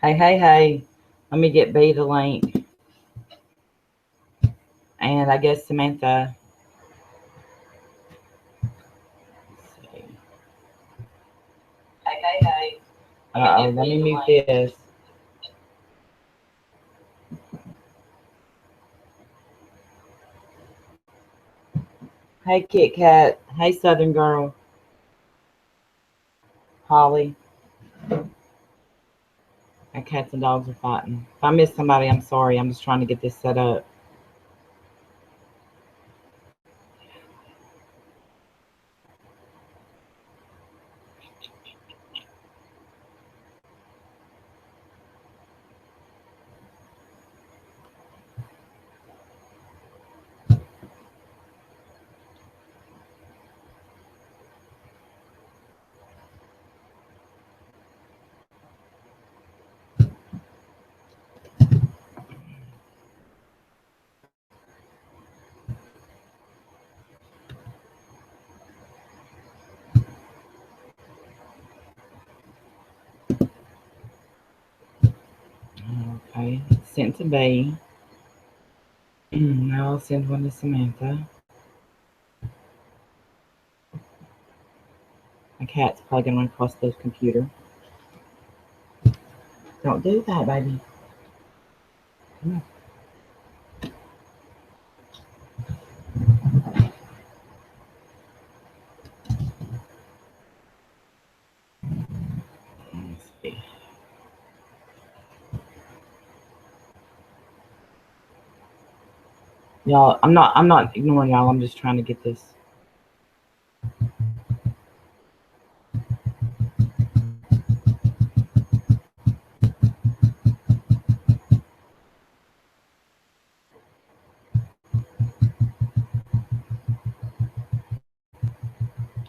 Hey, hey, hey. Let me get B the link. And I guess Samantha. Let's see. Hey, hey, hey. Uh-oh, let me mute this. Hey, Kit Kat. Hey, Southern Girl. Holly. My cats and dogs are fighting. If I miss somebody, I'm sorry. I'm just trying to get this set up. Okay, sent to B. Now I'll send one to Samantha. My cat's probably going to run across the computer. Don't do that, baby. Come on. Let's see. Y'all, I'm not ignoring y'all. I'm just trying to get this.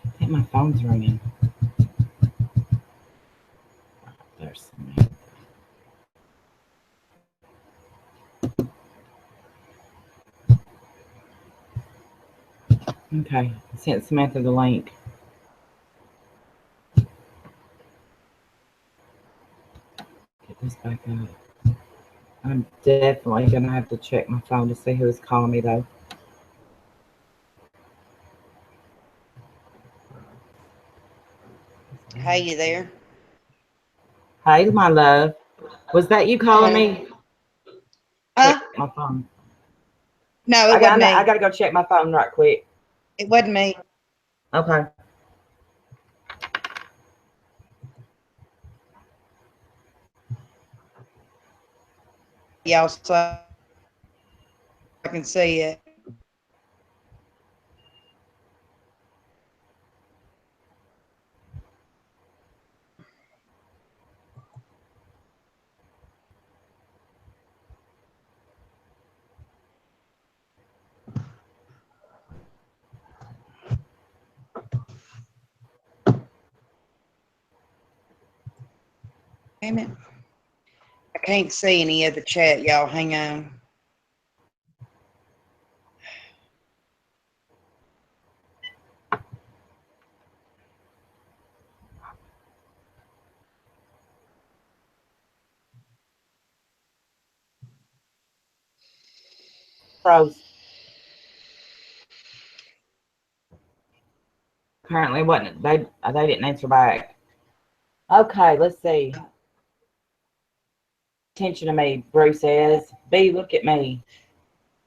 I think my phone's ringing. There's Samantha. Okay, I sent Samantha the link. Get this back up. I'm definitely gonna have to check my phone to see who is calling me though. Hey, you there? Hey, my love. Was that you calling Hey. me? Huh? Check my phone. No, I it got wasn't I me. gotta go check my phone right quick. It wasn't me. Okay. Y'all, so I can see it. Damn it. I can't see any of the chat, y'all. Hang on. Pros. Apparently wasn't they didn't answer back. Okay, let's see. Attention to me, Bruce says. B, look at me.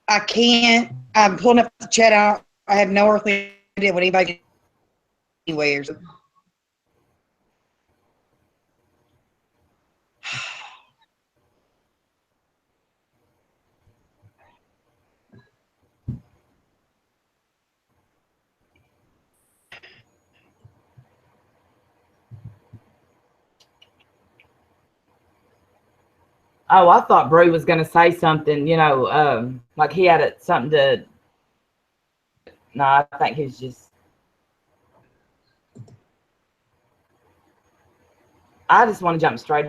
I can't. I'm pulling up the chat out. I have no earthly idea what anybody wears. Oh, I thought Bree was gonna say something, like he had something to. No, I think he's just. I just want to jump straight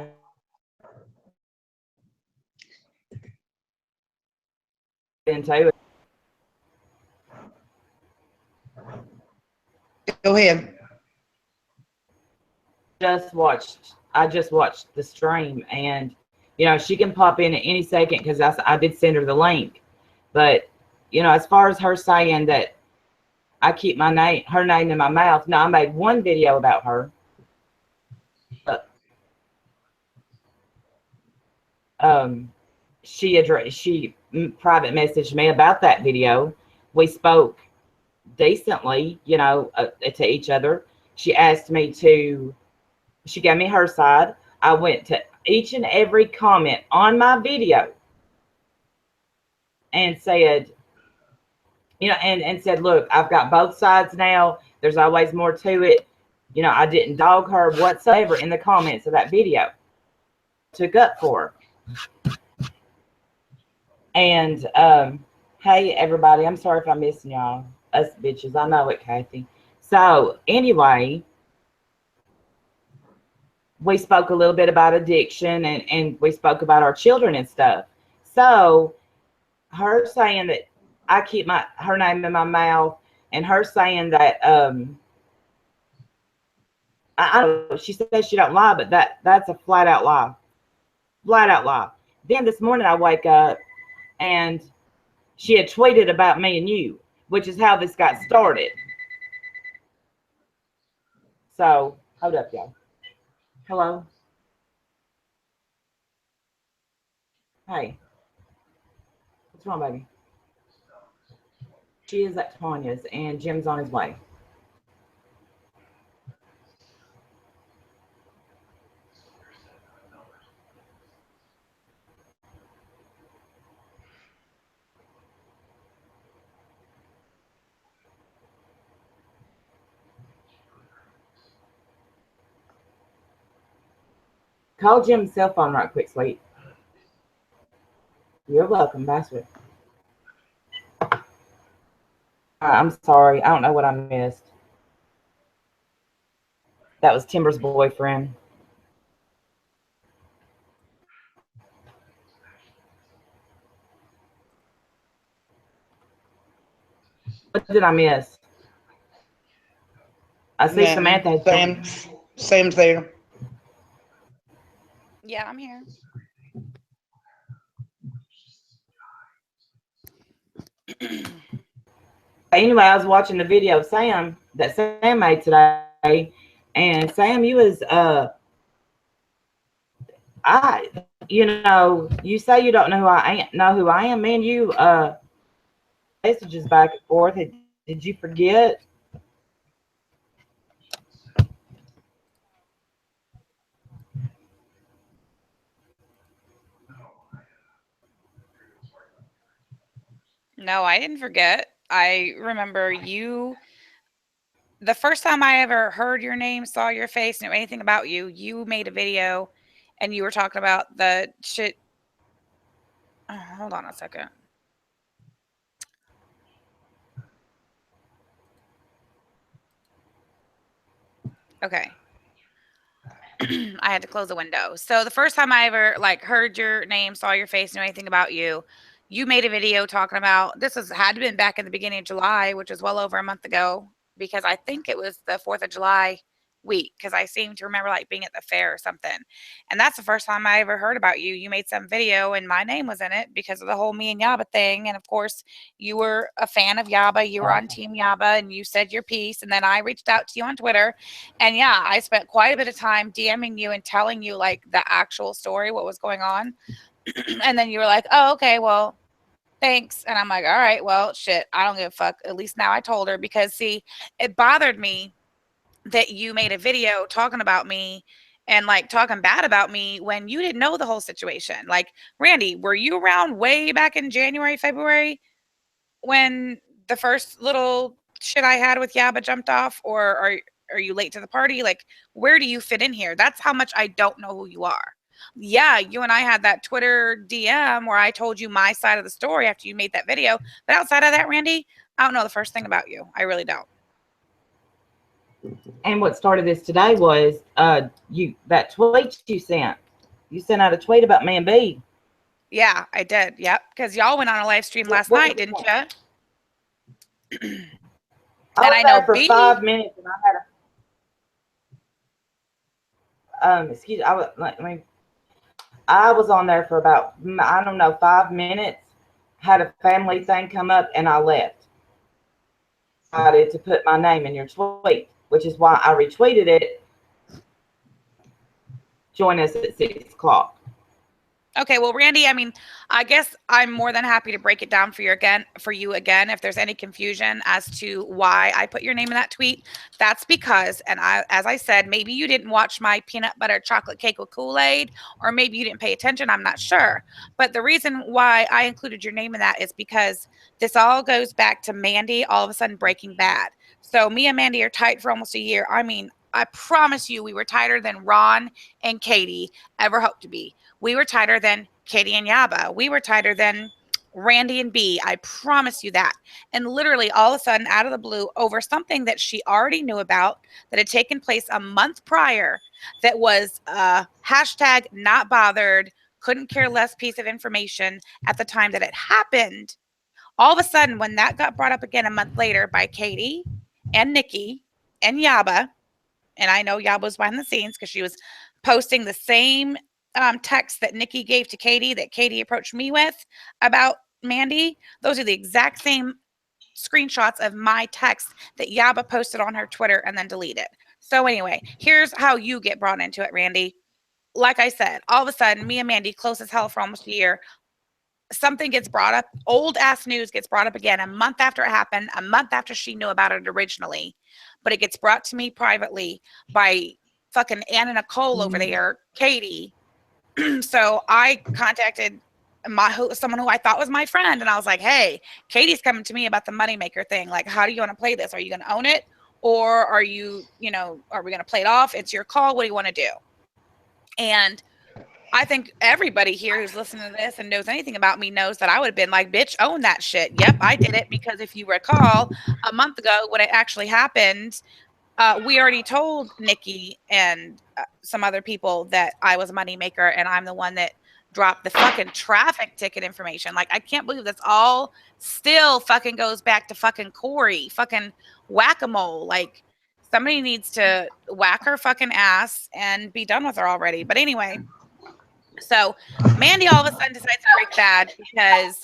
into it. Go ahead. Just watched I just watched the stream, and you know, she can pop in at any second because I did send her the link. But you know, as far as her saying that I keep her name in my mouth, no, I made one video about her. She private messaged me about that video. We spoke decently, you know, to each other. She asked me to. She gave me her side. I went to each and every comment on my video and said, you know, and said, look, I've got both sides now. There's always more to it. You know, I didn't dog her whatsoever in the comments of that video. Took up for her. And hey, everybody, I'm sorry if I'm missing y'all. Us bitches, I know it, Kathy. So anyway, we spoke a little bit about addiction, and we spoke about our children and stuff. So her saying that I keep her name in my mouth, and her saying that I don't know, she says she don't lie, but that's a flat out lie. Flat out lie. Then this morning I wake up and she had tweeted about me and you, which is how this got started. So hold up, y'all. Hello. Hey. What's wrong, baby? She is at Tanya's, and Jim's on his way. Call Jim's cell phone right quick, sweet. You're welcome, Master. I'm sorry. I don't know what I missed. That was Timber's boyfriend. What did I miss? I see Samantha. Sam's there. Yeah, I'm here. Anyway, I was watching the video of Sam that Sam made today, and Sam, you was you know, you say you don't know who I am. Me and you messages back and forth. Did you forget? No, I didn't forget. I remember you. The first time I ever heard your name, saw your face, knew anything about you, you made a video and you were talking about the shit. Oh, hold on a second. Okay. I had to close the window. So the first time I ever like heard your name, saw your face, knew anything about you, you made a video talking about had to been back in the beginning of July, which was well over a month ago, because I think it was the 4th of July week, because I seem to remember like being at the fair or something. And that's the first time I ever heard about you. You made some video and my name was in it because of the whole me and Yaba thing. And of course, you were a fan of Yaba. You were on Team Yaba and you said your piece. And then I reached out to you on Twitter. And yeah, I spent quite a bit of time DMing you and telling you like the actual story, what was going on. And then you were like, oh, okay, well, thanks. And I'm like, all right, well, shit, I don't give a fuck. At least now I told her, because see, it bothered me that you made a video talking about me and like talking bad about me when you didn't know the whole situation. Like, Randy, were you around way back in January, February when the first little shit I had with Yaba jumped off, or are you late to the party? Like, where do you fit in here? That's how much I don't know who you are. Yeah, you and I had that Twitter DM where I told you my side of the story after you made that video. But outside of that, Randy, I don't know the first thing about you. I really don't. And what started this today was that tweet you sent. You sent out a tweet about me and B. Yeah, I did. Yep, because y'all went on a live stream last night, didn't you? And I know for B, 5 minutes, and I excuse, I was on there for about, I don't know, 5 minutes. Had a family thing come up, and I left. Decided to put my name in your tweet, which is why I retweeted it. Join us at 6 o'clock. Okay, well, Randy, I mean, I guess I'm more than happy to break it down for you again. If there's any confusion as to why I put your name in that tweet, that's because, as I said, maybe you didn't watch my peanut butter chocolate cake with Kool-Aid, or maybe you didn't pay attention. I'm not sure. But the reason why I included your name in that is because this all goes back to Mandy all of a sudden breaking bad. So me and Mandy are tight for almost a year. I mean, I promise you we were tighter than Ron and Katie ever hoped to be. We were tighter than Katie and Yaba. We were tighter than Randy and B. I promise you that. And literally all of a sudden, out of the blue, over something that she already knew about that had taken place a month prior, that was hashtag not bothered, couldn't care less piece of information at the time that it happened. All of a sudden, when that got brought up again a month later by Katie and Nikki and Yaba, and I know Yaba was behind the scenes because she was posting the same text that Nikki gave to Katie that Katie approached me with about Mandy. Those are the exact same screenshots of my text that Yaba posted on her Twitter and then deleted. So anyway, here's how you get brought into it, Randy. Like I said, all of a sudden, me and Mandy, close as hell for almost a year, something gets brought up, old ass news gets brought up again a month after it happened, a month after she knew about it originally, but it gets brought to me privately by fucking Anna Nicole over there, Katie. So I contacted someone who I thought was my friend, and I was like, hey, Katie's coming to me about the moneymaker thing. Like, how do you want to play this? Are you going to own it? Or are you, are we going to play it off? It's your call. What do you want to do? And I think everybody here who's listening to this and knows anything about me knows that I would have been like, bitch, own that shit. Yep, I did it, because if you recall, a month ago when it actually happened, we already told Nikki and some other people that I was a moneymaker, and I'm the one that dropped the fucking traffic ticket information. Like, I can't believe that's all still fucking goes back to fucking Corey, fucking whack-a-mole. Like, somebody needs to whack her fucking ass and be done with her already. But anyway, so Mandy all of a sudden decides to break bad because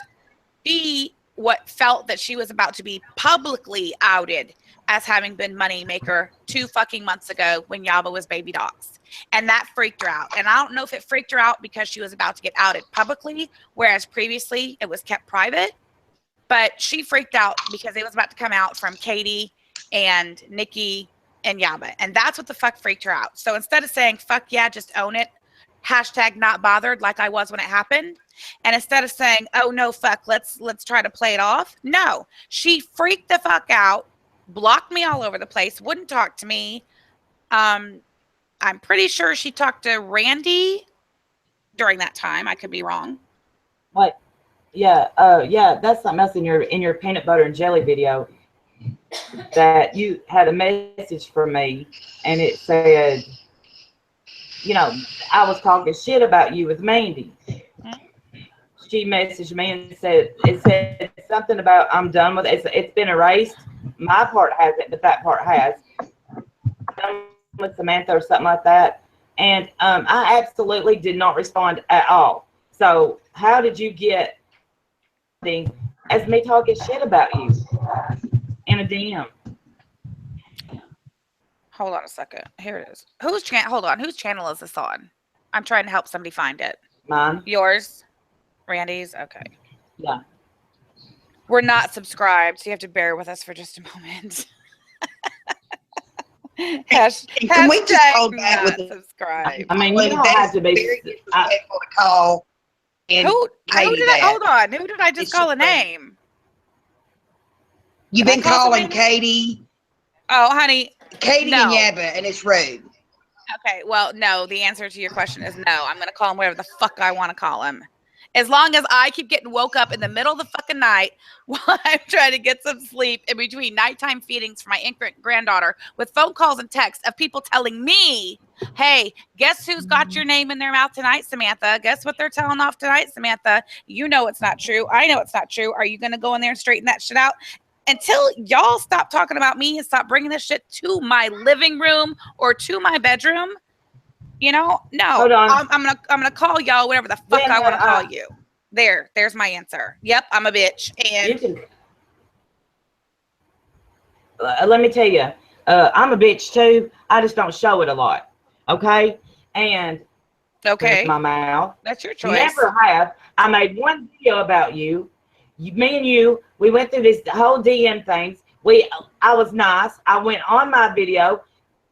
she felt that she was about to be publicly outed as having been moneymaker 2 fucking months ago when Yaba was baby dogs. And that freaked her out. And I don't know if it freaked her out because she was about to get outed publicly, whereas previously it was kept private. But she freaked out because it was about to come out from Katie and Nikki and Yaba. And that's what the fuck freaked her out. So instead of saying, fuck yeah, just own it, hashtag not bothered like I was when it happened, and instead of saying, oh no, fuck, let's try to play it off, no, she freaked the fuck out, blocked me all over the place, wouldn't talk to me. I'm pretty sure she talked to Randy during that time. I could be wrong. What? Yeah, that's something else in your peanut butter and jelly video, that you had a message from me, and it said, I was talking shit about you with Mandy. She messaged me and said something about, I'm done with it. It's been erased. My part hasn't, but that part has. Done with Samantha or something like that. And I absolutely did not respond at all. So how did you get as me talking shit about you in a DM? Hold on a second. Here it is. Hold on. Whose channel is this on? I'm trying to help somebody find it. Mine. Yours? Randy's? Okay. Yeah. We're not subscribed, so you have to bear with us for just a moment. Can we just hold back with subscribe? I mean, you don't have to be. Very disrespectful to call. Who did I? Hold on. Who did I just call a name? You've been calling Katie. Oh, honey. Katie and Yaba, and it's rude. Okay, well, no, the answer to your question is no. I'm going to call him whatever the fuck I want to call him. As long as I keep getting woke up in the middle of the fucking night while I'm trying to get some sleep in between nighttime feedings for my infant granddaughter with phone calls and texts of people telling me, hey, guess who's got your name in their mouth tonight, Samantha? Guess what they're telling off tonight, Samantha? You know it's not true. I know it's not true. Are you going to go in there and straighten that shit out? Until y'all stop talking about me and stop bringing this shit to my living room or to my bedroom, You know, no. Hold on. I'm gonna call y'all whatever the fuck Then, I want to call you. There's my answer. Yep, I'm a bitch. You And can. Let me tell you, I'm a bitch too. I just don't show it a lot. Okay, and okay, my mouth. that's your choice. Never have. I made one video about you. Me and you, we went through this whole DM things. I was nice. I went on my video,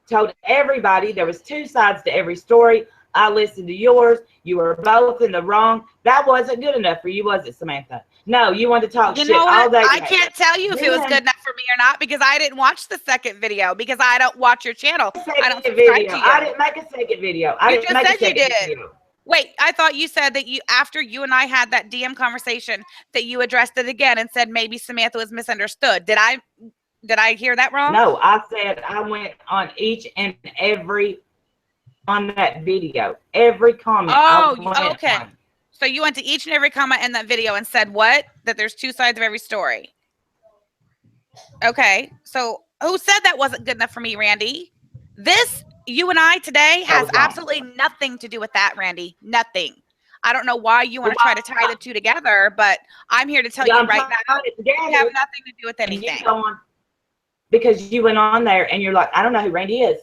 told everybody there was two sides to every story. I listened to yours. You were both in the wrong. That wasn't good enough for you, was it, Samantha? No, you wanted to talk You shit know what? all day. I can't tell you if it was good enough for me or not because I didn't watch the second video because I don't watch your channel. I don't subscribe to you. I didn't make a second video. You just said you did. Wait, I thought you said that after you and I had that DM conversation that you addressed it again and said maybe Samantha was misunderstood. Did I hear that wrong? No, I said I went on each and every on that video. Every comment. Oh, okay. So you went to each and every comment in that video and said what? That there's two sides of every story. Okay. So who said that wasn't good enough for me, Randy? This, you and I today has absolutely nothing to do with that, Randy. Nothing. I don't know why you want to try to tie the two together, but I'm here to tell you right now, you have nothing to do with anything. Because you went on there and you're like, I don't know who Randy is.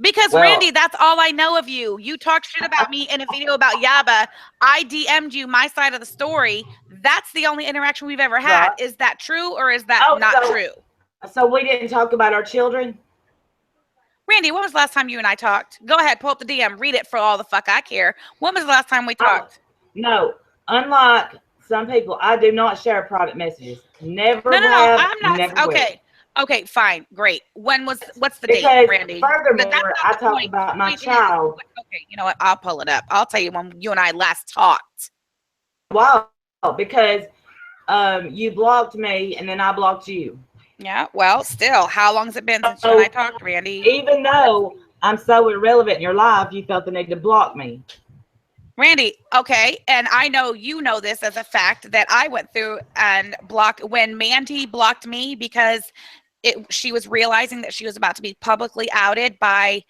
Because Randy, that's all I know of you. You talked shit about me in a video about Yaba. I DM'd you my side of the story. That's the only interaction we've ever had. Is that true or is that not true? So we didn't talk about our children? Randy, when was the last time you and I talked? Go ahead, pull up the DM, read it for all the fuck I care. When was the last time we talked? No, unlike some people, I do not share private messages. Never have. No, I'm not. Never okay. Will. Okay, fine, great. What's the date, Randy? Furthermore, I talked about my child. Okay, you know what? I'll pull it up. I'll tell you when you and I last talked. Wow, because you blocked me and then I blocked you. Yeah, well, still, how long has it been since you and I talked, Randy? Even though I'm so irrelevant in your life, you felt the need to block me. Randy, okay, and I know you know this as a fact that I went through and blocked when Mandy blocked me because she was realizing that she was about to be publicly outed by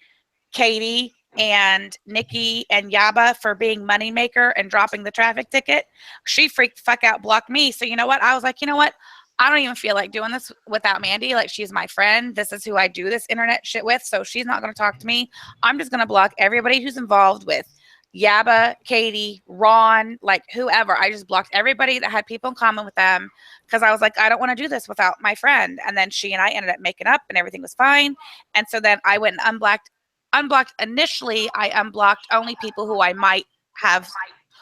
Katie and Nikki and Yaba for being moneymaker and dropping the traffic ticket. She freaked the fuck out, blocked me. So you know what? I was like, you know what? I don't even feel like doing this without Mandy. Like, she's my friend. This is who I do this internet shit with. So she's not going to talk to me. I'm just going to block everybody who's involved with Yaba, Katie, Ron, like whoever. I just blocked everybody that had people in common with them because I was like, I don't want to do this without my friend. And then she and I ended up making up and everything was fine. And so then I went and unblocked initially. I unblocked only people who I might have,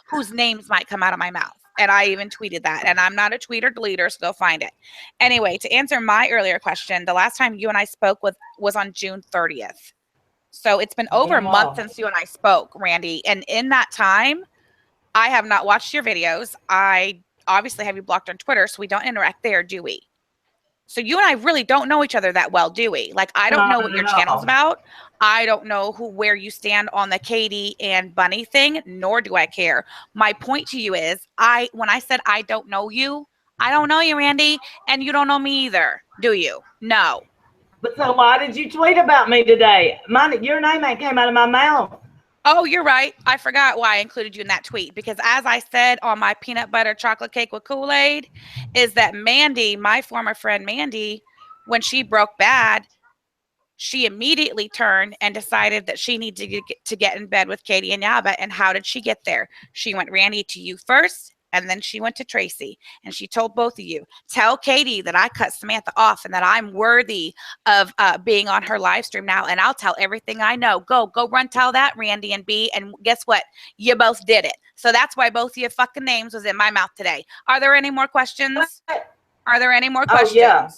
whose names might come out of my mouth. And I even tweeted that. And I'm not a tweeter deleter, so go find it. Anyway, to answer my earlier question, the last time you and I spoke was on June 30th. So it's been over a month since you and I spoke, Randy. And in that time, I have not watched your videos. I obviously have you blocked on Twitter, so we don't interact there, do we? So you and I really don't know each other that well, do we? Like, I don't know what your channel's about. I don't know where you stand on the Katie and Bunny thing, nor do I care. My point to you is, when I said I don't know you, Randy, and you don't know me either, do you? No. But so why did you tweet about me today? Your name ain't came out of my mouth. Oh, you're right. I forgot why I included you in that tweet. Because as I said on my peanut butter chocolate cake with Kool-Aid, is that Mandy, my former friend Mandy, when she broke bad, she immediately turned and decided that she needed to get in bed with Katie and Yaba. And how did she get there? She went, Randy, to you first. And then she went to Tracy and she told both of you, tell Katie that I cut Samantha off and that I'm worthy of being on her live stream now. And I'll tell everything I know. Go run, tell that, Randy and B. And guess what? You both did it. So that's why both of your fucking names was in my mouth today. Are there any more questions? Are there any more questions? Oh, yeah.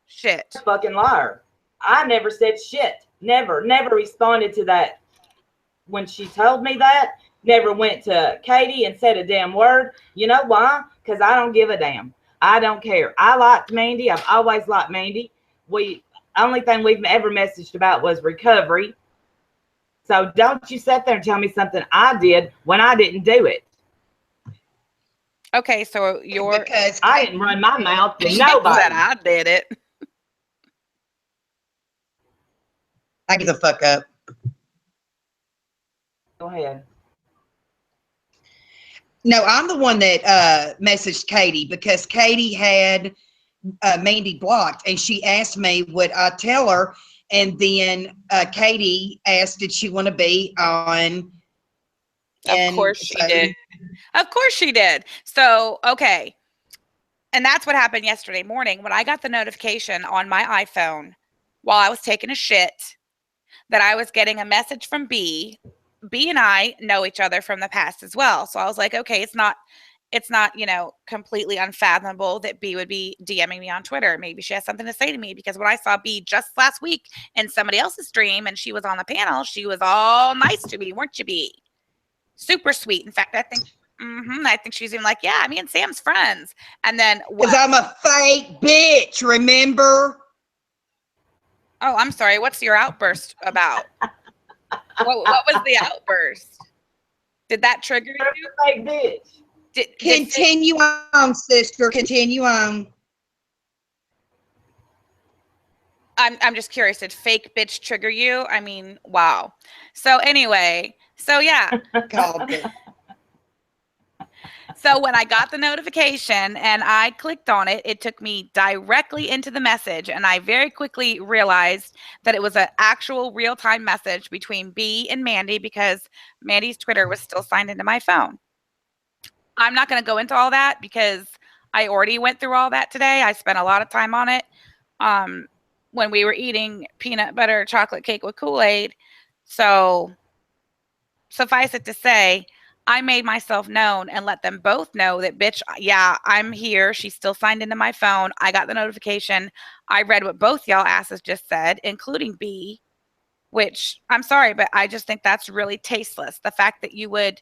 Shit. Fucking liar. I never said shit. Never responded to that when she told me that. Never went to Katie and said a damn word. You know why? Because I don't give a damn. I don't care. I liked Mandy. I've always liked Mandy. Only thing we've ever messaged about was recovery. So don't you sit there and tell me something I did when I didn't do it. Okay, so Because I didn't run my mouth to nobody. Said I did it. I give the fuck up. Go ahead. No, I'm the one that messaged Katie because Katie had Mandy blocked, and she asked me would I tell her, and then Katie asked did she want to be on. Of course she did. Of course she did. So, okay. And that's what happened yesterday morning when I got the notification on my iPhone while I was taking a shit that I was getting a message from B. B and I know each other from the past as well. So I was like, okay, it's not, completely unfathomable that B would be DMing me on Twitter. Maybe she has something to say to me, because when I saw B just last week in somebody else's stream and she was on the panel, she was all nice to me, weren't you, B? Super sweet. In fact, I think she's even like, yeah, me and Sam's friends. And then because I'm a fake bitch, remember? Oh, I'm sorry. What's your outburst about? What was the outburst? Did that trigger you? Fake bitch. Continue on, sister. Continue on. I'm just curious. Did fake bitch trigger you? I mean, wow. So anyway, so yeah. Called it. So when I got the notification and I clicked on it, it took me directly into the message. And I very quickly realized that it was an actual real-time message between B and Mandy, because Mandy's Twitter was still signed into my phone. I'm not going to go into all that because I already went through all that today. I spent a lot of time on it when we were eating peanut butter chocolate cake with Kool-Aid. So suffice it to say, I made myself known and let them both know that, bitch, yeah, I'm here. She's still signed into my phone. I got the notification. I read what both y'all asses just said, including B, which I'm sorry, but I just think that's really tasteless. The fact that you would,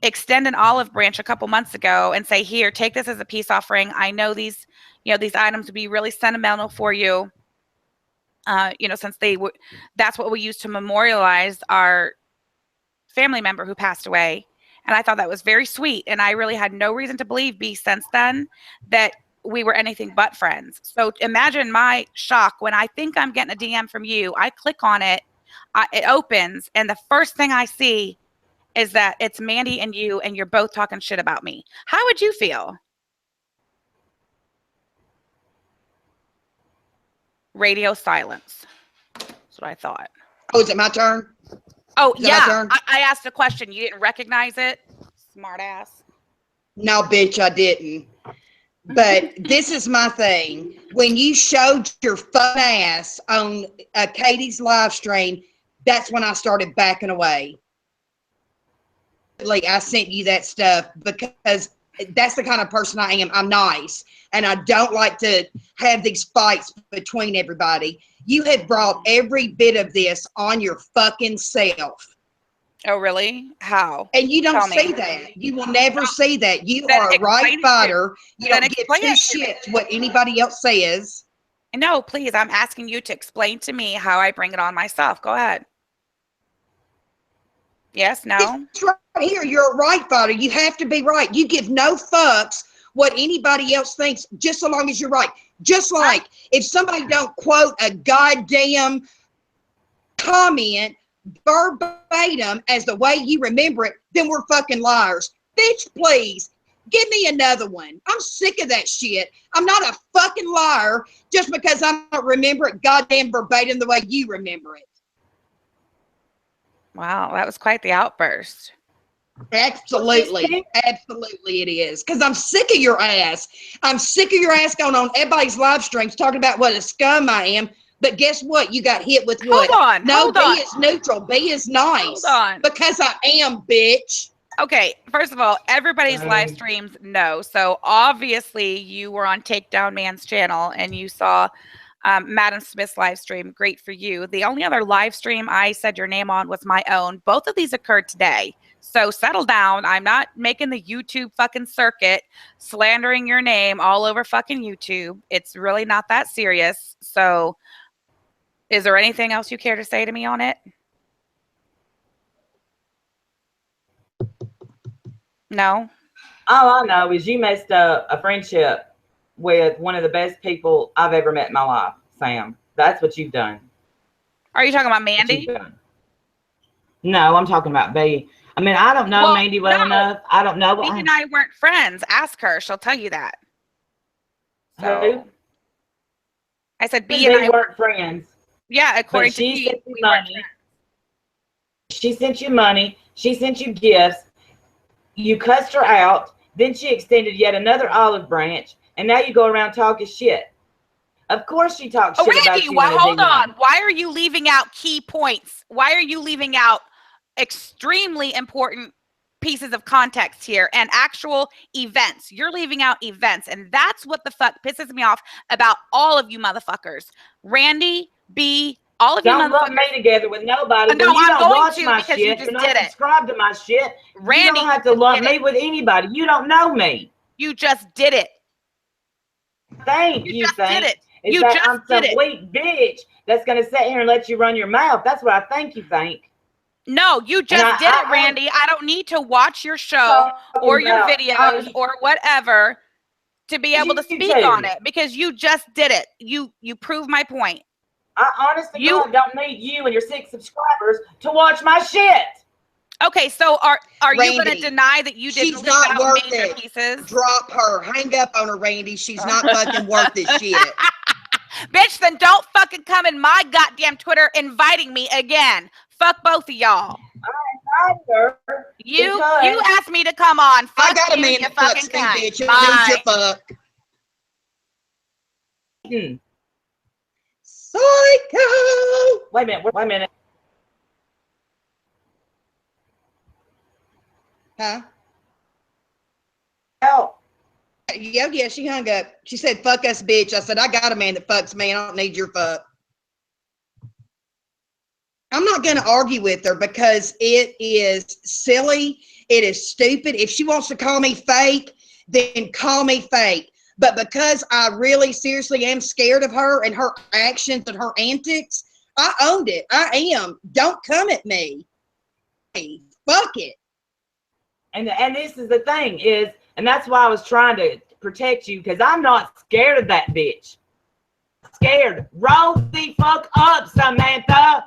extend an olive branch a couple months ago and say, here, take this as a peace offering. I know these items would be really sentimental for you. Since that's what we use to memorialize our family member who passed away. And I thought that was very sweet. And I really had no reason to believe B since then that we were anything but friends. So imagine my shock when I think I'm getting a DM from you. I click on it, it opens, and the first thing I see is that it's Mandy and you, and you're both talking shit about me. How would you feel? Radio silence. That's what I thought. Oh, is it my turn? Oh, yeah. I asked a question. You didn't recognize it? Smart ass. No, bitch, I didn't. But this is my thing. When you showed your fun ass on Katie's live stream, that's when I started backing away. Like, I sent you that stuff because that's the kind of person I am. I'm nice, and I don't like to have these fights between everybody. You have brought every bit of this on your fucking self. Oh, really? How? And you don't see that. You will never see that. You are a right fighter. You don't give two shits what anybody else says. No, please. I'm asking you to explain to me how I bring it on myself. Go ahead. Yes, no? It's right here. You're a right fighter. You have to be right. You give no fucks what anybody else thinks, just so long as you're right. Just like if somebody don't quote a goddamn comment verbatim as the way you remember it, then we're fucking liars. Bitch, please give me another one. I'm sick of that shit. I'm not a fucking liar just because I don't remember it goddamn verbatim the way you remember it. Wow, that was quite the outburst. Absolutely. Absolutely it is. Because I'm sick of your ass. I'm sick of your ass going on everybody's live streams talking about what a scum I am. But guess what? You got hit with what? Hold B on. is neutral. B is nice. Hold on. Because I am, bitch. Okay, first of all, everybody's live streams know. So obviously you were on Takedown Man's channel and you saw Madam Smith's live stream. Great for you. The only other live stream I said your name on was my own. Both of these occurred today. So settle down. I'm not making the YouTube fucking circuit slandering your name all over fucking YouTube. It's really not that serious. So is there anything else you care to say to me on it? No? All I know is you messed up a friendship with one of the best people I've ever met in my life, Sam. That's what you've done. Are you talking about Mandy? No, I'm talking about B. I mean, I don't know Well, Mandy well no. enough. I don't know. B and I weren't friends. Ask her. She'll tell you that. Who? So I said B and They I weren't friends. Yeah, according But to she B, sent you we weren't money. friends. She sent you money. She sent you gifts. You cussed her out. Then she extended yet another olive branch. And now you go around talking shit. Of course she talks Oh, shit Randy, about you in a hold DM. on. Why are you leaving out key points? Why are you leaving out extremely important pieces of context here and actual events? You're leaving out events, and that's what the fuck pisses me off about all of you motherfuckers. Randy, B, all of you Don't lump motherfuckers. me together with nobody. No, When you I'm don't going watch to my because you shit, just you're not did it. subscribed to my shit. Randy, you don't have to lump me with anybody. You don't know me. You just did it. You just think did it. is You that just I'm some did it. weak bitch that's gonna sit here and let you run your mouth. That's what I think you think. No, you just did it, Randy. I don't need to watch your show or your videos or whatever to be able to speak on it because you just did it. You proved my point. I honestly don't need you and your 6 subscribers to watch my shit. Okay, so are Randy, you going to deny that you didn't she's leave not out worth major it. pieces? Drop her. Hang up on her, Randy. She's not fucking worth this shit. Bitch, then don't fucking come in my goddamn Twitter inviting me again. Fuck both of y'all. I invited her. You asked me to come on. Fuck I got a man that fucks me, bitch. I need your fuck. Psycho. Wait a minute. Huh? Oh. Yeah, she hung up. She said, fuck us, bitch. I said, I got a man that fucks me. I don't need your fuck. I'm not going to argue with her because it is silly. It is stupid. If she wants to call me fake, then call me fake. But because I really seriously am scared of her and her actions and her antics, I owned it. I am. Don't come at me. Hey, fuck it. And this is the thing is, and that's why I was trying to protect you because I'm not scared of that bitch. Scared. Roll the fuck up, Samantha.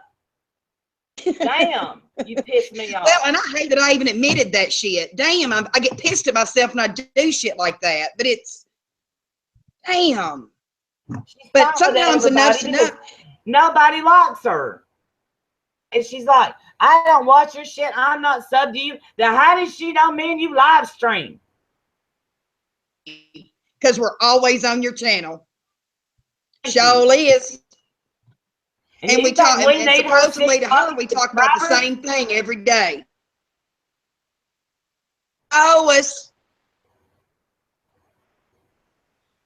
Damn, you pissed me off. Well, and I hate that I even admitted that shit. Damn, I get pissed at myself when I do shit like that. But it's, damn. But sometimes enough's enough. Nobody likes her. And she's like, I don't watch your shit. I'm not sub to you. Then how does she know me and you live stream? Because we're always on your channel. Surely is. And we talk, and supposedly to her, we talk about the same thing every day. Always.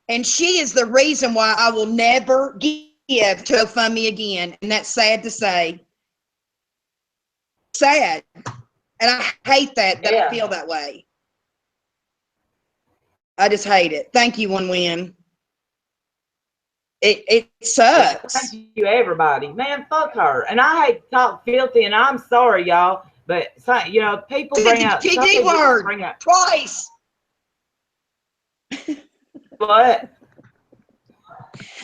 And she is the reason why I will never give to GoFundMe again. And that's sad to say. Sad. And I hate that I feel that way. I just hate it. Thank you, One Win. It sucks. Thank you, everybody. Man, fuck her. And I hate to talk filthy, and I'm sorry, y'all. But, you know, people bring out... GD word twice. What?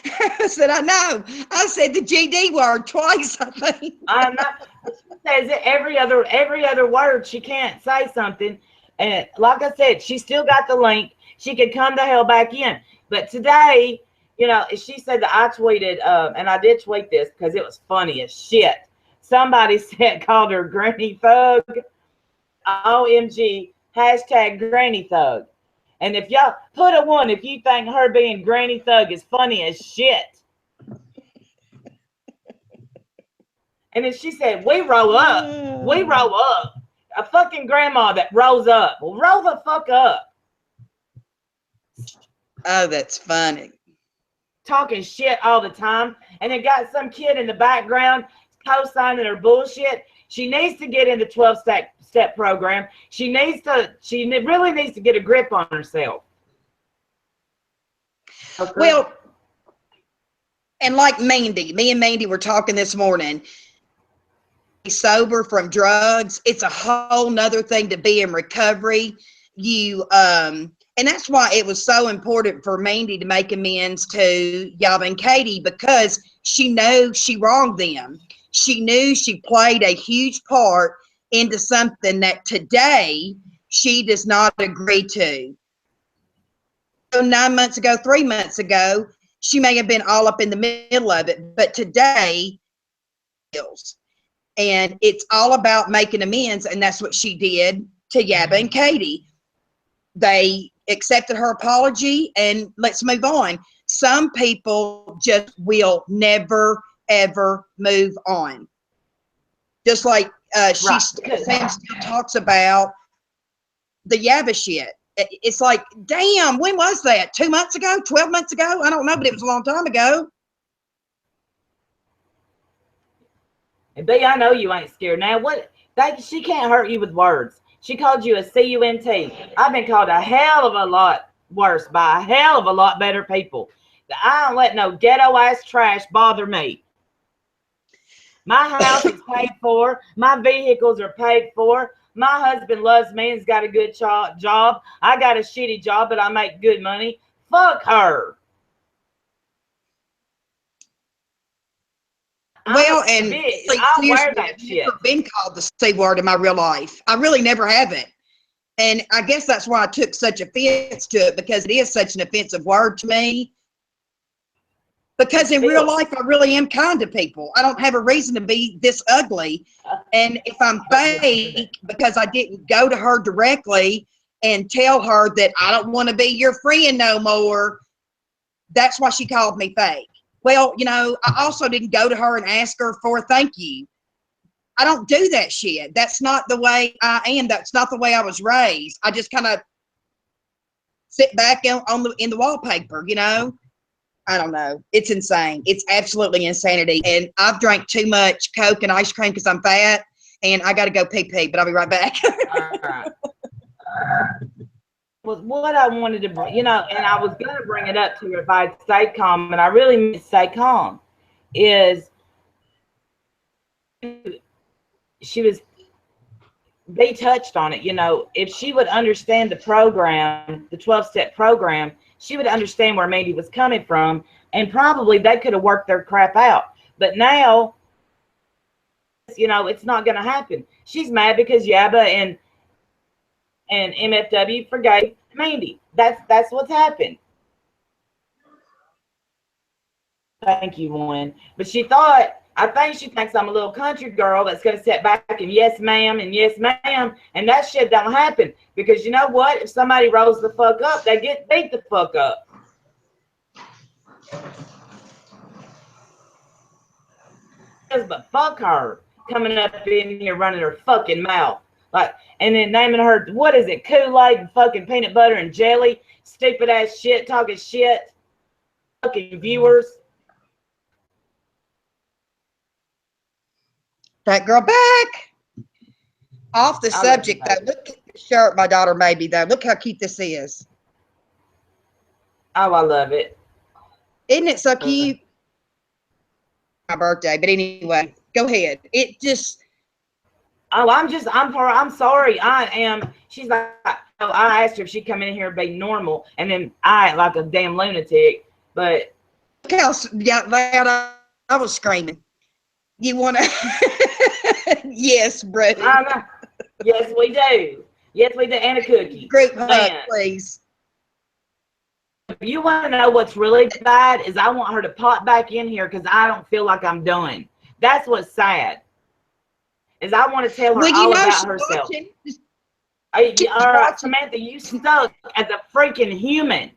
I said, I know. I said the GD word twice, I think. I'm not... She says it every other word. She can't say something. And like I said, she still got the link. She could come the hell back in. But today... You know, she said that I tweeted, and I did tweet this because it was funny as shit. Somebody called her Granny Thug. OMG, hashtag Granny Thug. And if y'all put a 1 if you think her being Granny Thug is funny as shit. And then she said, we roll up. We roll up. A fucking grandma that rolls up. Well, roll the fuck up. Oh, that's funny. Talking shit all the time, and then got some kid in the background co-signing her bullshit. She needs to get in the 12-step program. She really needs to get a grip on herself. Okay. Well, and like Mandy, me and Mandy were talking this morning. Sober from drugs, it's a whole nother thing to be in recovery. And that's why it was so important for Mandy to make amends to Yava and Katie, because she knows she wronged them. she knew she played a huge part into something that today she does not agree to. So 9 months ago, 3 months ago, she may have been all up in the middle of it, but today, and it's all about making amends, and that's what she did to Yaba and Katie. They accepted her apology, and let's move on. Some people just will never, ever move on. Just like Sam still talks about the Yaba shit. It's like, damn, when was that? 2 months ago? 12 months ago? I don't know, but it was a long time ago. And B, I know you ain't scared. Now, she can't hurt you with words. She called you a C-U-N-T. I've been called a hell of a lot worse by a hell of a lot better people. I don't let no ghetto-ass trash bother me. My house is paid for. My vehicles are paid for. My husband loves me and's got a good job. I got a shitty job, but I make good money. Fuck her. Well, and I'll wear that shit. I've never been called the C word in my real life. I really never haven't. And I guess that's why I took such offense to it, because it is such an offensive word to me. Because in real life, I really am kind to people. I don't have a reason to be this ugly. And if I'm fake because I didn't go to her directly and tell her that I don't want to be your friend no more, that's why she called me fake. Well, you know, I also didn't go to her and ask her for a thank you. I don't do that shit. That's not the way I am. That's not the way I was raised. I just kind of sit back in the wallpaper, you know. I don't know. It's insane. It's absolutely insanity. And I've drank too much Coke and ice cream because I'm fat, and I got to go pee, but I'll be right back. All right. Was what I wanted to bring, you know, and I was going to bring it up to her if I'd stay calm, and I really meant to stay calm, is she was, they touched on it, you know, if she would understand the program, the 12-step program, she would understand where Mandy was coming from, and probably they could have worked their crap out. But now, you know, it's not going to happen. She's mad because Yaba and MFW forgave Mandy. That's what's happened. Thank you, Lynn. But I think she thinks I'm a little country girl that's going to sit back and yes, ma'am, and yes, ma'am. And that shit don't happen. Because you know what? If somebody rolls the fuck up, they get beat the fuck up. But fuck her coming up in here running her fucking mouth. Like, and then naming her, what is it, Kool-Aid and fucking peanut butter and jelly, stupid ass shit, talking shit, fucking viewers. That girl back. Off the subject, though, look at the shirt my daughter made me, though. Look how cute this is. Oh, I love it. Isn't it so cute? My birthday, but anyway, go ahead. It just... Oh, I'm sorry. She's like, oh, I asked her if she'd come in here and be normal, and then I like a damn lunatic. But look how loud I was screaming. You want to? Yes, bro. Yes, we do. Yes, we do. And a cookie. Group hug, please. If you want to know what's really bad, is I want her to pop back in here because I don't feel like I'm done. That's what's sad. Is I want to tell her all about herself. All right, Samantha, you stuck as a freaking human.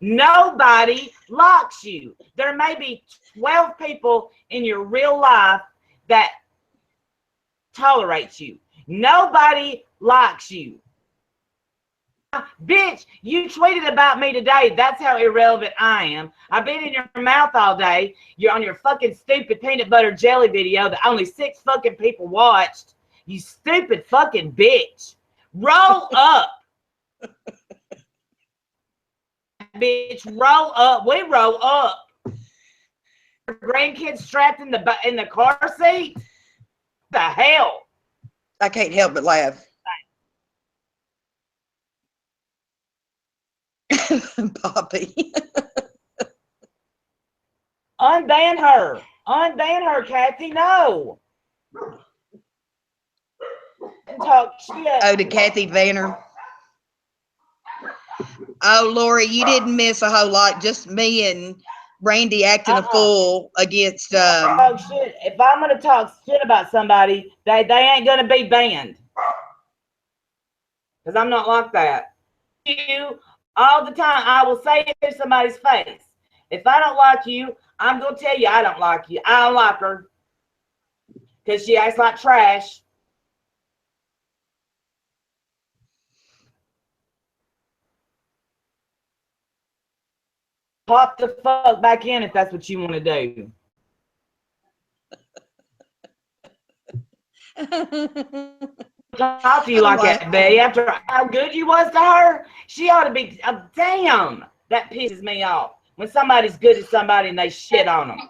Nobody likes you. There may be 12 people in your real life that tolerate you. Nobody likes you. Bitch, you tweeted about me today. That's how irrelevant I am. I've been in your mouth all day. You're on your fucking stupid peanut butter jelly video that only 6 fucking people watched. You stupid fucking bitch. Roll up. Bitch, roll up. We roll up. Grandkids strapped in the car seat? What the hell? I can't help but laugh. Poppy. Unban her. Unban her, Kathy. No. Talk shit. Oh, to Kathy Vanner. Oh, Lori, you didn't miss a whole lot. Just me and Randy acting a fool against. Talk shit. If I'm gonna talk shit about somebody, they ain't gonna be banned. Because I'm not like that. You all the time. I will say it to somebody's face. If I don't like you, I'm gonna tell you I don't like you. I don't like her because she acts like trash. Pop the fuck back in if that's what you want to do. Talk to you like that, Betty. After how good you was to her, she ought to be. Damn, that pisses me off when somebody's good to somebody and they shit on them.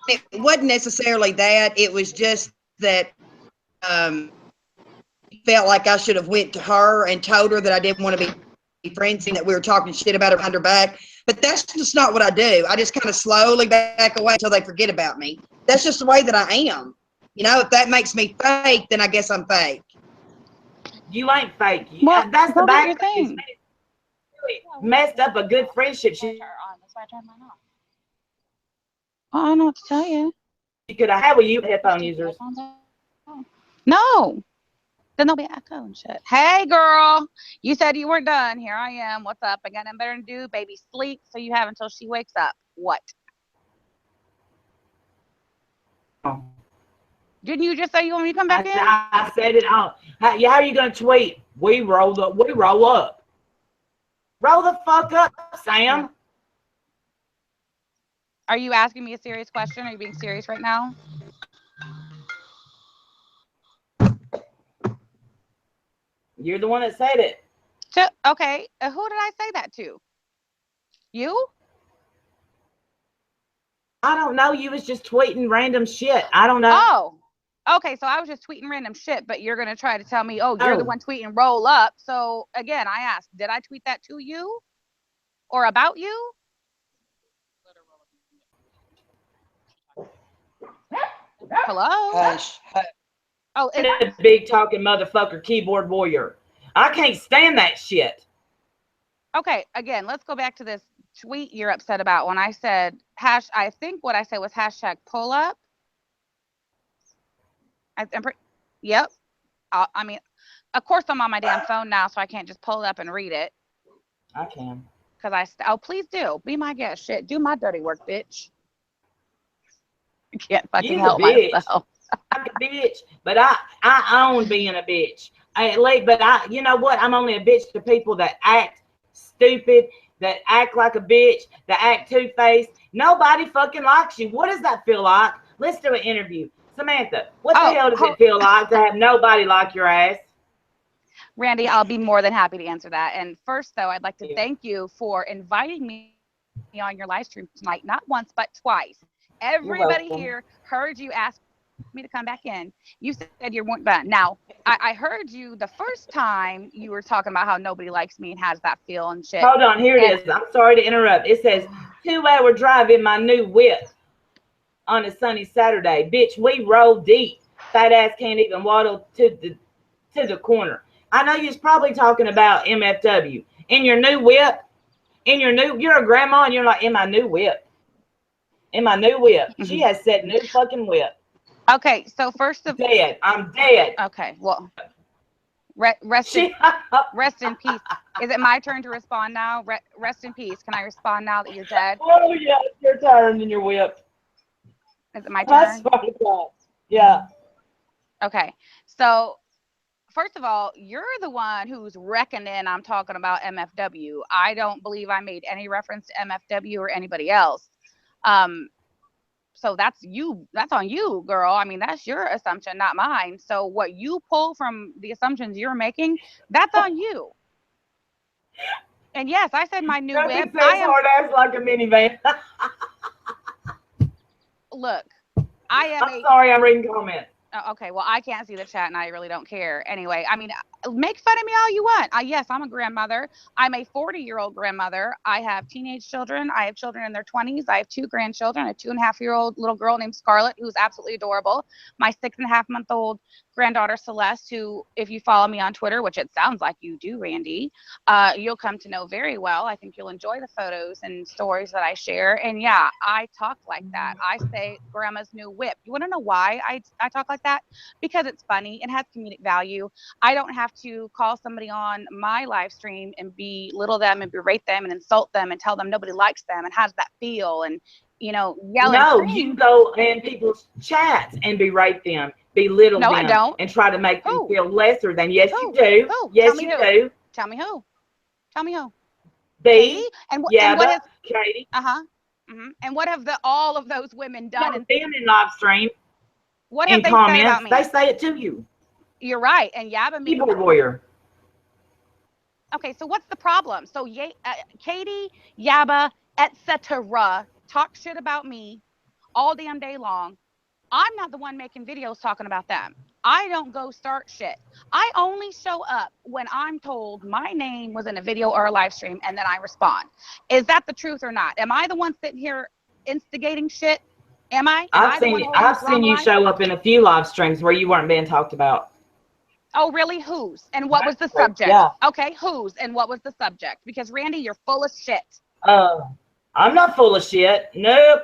It wasn't necessarily that. It was just that felt like I should have went to her and told her that I didn't want to be friends and that we were talking shit about her behind her back. But that's just not what I do. I just kind of slowly back away until they forget about me. That's just the way that I am. You know, if that makes me fake, then I guess I'm fake. You ain't fake. Well, that's the bad bad thing. Really messed up a good friendship. That's why I turned mine off. Well, I don't know what to tell you. You could have with you headphone users. No. Then there'll be echo and shit. Hey, girl. You said you were done. Here I am. What's up? I got nothing better to do. Baby sleep, so you have until she wakes up. What? Oh. Didn't you just say you want me to come back in? I said it all. How are you going to tweet? We roll up. We roll up. Roll the fuck up, Sam. Are you asking me a serious question? Are you being serious right now? You're the one that said it. Okay. Who did I say that to? You? I don't know. You was just tweeting random shit. I don't know. Oh. Okay, so I was just tweeting random shit, but you're going to try to tell me, oh, you're the one tweeting roll up. So, again, I asked, did I tweet that to you or about you? Hello? Hush. Oh, a big talking motherfucker keyboard warrior. I can't stand that shit. Okay, again, let's go back to this tweet you're upset about when I said, I think what I said was hashtag pull up. Yep. I mean, of course I'm on my damn phone now, so I can't just pull it up and read it. I can. Because please do. Be my guest. Shit, do my dirty work, bitch. I can't fucking help myself. I'm a bitch, but I own being a bitch. But you know what? I'm only a bitch to people that act stupid, that act like a bitch, that act two-faced. Nobody fucking likes you. What does that feel like? Let's do an interview. Samantha, what the hell does it feel like to have nobody like your ass? Randy, I'll be more than happy to answer that. And first, though, I'd like to thank you for inviting me on your live stream tonight, not once, but twice. Everybody here heard you ask me to come back in. You said you weren't done. Now, I heard you the first time you were talking about how nobody likes me and how does that feel and shit. Hold on, here it is. I'm sorry to interrupt. It says 2-hour drive in my new whip on a sunny Saturday. Bitch, we roll deep. Fat ass can't even waddle to the corner. I know you're probably talking about MFW. In your new whip, you're a grandma and you're like, in my new whip. In my new whip. Mm-hmm. She has said new fucking whip. Okay, so first of dead. I'm dead. Okay, well, rest in peace. Is it my turn to respond now? Rest in peace. Can I respond now that you're dead? Oh yeah, it's your turn in your whip. Is it my turn? Yeah. Okay, so first of all, you're the one who's reckoning I'm talking about MFW. I don't believe I made any reference to MFW or anybody else. So that's on you, girl. I mean, that's your assumption, not mine. So what you pull from the assumptions you're making, that's on you. And yes, I said my new whip. I am hard ass like a minivan. Look, I am sorry, I'm reading comments. Oh, okay, well, I can't see the chat, and I really don't care. Anyway, I mean, make fun of me all you want. Yes, I'm a grandmother. I'm a 40-year-old grandmother. I have teenage children. I have children in their 20s. I have 2 grandchildren, a 2.5-year-old little girl named Scarlett, who's absolutely adorable. My 6.5-month-old granddaughter, Celeste, who, if you follow me on Twitter, which it sounds like you do, Randy, you'll come to know very well. I think you'll enjoy the photos and stories that I share. And yeah, I talk like that. I say grandma's new whip. You want to know why I talk like that? Because it's funny. It has comedic value. I don't have to call somebody on my live stream and belittle them and berate them and insult them and tell them nobody likes them and how does that feel and, you know, yell and No, scream. you go in people's chats and berate them, belittle No, them, I don't. and try to make them Who? feel lesser than. Yes, Who? you do. Who? Yes, Tell me you who. do. Tell me who. Tell me who. B, Katie? And what Yabba, has Katie. and what have all of those women done? No, them in live stream. What In have they said about comments, me? they say it to you. You're right. And Yabba means Keyboard warrior. okay. So what's the problem? So Katie, Yabba, etc. talk shit about me all damn day long. I'm not the one making videos talking about them. I don't go start shit. I only show up when I'm told my name was in a video or a live stream and then I respond. Is that the truth or not? Am I the one sitting here instigating shit? Am I? I've seen you show up in a few live streams where you weren't being talked about. Oh, really? Whose? And what was the subject? Yeah. Okay, whose? And what was the subject? Because Randy, you're full of shit. I'm not full of shit. Nope.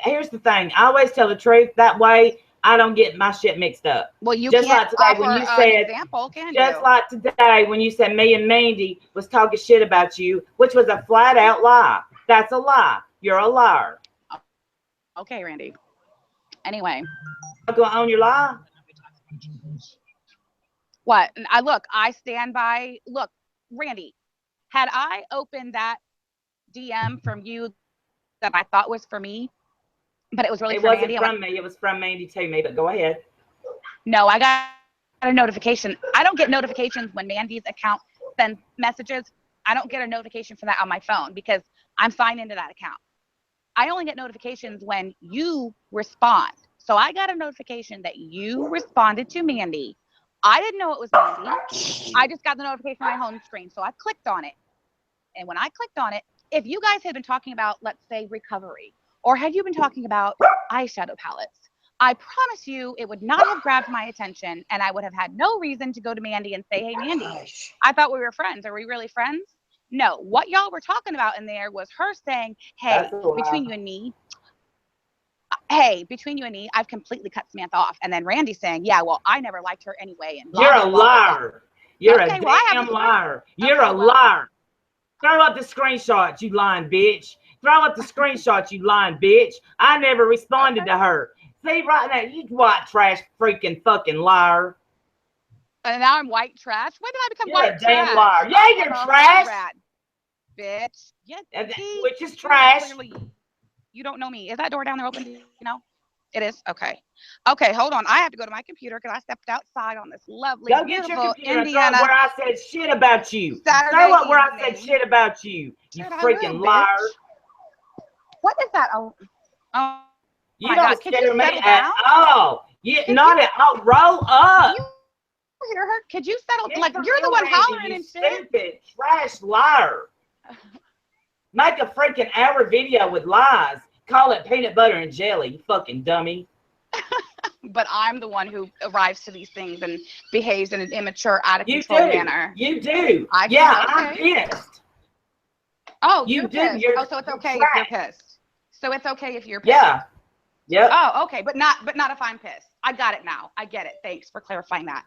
Here's the thing. I always tell the truth. That way I don't get my shit mixed up. Well, you just can't like today offer when you an said, example, can just you? like today when you said me and Mandy was talking shit about you, which was a flat out lie. That's a lie. You're a liar. Okay, Randy. Anyway. I'm going to own your lie. What? I stand by. Look, Randy, had I opened that DM from you that I thought was for me, but it was really for Mandy. It wasn't from me. It was from Mandy to me, but go ahead. No, I got a notification. I don't get notifications when Mandy's account sends messages. I don't get a notification for that on my phone because I'm signed into that account. I only get notifications when you respond. So I got a notification that you responded to Mandy. I didn't know it was Mandy. I just got the notification on my home screen. So I clicked on it. And when I clicked on it, if you guys had been talking about, let's say, recovery, or had you been talking about eyeshadow palettes, I promise you it would not have grabbed my attention and I would have had no reason to go to Mandy and say, hey, Mandy, I thought we were friends. Are we really friends? No, what y'all were talking about in there was her saying, hey, between you and me, I've completely cut Samantha off. And then Randy saying, yeah, well, I never liked her anyway. And blah, you're blah, a blah, liar. blah. You're okay, a well, damn liar. You're a liar. Throw up the screenshots, you lying bitch. Throw up the screenshots, you lying bitch. I never responded to her. See, right now, you white trash freaking fucking liar. And now I'm white trash? When did I become You're white a damn trash? liar. Yeah, you're trash. Rat, bitch. Yeah, which is trash. Clearly, you don't know me. Is that door down there open? You know? It is? Okay. Okay, hold on. I have to go to my computer because I stepped outside on this lovely, Go beautiful get your computer Indiana. where I said shit about you. Saturday Throw up where I evening. said shit about you. You Sure, freaking liar. What is that? Oh you my don't God. scare me at all. Not at all. Roll up. You hear her? Could you settle? Get like, you're the one Randy, hollering you and shit. stupid trash liar. Make a freaking hour video with lies. Call it peanut butter and jelly, you fucking dummy. But I'm the one who arrives to these things and behaves in an immature, out of control manner. You do. I'm pissed. Oh, you're pissed. So it's okay if you're pissed. So it's okay if you're pissed. Yeah. Yep. Oh, okay, but not if I'm pissed. I got it now. I get it. Thanks for clarifying that.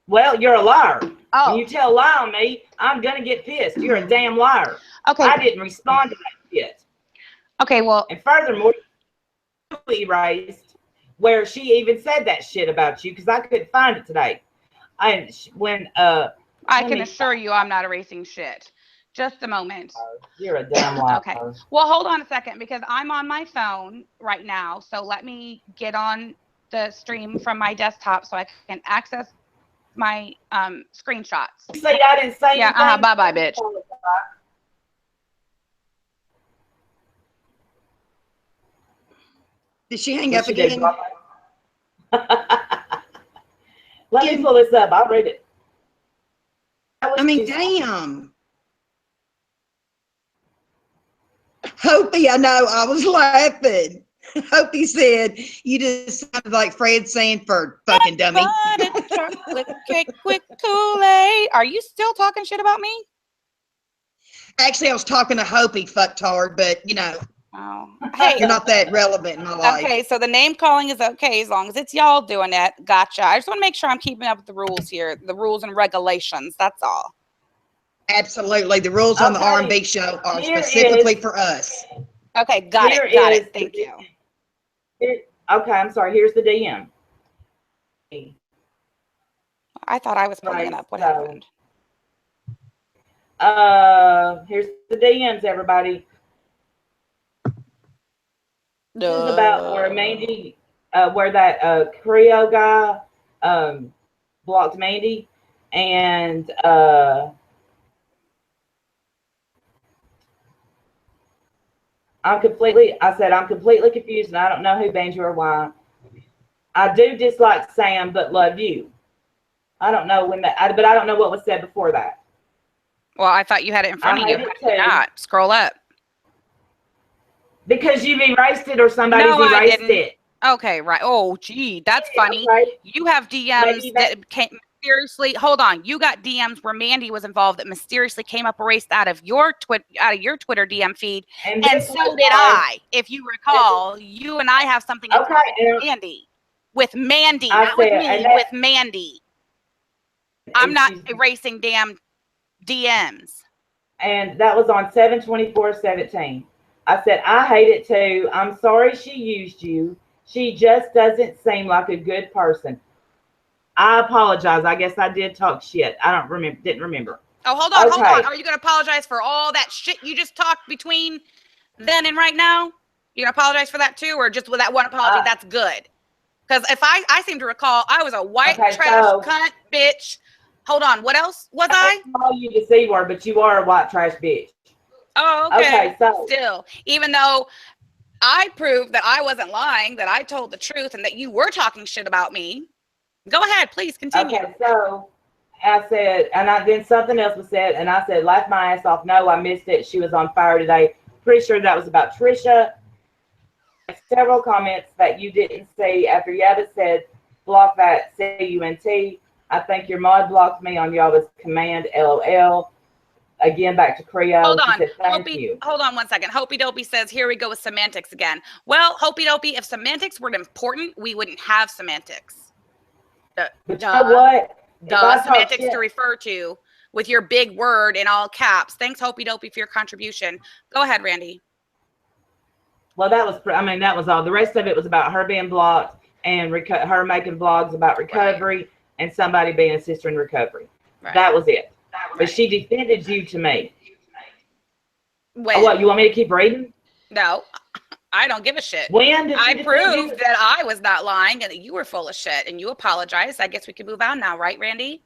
Well, you're a liar. Oh. When you tell a lie on me, I'm gonna get pissed. You're a damn liar. Okay. I didn't respond to that shit. Okay, well. And furthermore, erased where she even said that shit about you because I couldn't find it today. I can assure you I'm not erasing shit. Just a moment. You're a damn liar. Okay. Well, hold on a second because I'm on my phone right now. So let me get on the stream from my desktop so I can access my screenshots. You say I didn't say anything? Bye-bye, bitch. Did she hang up again? Let me pull this up. I'll read it. I mean, damn. Hopi, I know, I was laughing. Hopi said, you just sounded like Fred Sanford, fucking dummy. Chocolate cake with Kool-Aid. Are you still talking shit about me? Actually, I was talking to Hopi, fucktard, but you know. Oh, hey, you're not that relevant in my life. Okay, so the name calling is okay as long as it's y'all doing it. Gotcha. I just want to make sure I'm keeping up with the rules here, the rules and regulations. That's all. Absolutely. The rules on the R&B show are specifically for us. Okay, got it. Thank you. Okay, I'm sorry. Here's the DM. I thought I was pulling it up. What happened? Here's the DMs, everybody. This is about where Mandy, where that Creole guy blocked Mandy, and I'm completely confused, and I don't know who banned you or why. I do dislike Sam, but love you. I don't know when that, but I don't know what was said before that. Well, I thought you had it in front of you. How did you not? Scroll up. Because you've erased it or somebody's erased it. Okay, right. Oh, gee, that's funny. Right. You have DMs that came mysteriously. Hold on. You got DMs where Mandy was involved that mysteriously came up erased out of your Twitter DM feed, and so did I. If you recall, you and I have something in common with Mandy. With Mandy, not with me. With Mandy. I'm not erasing damn DMs. And that was on 7/24/17. I said, I hate it too. I'm sorry she used you. She just doesn't seem like a good person. I apologize. I guess I did talk shit. I don't remember. Didn't remember. Oh, hold on. Are you going to apologize for all that shit you just talked between then and right now? You going to apologize for that too? Or just with that one apology, that's good? Because if I seem to recall, I was a white trash cunt bitch. Hold on. What else was I? I call you the C word, but you are a white trash bitch. Oh, okay. So still, even though I proved that I wasn't lying, that I told the truth, and that you were talking shit about me. Go ahead, please continue. Okay, so I said, and then something else was said, and I said, laugh my ass off. No, I missed it. She was on fire today. Pretty sure that was about Trisha. Several comments that you didn't see after Yabba said, block that CUNT. I think your mod blocked me on Yabba's command, LOL. Again, back to Creole. Hold on. Said, Thank you. Hold on 1 second. Hopey Dopey says, here we go with semantics again. Well, Hopey Dopey, if semantics were important, we wouldn't have semantics. But you know what? Semantics to refer to with your big word in all caps. Thanks, Hopey Dopey, for your contribution. Go ahead, Randy. Well, that was all. The rest of it was about her being blocked and her making vlogs about recovery and somebody being a sister in recovery. Right. That was it. But she defended you to me. When? Oh, what, you want me to keep reading? No, I don't give a shit. When did I proved that I was not lying and that you were full of shit and you apologized. I guess we can move on now, right, Randy?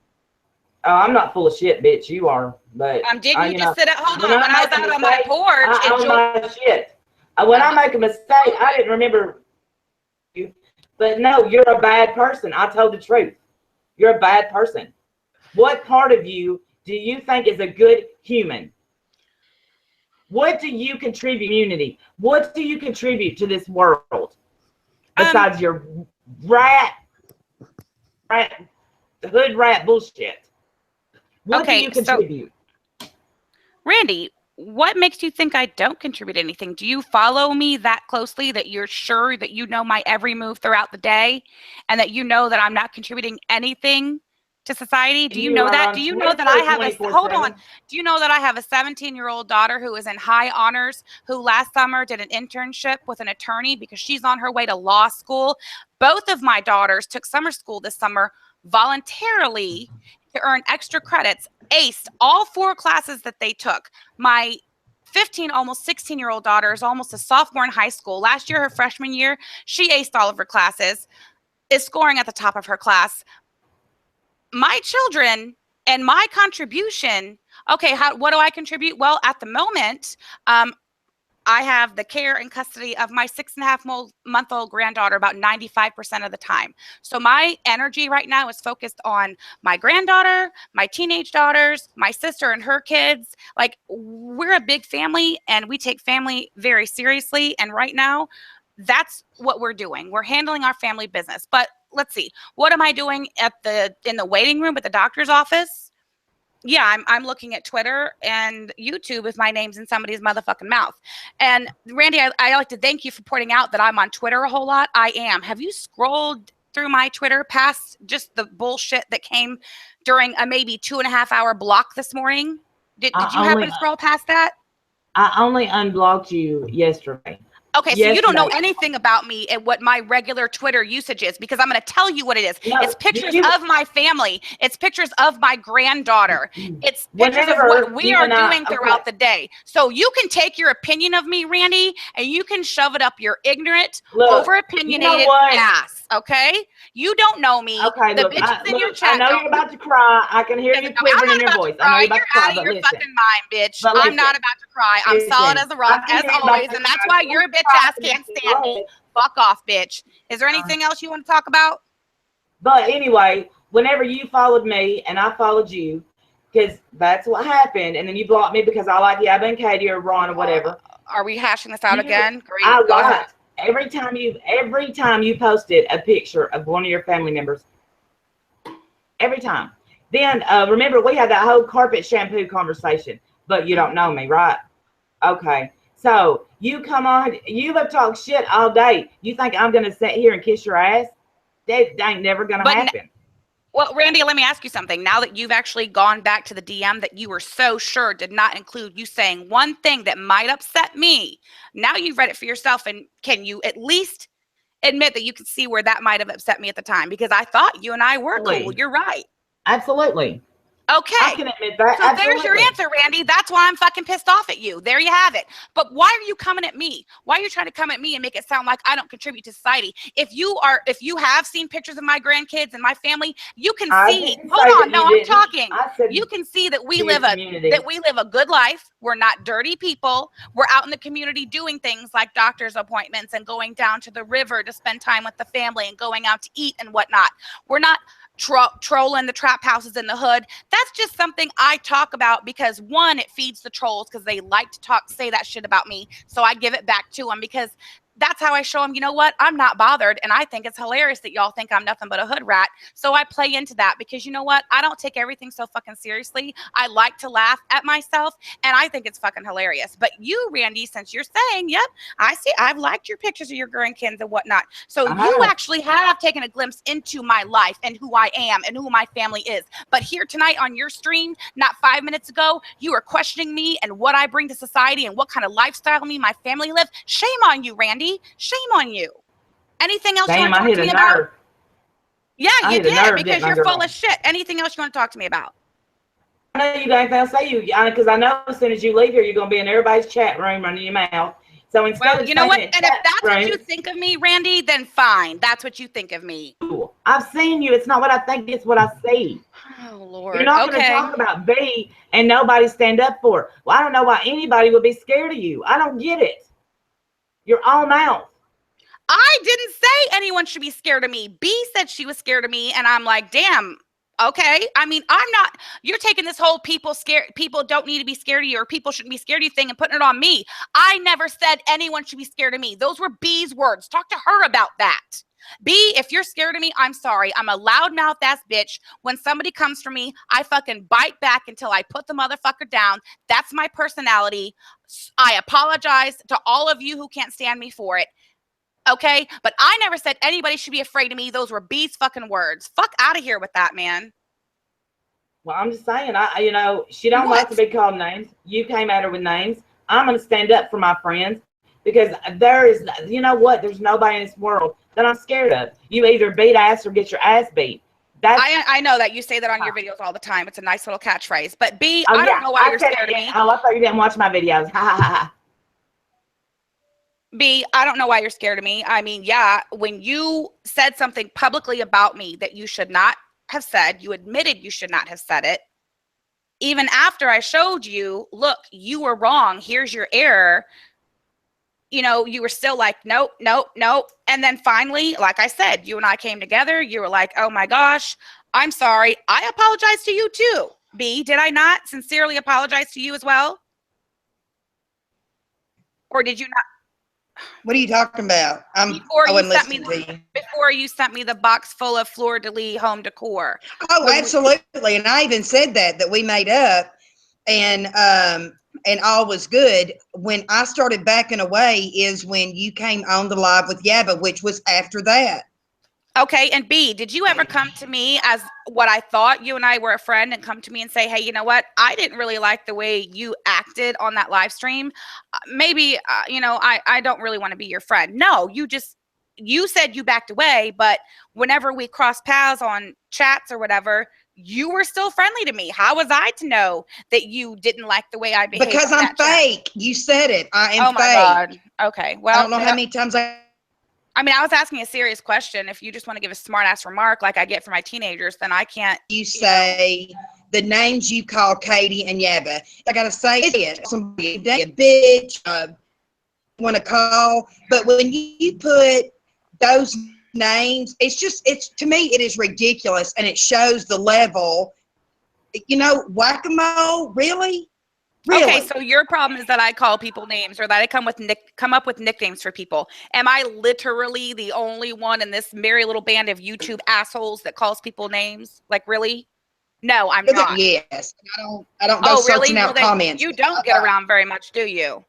Oh, I'm not full of shit, bitch. You are. But didn't you just sit at home when I was out on my porch? I own my shit. When I make a mistake, I didn't remember you. But no, you're a bad person. I told the truth. You're a bad person. What part of you do you think is a good human? What do you contribute to community? What do you contribute to this world? Besides your hood rat bullshit. What do you contribute? So, Randy, what makes you think I don't contribute anything? Do you follow me that closely that you're sure that you know my every move throughout the day and that you know that I'm not contributing anything to society? Do you know that? Do you know that I have do you know that I have a 17-year-old daughter who is in high honors, who last summer did an internship with an attorney because she's on her way to law school? Both of my daughters took summer school this summer voluntarily to earn extra credits, aced all 4 classes that they took. My 15, almost 16-year-old daughter is almost a sophomore in high school. Last year, her freshman year, she aced all of her classes, is scoring at the top of her class. My children and my contribution, okay, what do I contribute? Well, at the moment, I have the care and custody of my 6.5-month-old granddaughter about 95% of the time. So my energy right now is focused on my granddaughter, my teenage daughters, my sister and her kids. Like, we're a big family and we take family very seriously. And right now, that's what we're doing. We're handling our family business. But let's see, what am I doing in the waiting room at the doctor's office? Yeah, I'm looking at Twitter and YouTube if my name's in somebody's motherfucking mouth. And Randy, I like to thank you for pointing out that I'm on Twitter a whole lot. I am. Have you scrolled through my Twitter past just the bullshit that came during a maybe 2.5 hour block this morning? Did you happen to scroll past that? I only unblocked you yesterday. Okay, so you don't know anything about me and what my regular Twitter usage is, because I'm going to tell you what it is. No, it's pictures of my family. It's pictures of my granddaughter. It's pictures of what we are doing throughout the day. So you can take your opinion of me, Randy, and you can shove it up your ignorant, over-opinionated ass, okay? You don't know me. Okay, the bitches in your chat. I know you're about to cry. I can hear you quivering in your voice. I know you're about to cry, out of your fucking mind, bitch. I'm not about to cry. I'm solid as a rock, as always, and that's why you're a bitch ass can't stand me. Fuck off, bitch. Is there anything else you want to talk about? But anyway, whenever you followed me and I followed you, because that's what happened, and then you blocked me because I like Yabba and Katie or Ron or whatever. Are we hashing this out again? Great. I liked every time you posted a picture of one of your family members. Every time. Then remember, we had that whole carpet shampoo conversation, but you don't know me, right? Okay. So you come on, you have talked shit all day. You think I'm going to sit here and kiss your ass? That ain't never going to happen. Well, Randy, let me ask you something. Now that you've actually gone back to the DM that you were so sure did not include you saying one thing that might upset me, now you've read it for yourself, and can you at least admit that you can see where that might have upset me at the time? Because I thought you and I were cool. You're right. Absolutely. Okay. I can admit that. So there's your answer, Randy. That's why I'm fucking pissed off at you. There you have it. But why are you coming at me? Why are you trying to come at me and make it sound like I don't contribute to society? If you have seen pictures of my grandkids and my family, you can see. Hold on, no, I'm talking. You can see that we live a good life. We're not dirty people. We're out in the community doing things like doctor's appointments and going down to the river to spend time with the family and going out to eat and whatnot. We're not trolling the trap houses in the hood. That's just something I talk about because, one, it feeds the trolls because they like to say that shit about me. So I give it back to them because that's how I show them, you know what? I'm not bothered. And I think it's hilarious that y'all think I'm nothing but a hood rat. So I play into that because, you know what? I don't take everything so fucking seriously. I like to laugh at myself, and I think it's fucking hilarious. But you, Randy, since you're saying, yep, I see, I've liked your pictures of your grandkids and whatnot. So you actually have taken a glimpse into my life and who I am and who my family is. But here tonight on your stream, not 5 minutes ago, you were questioning me and what I bring to society and what kind of lifestyle me and my family live. Shame on you, Randy. Shame on you. Anything else you want to talk to me about? Yeah, you did, because you're full of shit. Anything else you want to talk to me about? I know you got anything else to say, because I know as soon as you leave here, you're going to be in everybody's chat room running your mouth. So instead, you know what? And if that's what you think of me, Randy, then fine. That's what you think of me. I've seen you. It's not what I think. It's what I see. Oh, Lord. You're not going to talk about B and nobody stand up for her. Well, I don't know why anybody would be scared of you. I don't get it. You're all mouth. I didn't say anyone should be scared of me. B said she was scared of me, and I'm like, damn. Okay. I mean, I'm not, you're taking this whole people don't need to be scared of you or people shouldn't be scared of you thing and putting it on me. I never said anyone should be scared of me. Those were B's words. Talk to her about that. B, if you're scared of me, I'm sorry. I'm a loudmouth ass bitch. When somebody comes for me, I fucking bite back until I put the motherfucker down. That's my personality. I apologize to all of you who can't stand me for it. Okay, but I never said anybody should be afraid of me. Those were B's fucking words. Fuck out of here with that, man. Well, I'm just saying, she don't like to be called names. You came at her with names. I'm going to stand up for my friends because there is, there's nobody in this world that I'm scared of. You either beat ass or get your ass beat. I know that you say that on your videos all the time. It's a nice little catchphrase. But B, I don't know why you're scared of me. Oh, I thought you didn't watch my videos. Ha ha ha. B, I don't know why you're scared of me. I mean, yeah, when you said something publicly about me that you should not have said, you admitted you should not have said it. Even after I showed you, look, you were wrong. Here's your error. you know, you were still like, nope, nope, nope. And then finally, like I said, you and I came together. You were like, oh my gosh, I'm sorry. I apologize to you too. B, did I not sincerely apologize to you as well? Or did you not? What are you talking about? I wasn't listening to you. Before you sent me the box full of fleur-de-lis home decor. Oh, absolutely. And I even said that we made up and all was good. When I started backing away is when you came on the live with Yaba, which was after that. Okay, and B, did you ever come to me as what I thought you and I were a friend and come to me and say, hey, you know what? I didn't really like the way you acted on that live stream. Maybe, you know, I don't really want to be your friend. No, you said you backed away, but whenever we crossed paths on chats or whatever, you were still friendly to me. How was I to know that you didn't like the way I behaved? Because I'm fake. Chat? You said it. I am fake. Oh my God. Okay. Well, I don't know how many times I mean, I was asking a serious question. If you just want to give a smart ass remark like I get for my teenagers, then I can't. You say the names you call Katie and Yaba. I got to say it. Somebody a bitch, want to call. But when you put those names, it's to me, it is ridiculous. And it shows the level, you know, whack-a-mole, really? Really? Okay, so your problem is that I call people names or that I come up with nicknames for people. Am I literally the only one in this merry little band of YouTube assholes that calls people names? Like, really? No, I'm not. Yes. I don't go searching out comments. You don't get around very much, do you?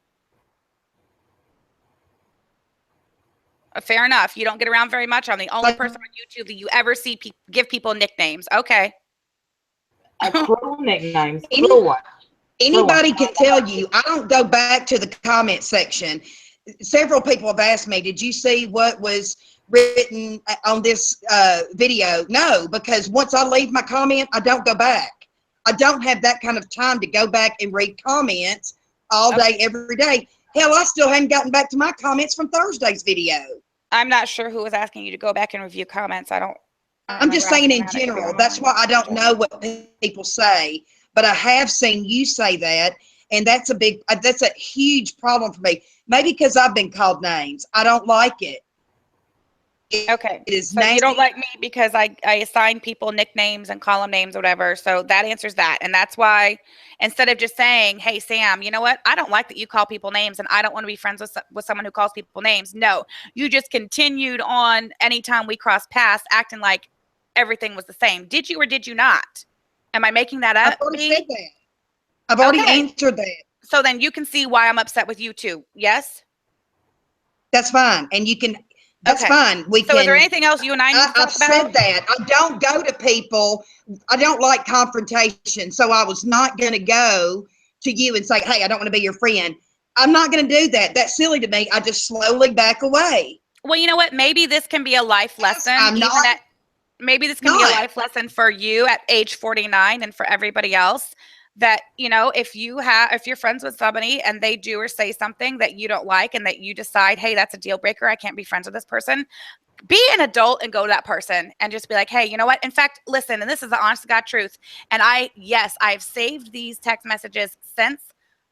Fair enough. You don't get around very much. I'm the only person on YouTube that you ever see give people nicknames. Okay. Cruel nicknames. Cruel ones. Anybody can tell you, I don't go back to the comment section. Several people have asked me, did you see what was written on this video? No, because once I leave my comment, I don't go back. I don't have that kind of time to go back and read comments all day, every day. Hell, I still haven't gotten back to my comments from Thursday's video. I'm not sure who was asking you to go back and review comments. I'm just saying in general. That's why I don't know what people say. But I have seen you say that, and that's a huge problem for me. Maybe because I've been called names. I don't like it. Okay. So you don't like me because I assign people nicknames and call them names or whatever. So that answers that. And that's why instead of just saying, hey, Sam, you know what? I don't like that you call people names and I don't want to be friends with someone who calls people names. No, you just continued on anytime we crossed paths acting like everything was the same. Did you or did you not? Am I making that up? I've already said that. I've already answered that. So then you can see why I'm upset with you too. Yes? That's fine. And you can, that's fine. Is there anything else you and I need to talk about? I've said that. I don't go to people. I don't like confrontation. So I was not going to go to you and say, hey, I don't want to be your friend. I'm not going to do that. That's silly to me. I just slowly back away. Well, you know what? Maybe this can be a life lesson. Maybe this can be a life lesson for you at age 49 and for everybody else that, you know, if you're friends with somebody and they do or say something that you don't like and that you decide, hey, that's a deal breaker, I can't be friends with this person, be an adult and go to that person and just be like, hey, you know what? In fact, listen, and this is the honest to God truth. And I've saved these text messages since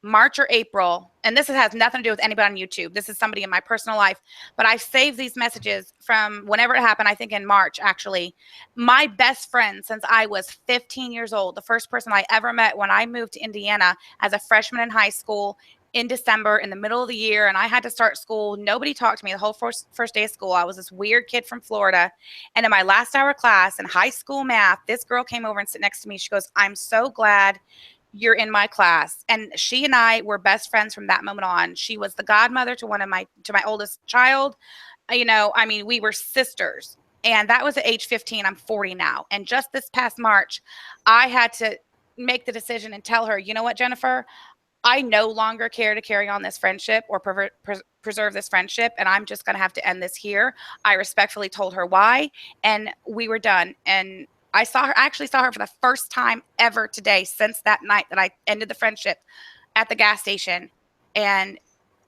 March or April, and this has nothing to do with anybody on YouTube. This is somebody in my personal life, but I've saved these messages from whenever it happened. I think in March, actually. My best friend since I was 15 years old, the first person I ever met when I moved to Indiana as a freshman in high school in December in the middle of the year, and I had to start school. Nobody talked to me the whole first day of school. I was this weird kid from Florida, and in my last hour class in high school math, this girl came over and sat next to me. She goes, I'm so glad you're in my class. And she and I were best friends from that moment on. She was the godmother to my oldest child. You know, I mean, we were sisters. And that was at age 15. I'm 40 now. And just this past March, I had to make the decision and tell her, you know what, Jennifer, I no longer care to carry on this friendship or preserve this friendship. And I'm just going to have to end this here. I respectfully told her why. And we were done. And I actually saw her for the first time ever today since that night that I ended the friendship at the gas station. And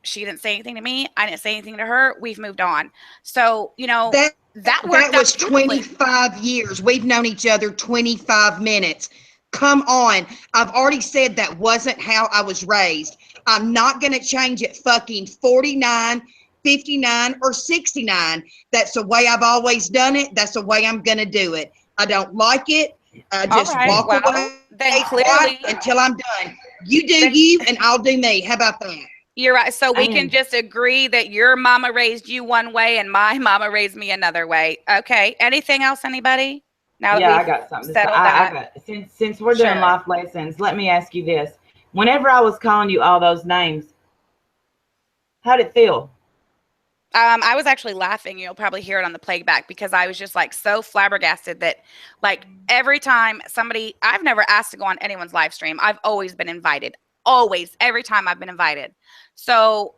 she didn't say anything to me. I didn't say anything to her. We've moved on. So, you know, that was 25 years. We've known each other 25 minutes. Come on. I've already said that wasn't how I was raised. I'm not going to change it fucking 49, 59, or 69. That's the way I've always done it. That's the way I'm going to do it. I don't like it. I just walk away then clearly until I'm done. You do you, and I'll do me. How about that? You're right. So we can just agree that your mama raised you one way and my mama raised me another way. Okay. Anything else, anybody? Now that I got something to say. I got, since we're doing life lessons, let me ask you this. Whenever I was calling you all those names, how'd it feel? I was actually laughing. You'll probably hear it on the playback because I was just like so flabbergasted that like every time somebody, I've never asked to go on anyone's live stream. I've always been invited. Always, every time I've been invited. So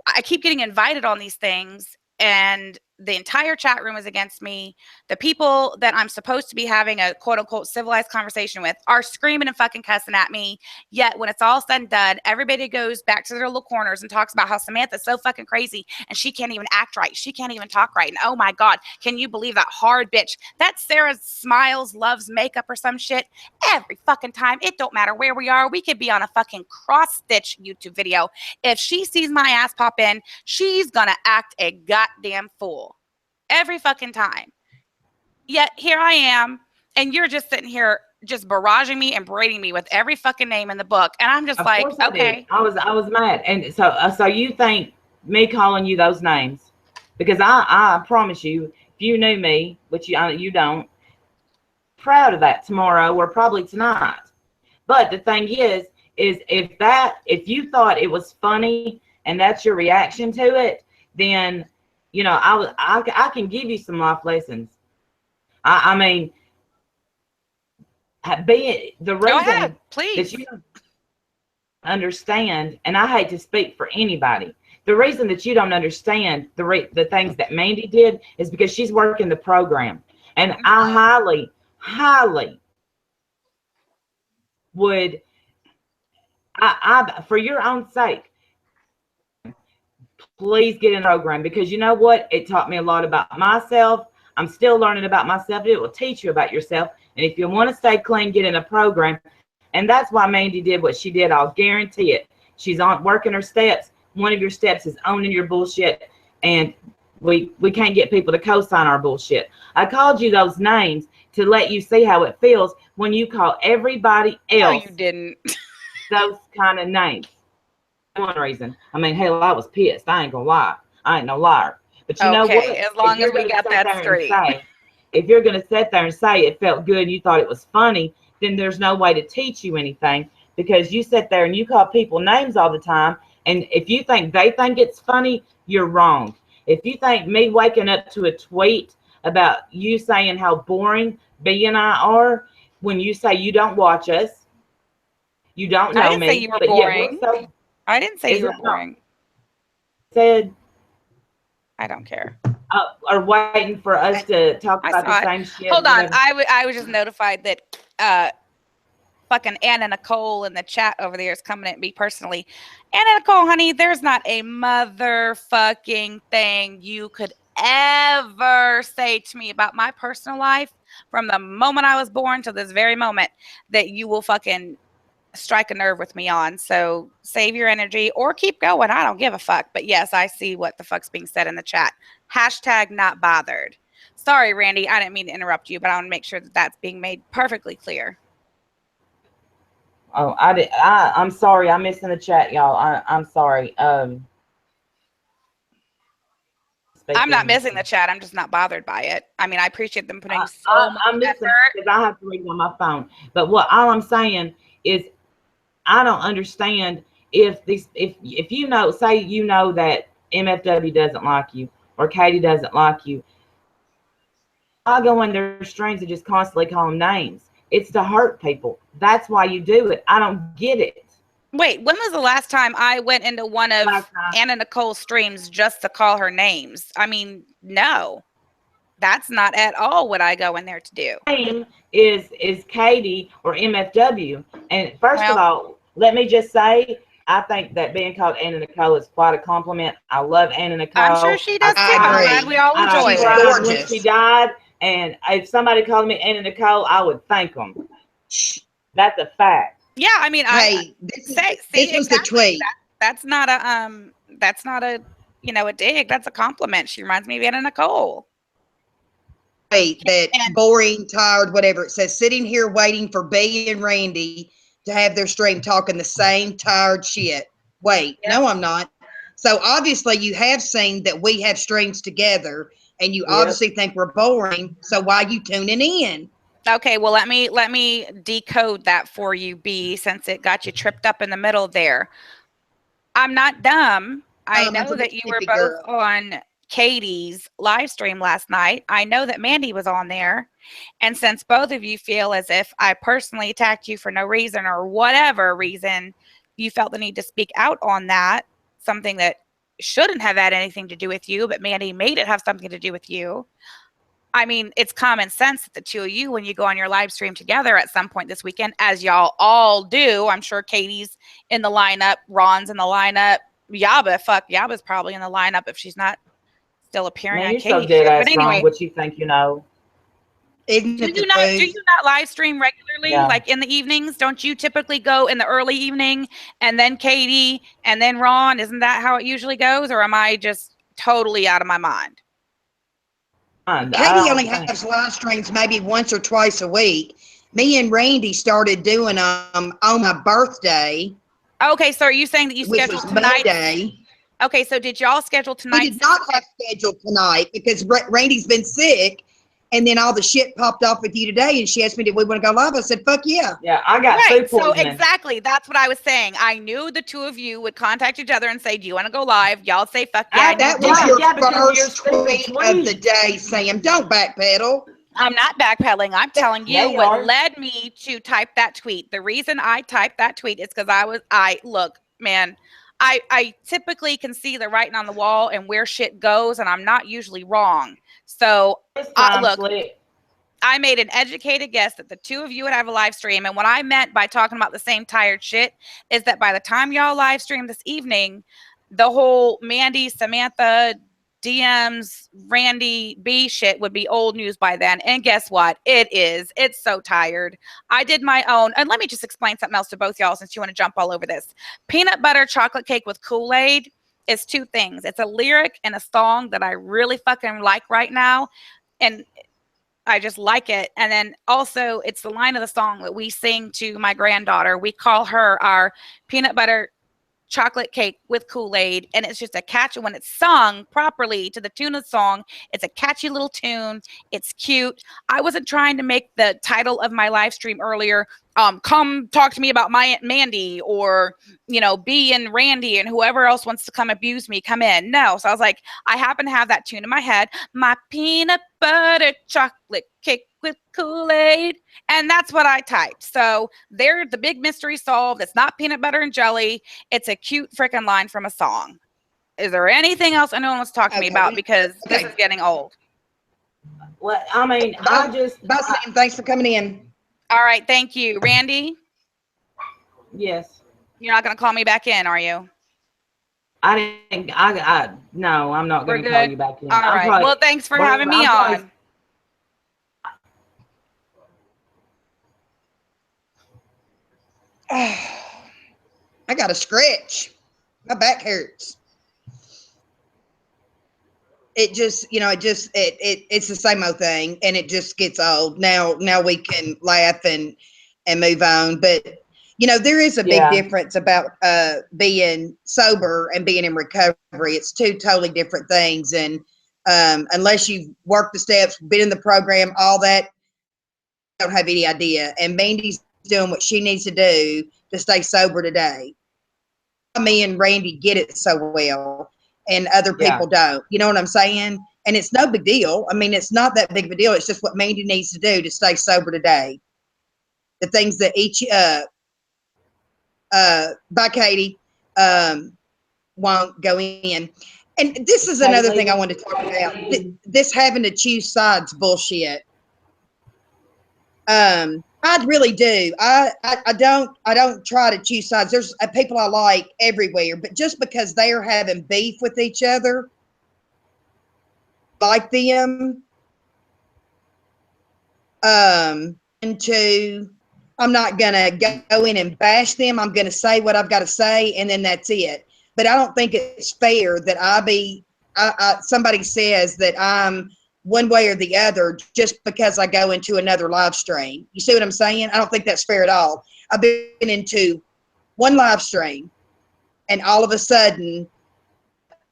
I keep getting invited on these things and the entire chat room is against me. The people that I'm supposed to be having a quote unquote civilized conversation with are screaming and fucking cussing at me. Yet when it's all said and done, everybody goes back to their little corners and talks about how Samantha's so fucking crazy and she can't even act right. She can't even talk right. And oh my God, can you believe that hard bitch? That Sarah Smiles loves makeup or some shit every fucking time. It don't matter where we are. We could be on a fucking cross-stitch YouTube video. If she sees my ass pop in, she's gonna act a goddamn fool. Every fucking time. Yet here I am, and you're just sitting here just barraging me and berating me with every fucking name in the book, and I'm just like, okay. I was mad, and so you think me calling you those names because I promise you, if you knew me, which you don't, proud of that tomorrow or probably tonight. But the thing is if you thought it was funny and that's your reaction to it, then you know, I can give you some life lessons. I mean, being the reason Go ahead, please. that you don't understand, and I hate to speak for anybody, the reason that you don't understand the things that Mandy did is because she's working the program, and I highly would, I for your own sake, please get in the program, because you know what? It taught me a lot about myself. I'm still learning about myself. It will teach you about yourself. And if you want to stay clean, get in a program. And that's why Mandy did what she did. I'll guarantee it. She's on working her steps. One of your steps is owning your bullshit. And we can't get people to co-sign our bullshit. I called you those names to let you see how it feels when you call everybody else. No, you didn't. Those kind of names. One reason. I mean, hell, I was pissed. I ain't gonna lie. I ain't no liar. But you know what? As long as we got that straight. If you're gonna sit there and say it felt good and you thought it was funny, then there's no way to teach you anything, because you sit there and you call people names all the time. And if you think they think it's funny, you're wrong. If you think me waking up to a tweet about you saying how boring B and I are, when you say you don't watch us, you don't know me. I didn't say you were boring. I didn't say you were boring. Said, I don't care. Are waiting for us to talk about the same shit. Hold on. I was just notified that fucking Anna Nicole in the chat over there is coming at me personally. Anna Nicole, honey, there's not a motherfucking thing you could ever say to me about my personal life from the moment I was born to this very moment that you will fucking strike a nerve with me on. So save your energy or keep going. I don't give a fuck. But yes, I see what the fuck's being said in the chat. Hashtag not bothered. Sorry, Randy. I didn't mean to interrupt you, but I want to make sure that that's being made perfectly clear. Oh, I'm sorry. I missed in the chat, y'all. I'm sorry. I'm not missing the chat. I'm just not bothered by it. I mean, I appreciate them putting so much effort. Because I have to read it on my phone. But all I'm saying is, I don't understand if you know, say you know that MFW doesn't like you or Katie doesn't like you, I go in their streams and just constantly call them names. It's to hurt people. That's why you do it. I don't get it. Wait, when was the last time I went into one of Anna Nicole's streams just to call her names? I mean, no. That's not at all what I go in there to do. Name is Katie or MFW. And first of all, let me just say, I think that being called Anna Nicole is quite a compliment. I love Anna Nicole. I'm sure she does too. I'm glad we all enjoy it. When she died, and if somebody called me Anna Nicole, I would thank them. That's a fact. Yeah, I mean, Hey, see this was the exactly. tweet. That's not a a dig. That's a compliment. She reminds me of Anna Nicole. That And boring, tired, whatever. It says sitting here waiting for B and Randy to have their stream talking the same tired shit. Wait, yep. no, I'm not. So obviously you have seen that we have streams together and you Yep. obviously think we're boring. So why are you tuning in? Okay, well let me decode that for you, B, since it got you tripped up in the middle there. I'm not dumb. I I'm know a that you were Mississippi both girl. on Katie's live stream last night. I know that Mandy was on there. And since both of you feel as if I personally attacked you for no reason or whatever reason, you felt the need to speak out on that, something that shouldn't have had anything to do with you, but Mandy made it have something to do with you. I mean, it's common sense that the two of you, when you go on your live stream together at some point this weekend, as y'all all do, I'm sure Katie's in the lineup, Ron's in the lineup, Yaba's probably in the lineup if she's not still appearing Man, on you're so Katie's dead shit. But ass wrong. anyway, What you think you know? Isn't do it the you not do truth? you not live stream regularly, Yeah. like in the evenings? Don't you typically go in the early evening and then Katie and then Ron? Isn't that how it usually goes, or am I just totally out of my mind? I Katie don't only think. has live streams maybe once or twice a week. Me and Randy started doing on my birthday, Okay, so are you saying that you which scheduled was tonight's? Monday. Okay, so did y'all schedule We tonight's? did not have scheduled tonight because Randy's been sick, and then all the shit popped off with you today, and she asked me, "Did we want to go live?" I said, "Fuck yeah." Yeah, I got Right. food So poisoning. exactly, that's what I was saying. I knew the two of you would contact each other and say, "Do you want to go live?" Y'all say, "Fuck yeah," and you That was do. your Because of your first stupid tweet of the tweet. day, Sam. Don't backpedal. I'm not backpedaling. I'm telling Yeah, you you what are. led me to type that tweet. The reason I typed that tweet is because I look, man, I typically can see the writing on the wall and where shit goes, and I'm not usually wrong. So This time, look, Slick. I made an educated guess that the two of you would have a live stream. And what I meant by talking about the same tired shit is that by the time y'all live stream this evening, the whole Mandy, Samantha, DMs, Randy B shit would be old news by then. And guess what? It is. It's so tired. I did my own. And let me just explain something else to both y'all since you want to jump all over this. Peanut butter chocolate cake with Kool-Aid is two things. It's a lyric and a song that I really fucking like right now. And I just like it. And then also, it's the line of the song that we sing to my granddaughter. We call her our peanut butter chocolate cake with Kool-Aid, and it's just a catchy when it's sung properly to the tune of the song. It's a catchy little tune. It's cute. I wasn't trying to make the title of my live stream earlier come talk to me about my Aunt Mandy, or B and Randy and whoever else wants to come abuse me, come in. No. So I was like, I happen to have that tune in my head. My peanut butter chocolate cake with Kool-Aid. And that's what I typed. So there, the big mystery solved. It's not peanut butter and jelly. It's a cute freaking line from a song. Is there anything else anyone wants to talk to me about? Because this is getting old. Well, I mean, Bye, Sam. Thanks for coming in. All right. Thank you. Randy, yes. you're not going to call me back in, are you? I didn't. No, I'm not We're going to call good. you back in. All right. Probably, Well, thanks for having me on. I got a scratch. My back hurts. It just, it's the same old thing, and it just gets old. Now we can laugh and move on, but there is a big difference about being sober and being in recovery. It's two totally different things, and unless you've worked the steps, been in the program, all that, I don't have any idea. And Mandy's doing what she needs to do to stay sober today. Me and Randy get it so well, and other people don't. You know what I'm saying? And it's no big deal. I mean, it's not that big of a deal. It's just what Mandy needs to do to stay sober today. The things that each by Katie won't go in. And this is another thing I want to talk about. This having to choose sides bullshit. I really do. I don't try to choose sides. There's people I like everywhere, but just because they are having beef with each other, like them, into I'm not gonna go in and bash them. I'm gonna say what I've got to say, and then that's it. But I don't think it's fair that somebody says that I'm one way or the other just because I go into another live stream. You see what I'm saying? I don't think that's fair at all. I've been into one live stream, and all of a sudden,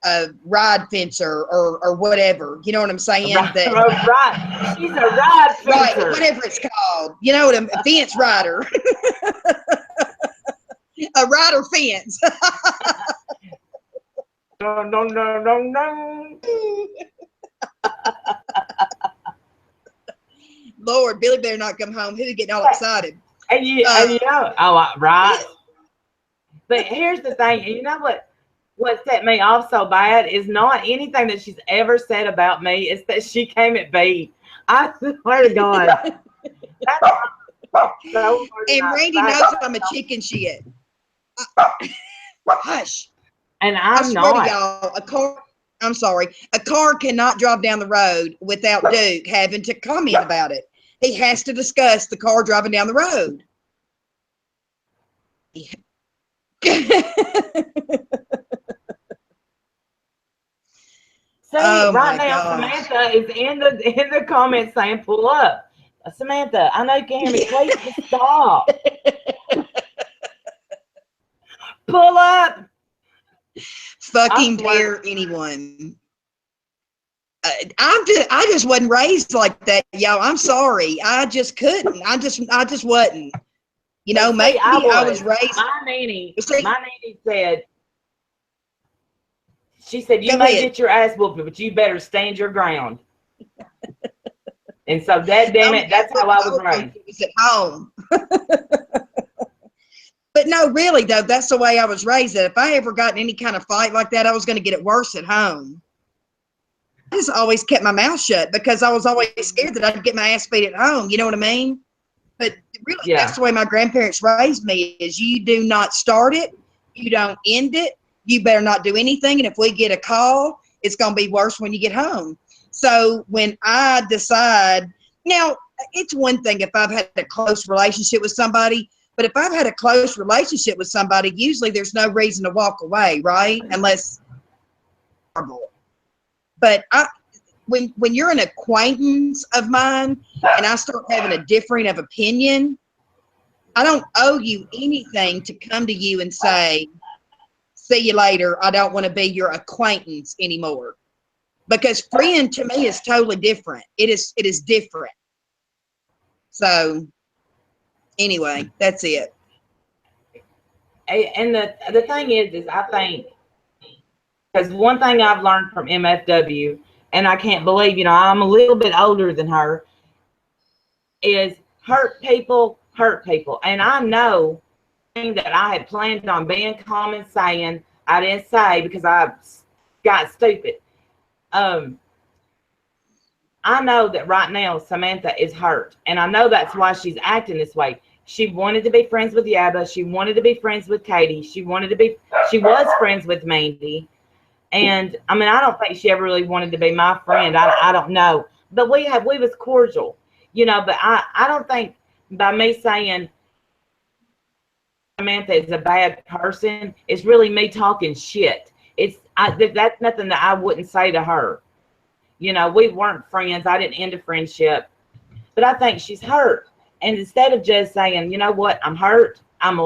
a ride fencer or whatever. You know what I'm saying? Right, That right. She's a ride right, fencer. whatever it's called. You know what a fence rider. A rider fence. No, no, no, no, no. Lord, Billy better not come home. He'll get all excited. And you know, right. But here's the thing, and you know what set me off so bad is not anything that she's ever said about me. It's that she came at B. I swear to God. So and Randy knows I'm a chicken shit. Hush. And I I'm swear not. to y'all, a car cannot drive down the road without Duke having to comment about it. He has to discuss the car driving down the road. See, Oh right my now, gosh. Samantha is in the comments saying, "Pull up, Samantha. I know you can hear me. Please just stop. Pull up." Fucking dare anyone. I just wasn't raised like that, y'all. I'm sorry. I just couldn't. I just wasn't. You know, See, maybe I was raised. My nanny See, said, she said, you Go may ahead. get your ass whooped, but you better stand your ground. And so, that damn it, that's how I was raised. It was at home. But no, really though, that's the way I was raised. That if I ever got in any kind of fight like that, I was going to get it worse at home. I just always kept my mouth shut because I was always scared that I'd get my ass beat at home. You know what I mean? But really, that's the way my grandparents raised me: is you do not start it, you don't end it, you better not do anything. And if we get a call, it's going to be worse when you get home. So when I decide, now it's one thing if I've had a close relationship with somebody, but if I've had a close relationship with somebody, usually there's no reason to walk away, right? Unless, but when you're an acquaintance of mine and I start having a differing of opinion, I don't owe you anything to come to you and say, see you later. I don't want to be your acquaintance anymore. Because friend to me is totally different. It is different. So anyway, that's it. And the thing is I think, because one thing I've learned from MFW, and I can't believe, I'm a little bit older than her, is hurt people. And I know that I had planned on being calm and saying, I didn't say because I got stupid. I know that right now Samantha is hurt, and I know that's why she's acting this way. She wanted to be friends with Yaba. She wanted to be friends with Katie. She was friends with Mandy. And I mean, I don't think she ever really wanted to be my friend. I don't know. But we was cordial, but I don't think by me saying Samantha is a bad person, it's really me talking shit. That's nothing that I wouldn't say to her. We weren't friends. I didn't end a friendship. But I think she's hurt. And instead of just saying, you know what, I'm hurt, I'm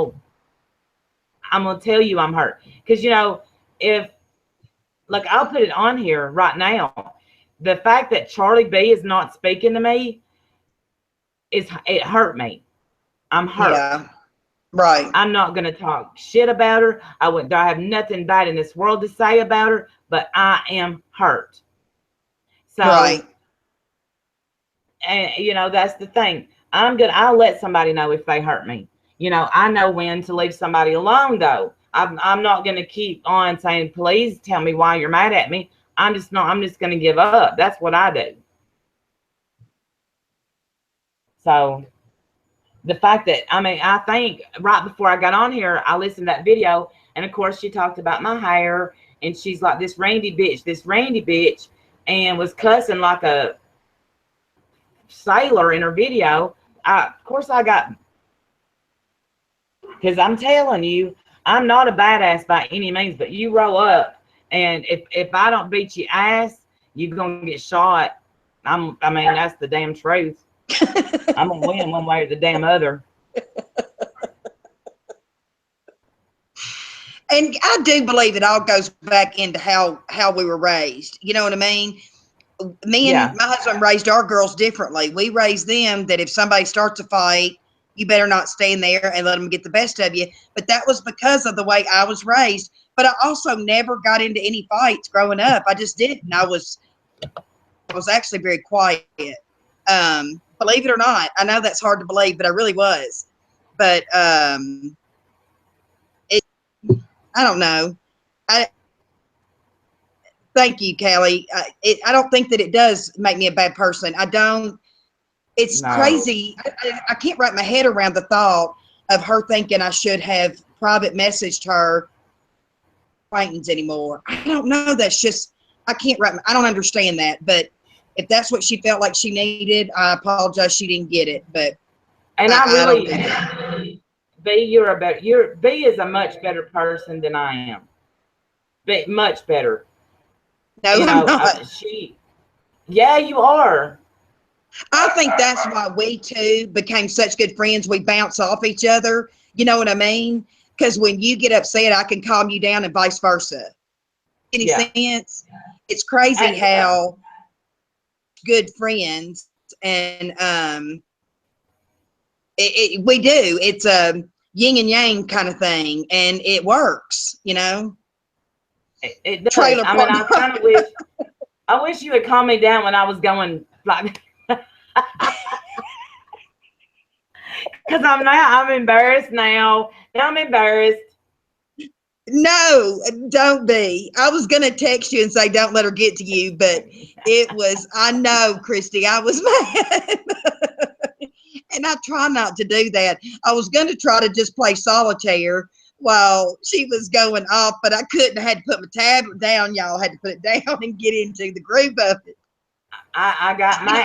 gonna tell you I'm hurt. Because if, like, I'll put it on here right now. The fact that Charlie B is not speaking to me it hurt me. I'm hurt. Yeah. Right. I'm not gonna talk shit about her. I have nothing bad in this world to say about her, but I am hurt. So, right. And that's the thing. I'll let somebody know if they hurt me. I know when to leave somebody alone though. I'm not going to keep on saying, please tell me why you're mad at me. I'm just going to give up. That's what I do. So the fact that, I think right before I got on here, I listened to that video, and of course she talked about my hair, and she's like, this Randy bitch, and was cussing like a sailor in her video. Of course I got Because I'm telling you, I'm not a badass by any means, but you roll up, and if I don't beat your ass, you're gonna get shot. I mean, that's the damn truth. I'm gonna win one way or the damn other. And I do believe it all goes back into how we were raised. You know what I mean? Me and my husband raised our girls differently. We raised them that if somebody starts a fight, you better not stand there and let them get the best of you. But that was because of the way I was raised. But I also never got into any fights growing up. I just didn't. I was actually very quiet. Believe it or not, I know that's hard to believe, but I really was. But I don't know. Thank you, Kelly. I don't think that it does make me a bad person. I don't. It's crazy. I can't wrap my head around the thought of her thinking I should have private messaged her acquaintance anymore. I don't know. That's just, I don't understand that. But if that's what she felt like she needed, I apologize she didn't get it. But I really, B is a much better person than I am. But much better. No, I'm not. Yeah, you are. I think that's why we two became such good friends. We bounce off each other. You know what I mean? Because when you get upset, I can calm you down and vice versa. Any sense? It's crazy how good friends and we do. It's a yin and yang kind of thing, and it works. You know. It does. I mean, I kind of wish. I wish you would calm me down when I was going like. Because I'm embarrassed now. Now I'm embarrassed. No, don't be. I was going to text you and say, don't let her get to you. But it was, I know, Christy, I was mad. And I try not to do that. I was going to try to just play solitaire while she was going off, but I couldn't. I had to put my tablet down. Y'all had to put it down and get into the groove of it. I got my,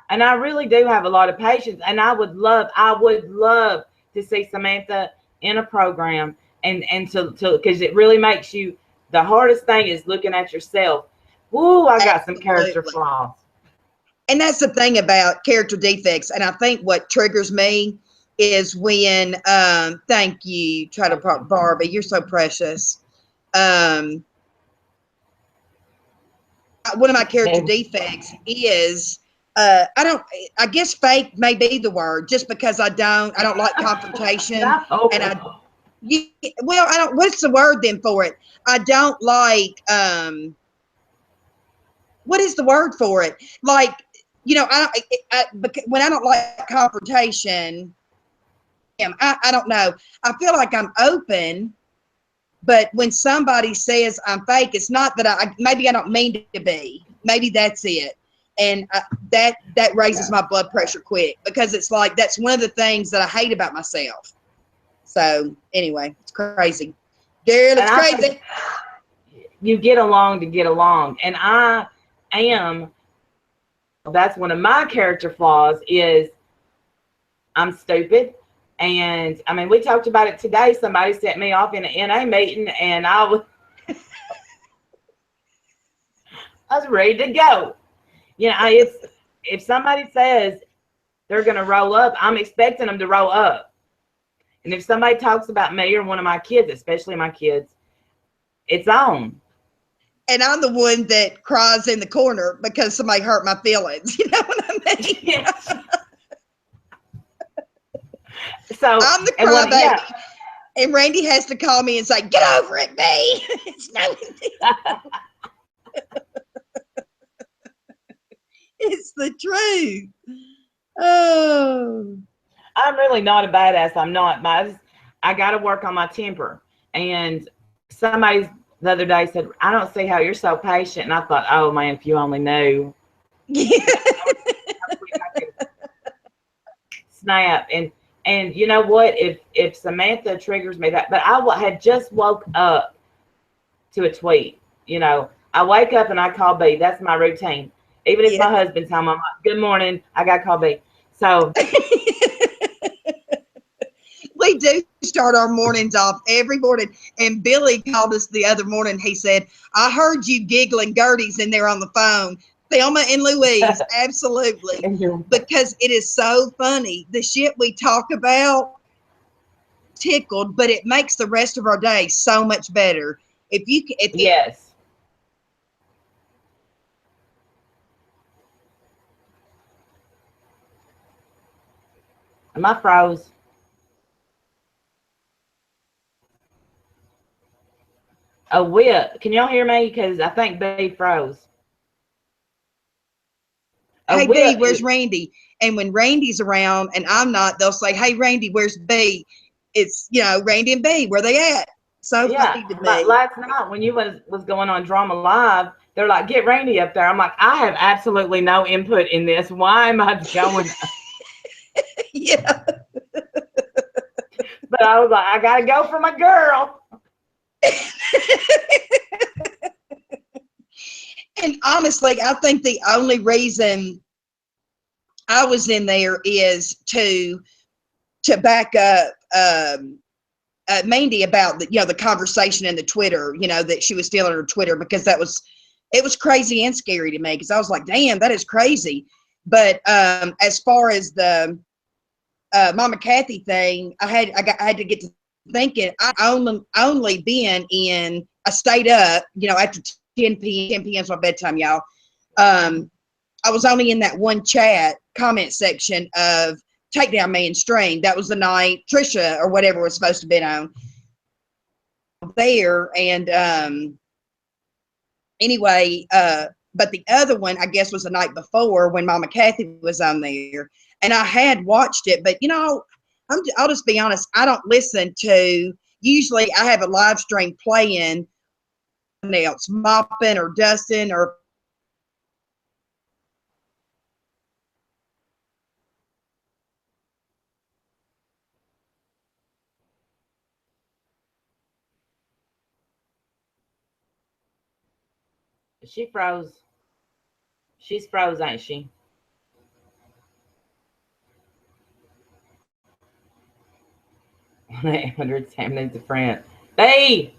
and I really do have a lot of patience. And I would love to see Samantha in a program and to because it really makes you, the hardest thing is looking at yourself. Woo, I got some character flaws. And that's the thing about character defects. And I think what triggers me is when, thank you, try to pop Barbie, you're so precious. One of my character defects is, I guess fake may be the word, just because I don't like confrontation. And what's the word then for it? I don't like, what is the word for it? Like, you know, when I don't like confrontation, I don't know. I feel like I'm open, but when somebody says I'm fake, it's not that maybe I don't mean to be. Maybe that's it. And that raises my blood pressure quick, because it's like, that's one of the things that I hate about myself. So anyway, it's crazy. Girl, it's crazy. You get along to get along. And that's one of my character flaws is I'm stupid. And I mean, we talked about it today. Somebody set me off in an NA meeting, and I was ready to go. You know, if somebody says they're going to roll up, I'm expecting them to roll up. And if somebody talks about me or one of my kids, especially my kids, it's on. And I'm the one that cries in the corner because somebody hurt my feelings. You know what I mean? Yes. So I'm the crybaby. And Randy has to call me and say, get over it, babe. It's no It's the truth. Oh. I'm really not a badass. I'm not. I got to work on my temper. And somebody the other day said, I don't see how you're so patient. And I thought, oh man, if you only knew. Snap. And you know what? If Samantha triggers me but I had just woke up to a tweet. You know, I wake up and I call B. That's my routine. Even if my husband's home, I'm like, good morning, I got to call B. So we do start our mornings off every morning. And Billy called us the other morning. He said, I heard you giggling Gertie's in there on the phone. Thelma and Louise, absolutely. Because it is so funny. The shit we talk about, tickled, but it makes the rest of our day so much better. Yes. Am I froze? Oh, can y'all hear me? Because I think B froze. Hey, B, where's Randy? And when Randy's around and I'm not, they'll say, hey, Randy, where's B? It's, Randy and B, where they at? So funny to me. Like last night when you was going on Drama Live, they're like, get Randy up there. I'm like, I have absolutely no input in this. Why am I going? Yeah. But I was like, I got to go for my girl. And honestly, I think the only reason I was in there is to back up Mandy about the conversation in the Twitter, that she was stealing her Twitter, because it was crazy and scary to me, because I was like, damn, that is crazy. But as far as the Mama Kathy thing, I had to get to thinking. I only been in. I stayed up, after 10 p.m. 10 p.m. is my bedtime, y'all. I was only in that one chat comment section of Takedown Mainstream. That was the night Trisha or whatever was supposed to be on there. And anyway, but the other one, I guess, was the night before when Mama Kathy was on there. And I had watched it, but I'll just be honest. I don't listen to, usually I have a live stream playing else, mopping or dusting or She froze. She's froze, ain't she? Sam needs a friend. Hey!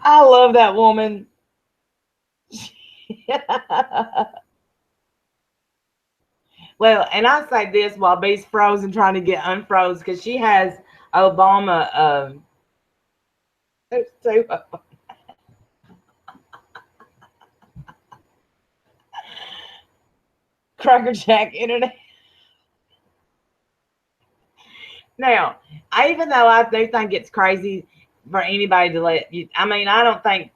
I love that woman. Well, and I say this while B's frozen trying to get unfroze, because she has Obama. There's two of them. Cracker Jack internet. Now, even though I do think it's crazy for anybody to let you, I mean, I don't think.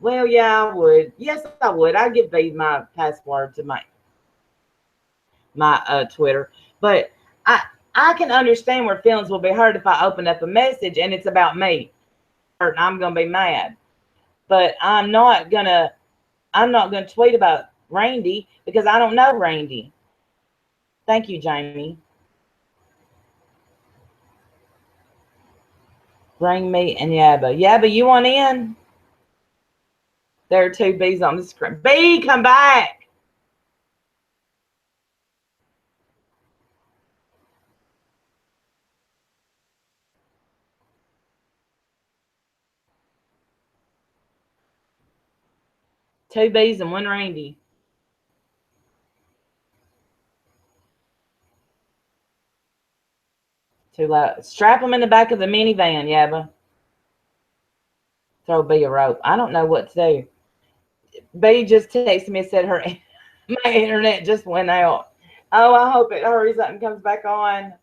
Well, yeah, I would. Yes, I would. I'd give B my password to my Twitter, but I can understand where feelings will be hurt if I open up a message and it's about me, and I'm gonna be mad. But I'm not gonna tweet about Randy because I don't know Randy. Thank you, Jamie. Bring me and Yabba. Yabba, you want in? There are two B's on the screen. B, come back. Two B's and one Randy. Too loud. Strap them in the back of the minivan, Yabba. Throw B a rope. I don't know what to do. B just texted me and said my internet just went out. Oh, I hope it hurries up and comes back on.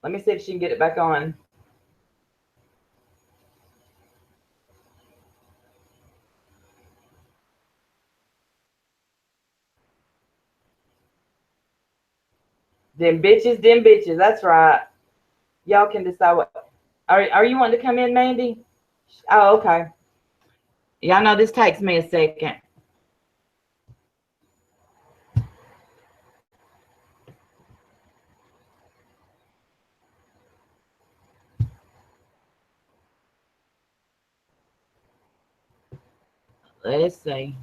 Let me see if she can get it back on. Them bitches. That's right. Y'all can decide what. Are you wanting to come in, Mandy? Oh, okay. Y'all know this takes me a second. Let's see.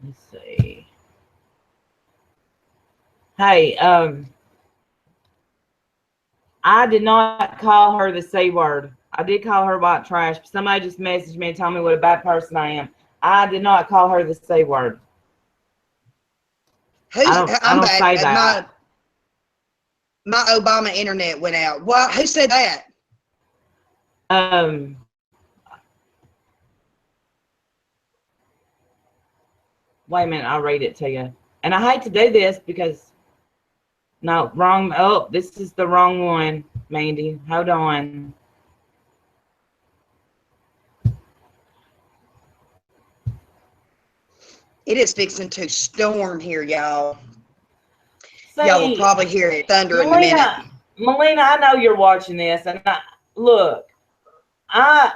Let's see. Hey, I did not call her the C word. I did call her white trash. Somebody just messaged me and told me what a bad person I am. I did not call her the C word. Who's, I I'm don't back. say that. My Obama internet went out. Well, who said that? Wait a minute, I'll read it to you. And I hate to do this because, no, wrong. Oh, this is the wrong one, Mandy. Hold on. It is fixing to storm here, y'all. See, Y'all will probably hear it thunder in a minute. Melina, I know you're watching this, and look,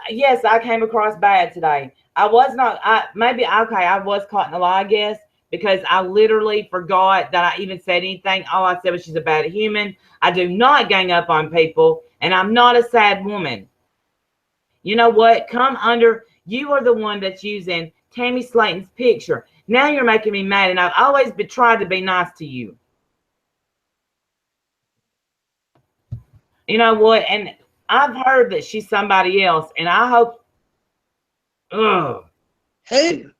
yes, I came across bad today. I was not. I was caught in a lie, I guess, because I literally forgot that I even said anything. All I said was she's a bad human. I do not gang up on people, and I'm not a sad woman. You know what? Come under. You are the one that's using Tammy Slayton's picture. Now you're making me mad, and I've always tried to be nice to you. You know what? And I've heard that she's somebody else, and I hope. Ugh. Who?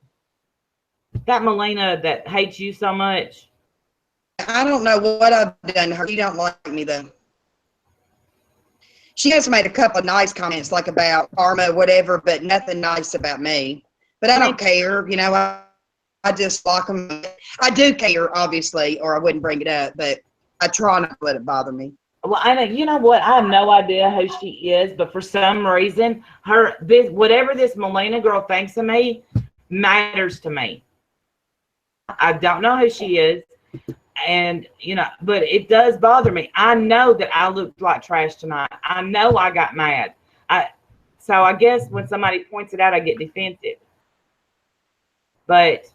That Melina that hates you so much. I don't know what I've done to her. She don't like me, though. She has made a couple of nice comments, like about Arma, whatever, but nothing nice about me. But I don't care. You know, I just like them. I do care, obviously, or I wouldn't bring it up, but I try not to let it bother me. Well, I know, you know what? I have no idea who she is, but for some reason, whatever this Melina girl thinks of me matters to me. I don't know who she is, and but it does bother me. I know that I looked like trash tonight. I know I got mad. So I guess when somebody points it out, I get defensive. But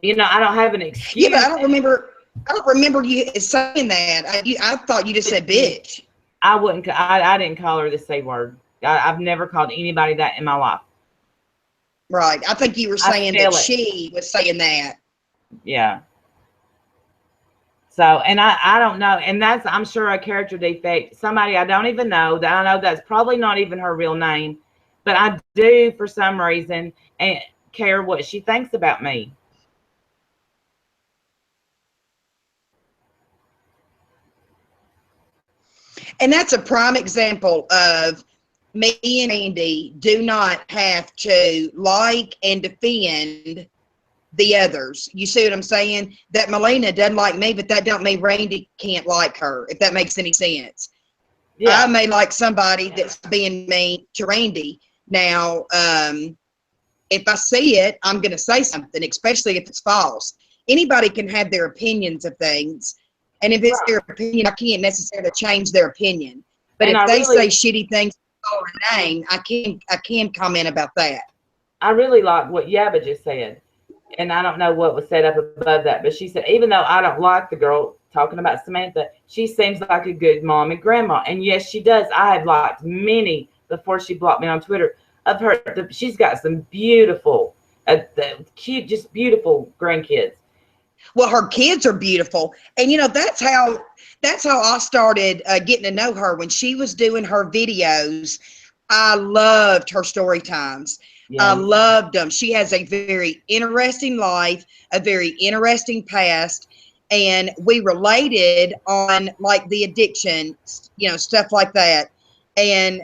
I don't have an excuse. Yeah, but I don't remember you saying that. I thought you just said bitch. I didn't call her the C word. I've never called anybody that in my life. Right. I think you were saying that she was saying that. Yeah. So, and I don't know. And that's, I'm sure, a character defect. Somebody I don't even know, that I know that's probably not even her real name. But I do, for some reason, and care what she thinks about me. And that's a prime example of me and Andy do not have to like and defend the others. You see what I'm saying? That Melina doesn't like me, but that don't mean Randy can't like her, if that makes any sense. Yeah. I may like somebody that's being mean to Randy. Now, if I see it, I'm going to say something, especially if it's false. Anybody can have their opinions of things. And if it's their opinion, I can't necessarily change their opinion. But if they say shitty things or a name, I can comment about that. I really like what Yaba just said. And I don't know what was said up above that, but she said, even though I don't like the girl, talking about Samantha, she seems like a good mom and grandma. And yes, she does. I have liked many before she blocked me on Twitter of her. She's got some beautiful, cute, just beautiful grandkids. Well, her kids are beautiful. And, that's how I started getting to know her. When she was doing her videos, I loved her story times. Yeah. I loved them. She has a very interesting life, a very interesting past, and we related on like the addiction, stuff like that. And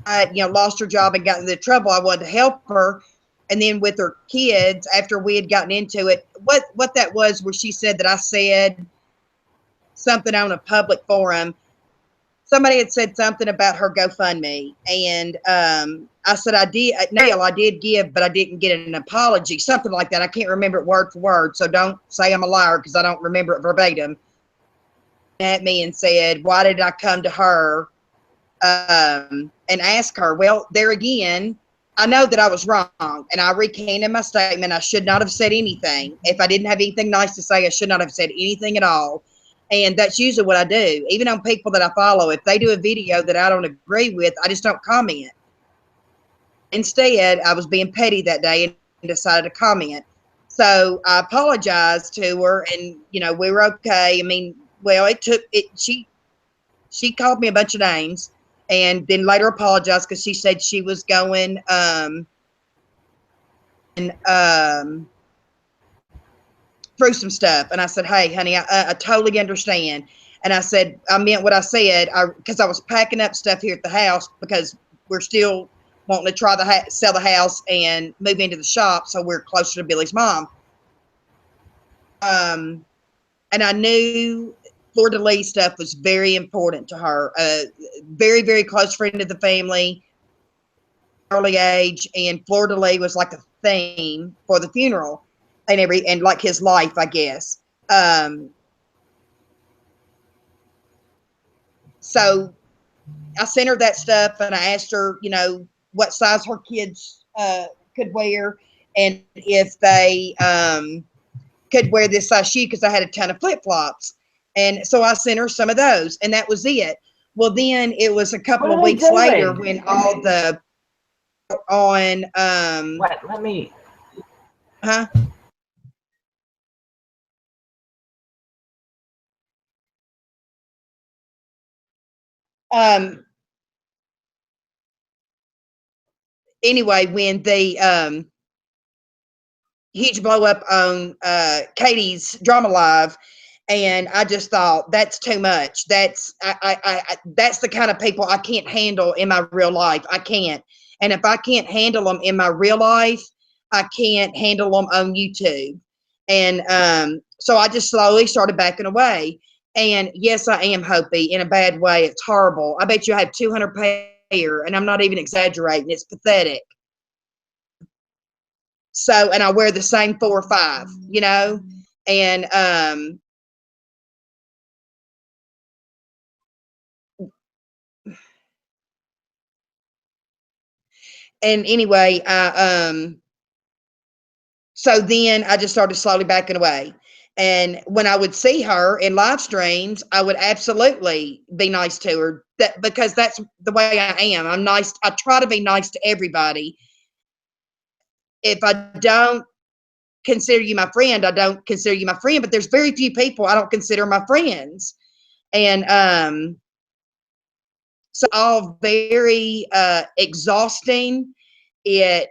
I, lost her job and got into trouble. I wanted to help her. And then with her kids, after we had gotten into it, what that was where she said that I said something on a public forum. Somebody had said something about her GoFundMe, and I said I did give, but I didn't get an apology, something like that. I can't remember it word for word, so don't say I'm a liar because I don't remember it verbatim. at me and said, why did I come to her and ask her? Well, there again, I know that I was wrong, and I recanted my statement. I should not have said anything. If I didn't have anything nice to say, I should not have said anything at all. And that's usually what I do. Even on people that I follow, if they do a video that I don't agree with, I just don't comment. Instead, I was being petty that day and decided to comment. So I apologized to her, and you know, we were okay. I mean, well, it took it. She called me a bunch of names, and then later apologized because she said she was going through some stuff. And I said, hey, honey, I totally understand. And I said, I meant what I said, because I was packing up stuff here at the house because we're still wanting to try to sell the house and move into the shop so we're closer to Billy's mom. And I knew Fleur de Lis stuff was very important to her. Very, very close friend of the family, early age, and Fleur de Lis was like a theme for the funeral and like his life, I guess. So I sent her that stuff, and I asked her, you know, what size her kids could wear, and if they could wear this size shoe, because I had a ton of flip-flops. And so I sent her some of those, and that was it. Well, then it was a couple of weeks later when all the on What? Let me. Huh? Anyway, when the huge blow up on Katie's Drama Live, and I just thought that's too much. That's that's the kind of people I can't handle in my real life. I can't. And if I can't handle them in my real life, I can't handle them on YouTube. And so I just slowly started backing away. And yes, I am Hopi in a bad way. It's horrible. I bet you I have 200 pair, and I'm not even exaggerating. It's pathetic. So, and I wear the same 4 or 5, you know, and anyway, so then I just started slowly backing away. And when I would see her in live streams, I would absolutely be nice to her, because that's the way I am. I'm nice. I try to be nice to everybody. If I don't consider you my friend, I don't consider you my friend, but there's very few people I don't consider my friends. And so all very exhausting. It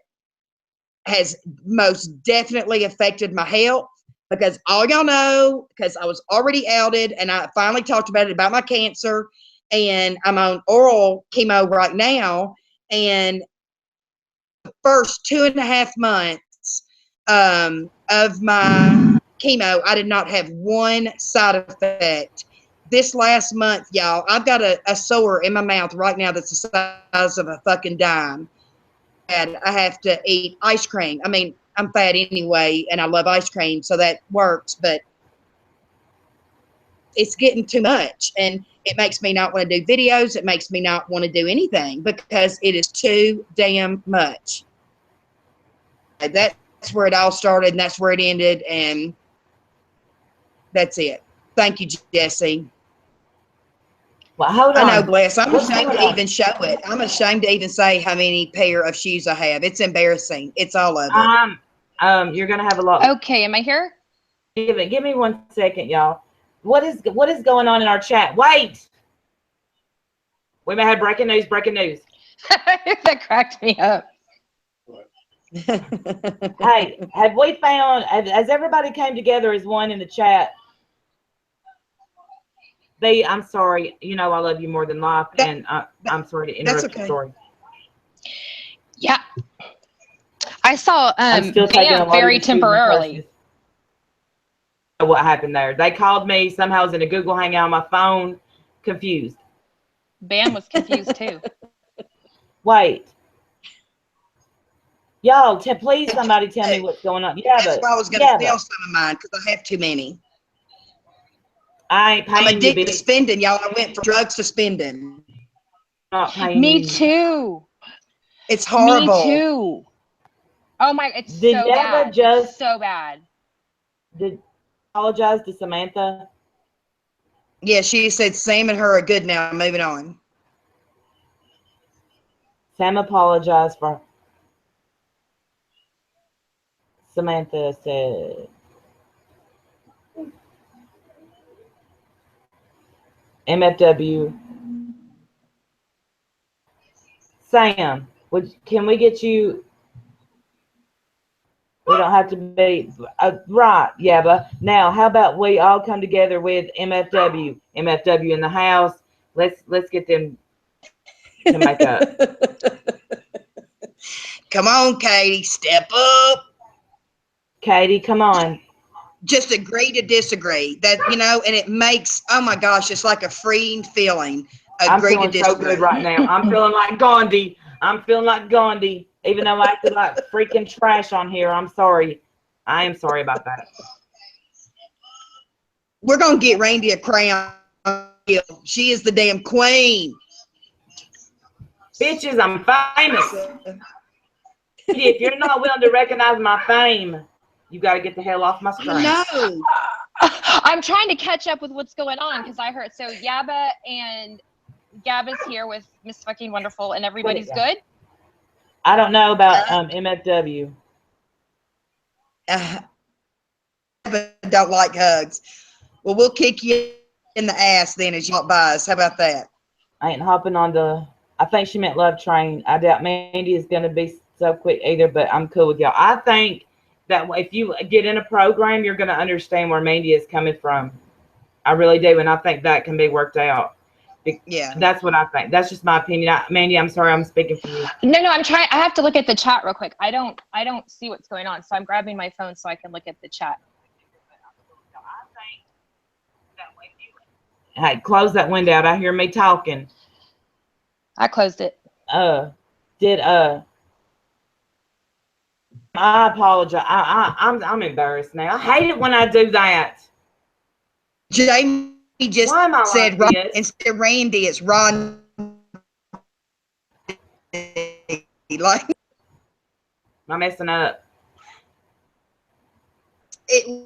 has most definitely affected my health, because all y'all know, because I was already outed, and I finally talked about it, about my cancer, and I'm on oral chemo right now. And the first 2.5 months of my chemo, I did not have one side effect. This last month, y'all, I've got a sore in my mouth right now that's the size of a fucking dime. And I have to eat ice cream. I mean, I'm fat anyway, and I love ice cream, so that works, but it's getting too much, and it makes me not want to do videos. It makes me not want to do anything, because it is too damn much. That's where it all started, and that's where it ended, and that's it. Thank you, Jesse. Well, hold on. I know, bless. I'm ashamed to even show it. I'm ashamed to even say how many pair of shoes I have. It's embarrassing. It's all of it. You're gonna have a lot. Okay, am I here? Give me 1 second, y'all. What is going on in our chat? Wait. We may have breaking news. Breaking news. That cracked me up. Hey, have we found? Has everybody came together as one in the chat? I'm sorry. You know I love you more than life, and I'm sorry to interrupt your story. Yeah, I saw Bam very temporarily. What happened there? They called me. Somehow I was in a Google Hangout on my phone, confused. Bam was confused too. Wait. Y'all, please somebody tell me what's going on. Yeah, that's why I was going to sell some of mine, because I have too many. I ain't I'm paying you, addicted to bitch. spending, y'all. I went from drugs to spending. Not paying Me you. too. It's horrible. Me too. Oh my, it's Did so Deborah bad. just- It's so bad. Did apologize to Samantha? Yeah, she said Sam and her are good now. Moving on. Sam apologized for Samantha said MFW. Sam, can we get you? We don't have to be right, yeah. But now, how about we all come together with MFW in the house? Let's get them to make up. Come on, Katie, step up. Katie, come on. Just agree to disagree. That, you know, and it makes, oh my gosh, it's like a freeing feeling. I'm Agree to feeling so disagree. good right now. I'm feeling like Gandhi. I'm feeling like Gandhi. Even though I acted like freaking trash on here, I'm sorry. I am sorry about that. We're gonna get Randy a crown. She is the damn queen. Bitches, I'm famous. If you're not willing to recognize my fame, you got to get the hell off my screen. No. I'm trying to catch up with what's going on because I heard so Yaba and Gaba's here with Miss Fucking Wonderful and everybody's good. I don't know about MFW. Don't like hugs. Well, we'll kick you in the ass then as you walk by us. How about that? I ain't hopping on the. I think she meant love train. I doubt Mandy is gonna be so quick either, but I'm cool with y'all. I think that if you get in a program, you're gonna understand where Mandy is coming from. I really do, and I think that can be worked out. Yeah, that's what I think. That's just my opinion. Mandy, I'm sorry, I'm speaking for you. No, I'm trying. I have to look at the chat real quick. I don't see what's going on, so I'm grabbing my phone so I can look at the chat. Hey, close that window out. I hear me talking. I closed it. I apologize. I'm embarrassed now. I hate it when I do that. Jamie just said like Ron, instead of Randy, it's Ron. Like, am I messing up?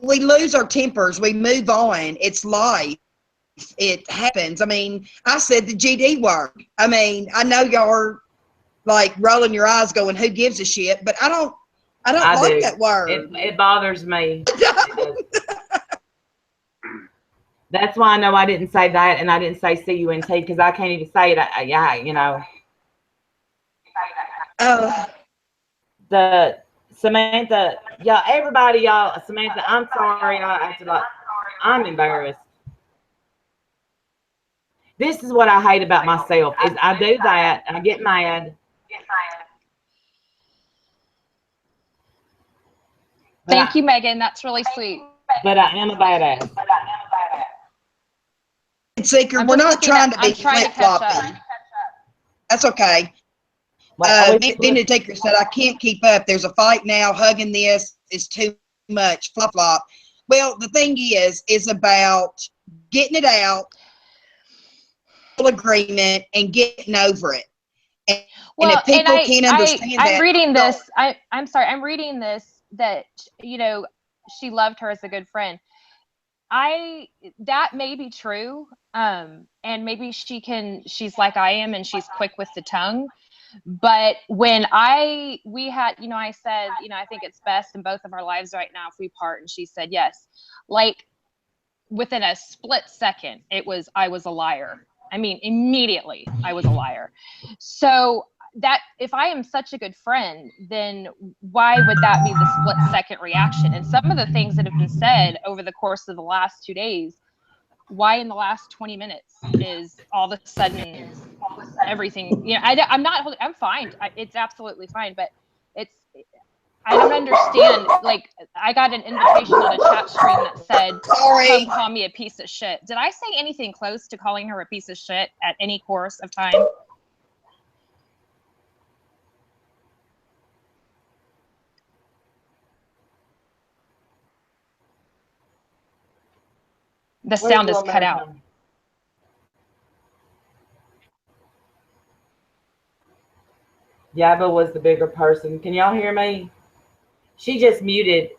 We lose our tempers. We move on. It's life. It happens. I mean, I said the GD word. I mean, I know y'all are like rolling your eyes going, who gives a shit? But I don't like that word. It bothers me. That's why I know I didn't say that, and I didn't say CUNT because I can't even say it. Yeah, you know. The Samantha, y'all, everybody, y'all, Samantha, I'm sorry. I acted like I'm embarrassed. This is what I hate about myself is I do that, I get mad. Thank you, Megan. That's really sweet. But I am a badass. Seeker, we're not trying to be flip-flopping. That's okay. Vindicator said, I can't keep up. There's a fight now. Hugging this is too much. Flip-flop. Well, the thing is about getting it out, full agreement, and getting over it. And if people can't understand that. I'm reading this. I'm sorry. I'm reading this that, you know, she loved her as a good friend. That may be true. And maybe she's like I am and she's quick with the tongue. But when we had, you know, I said, you know, I think it's best in both of our lives right now if we part, and she said yes. Like within a split second, I was a liar. I mean, immediately I was a liar. So that if I am such a good friend, then why would that be the split second reaction? And some of the things that have been said over the course of the last 2 days, why in the last 20 minutes is all of a sudden everything, you know, I'm fine. It's absolutely fine, but I don't understand. Like, I got an invitation on a chat stream that said, come call me a piece of shit. Did I say anything close to calling her a piece of shit at any course of time? The sound is cut out. Yaba was the bigger person. Can y'all hear me? She just muted.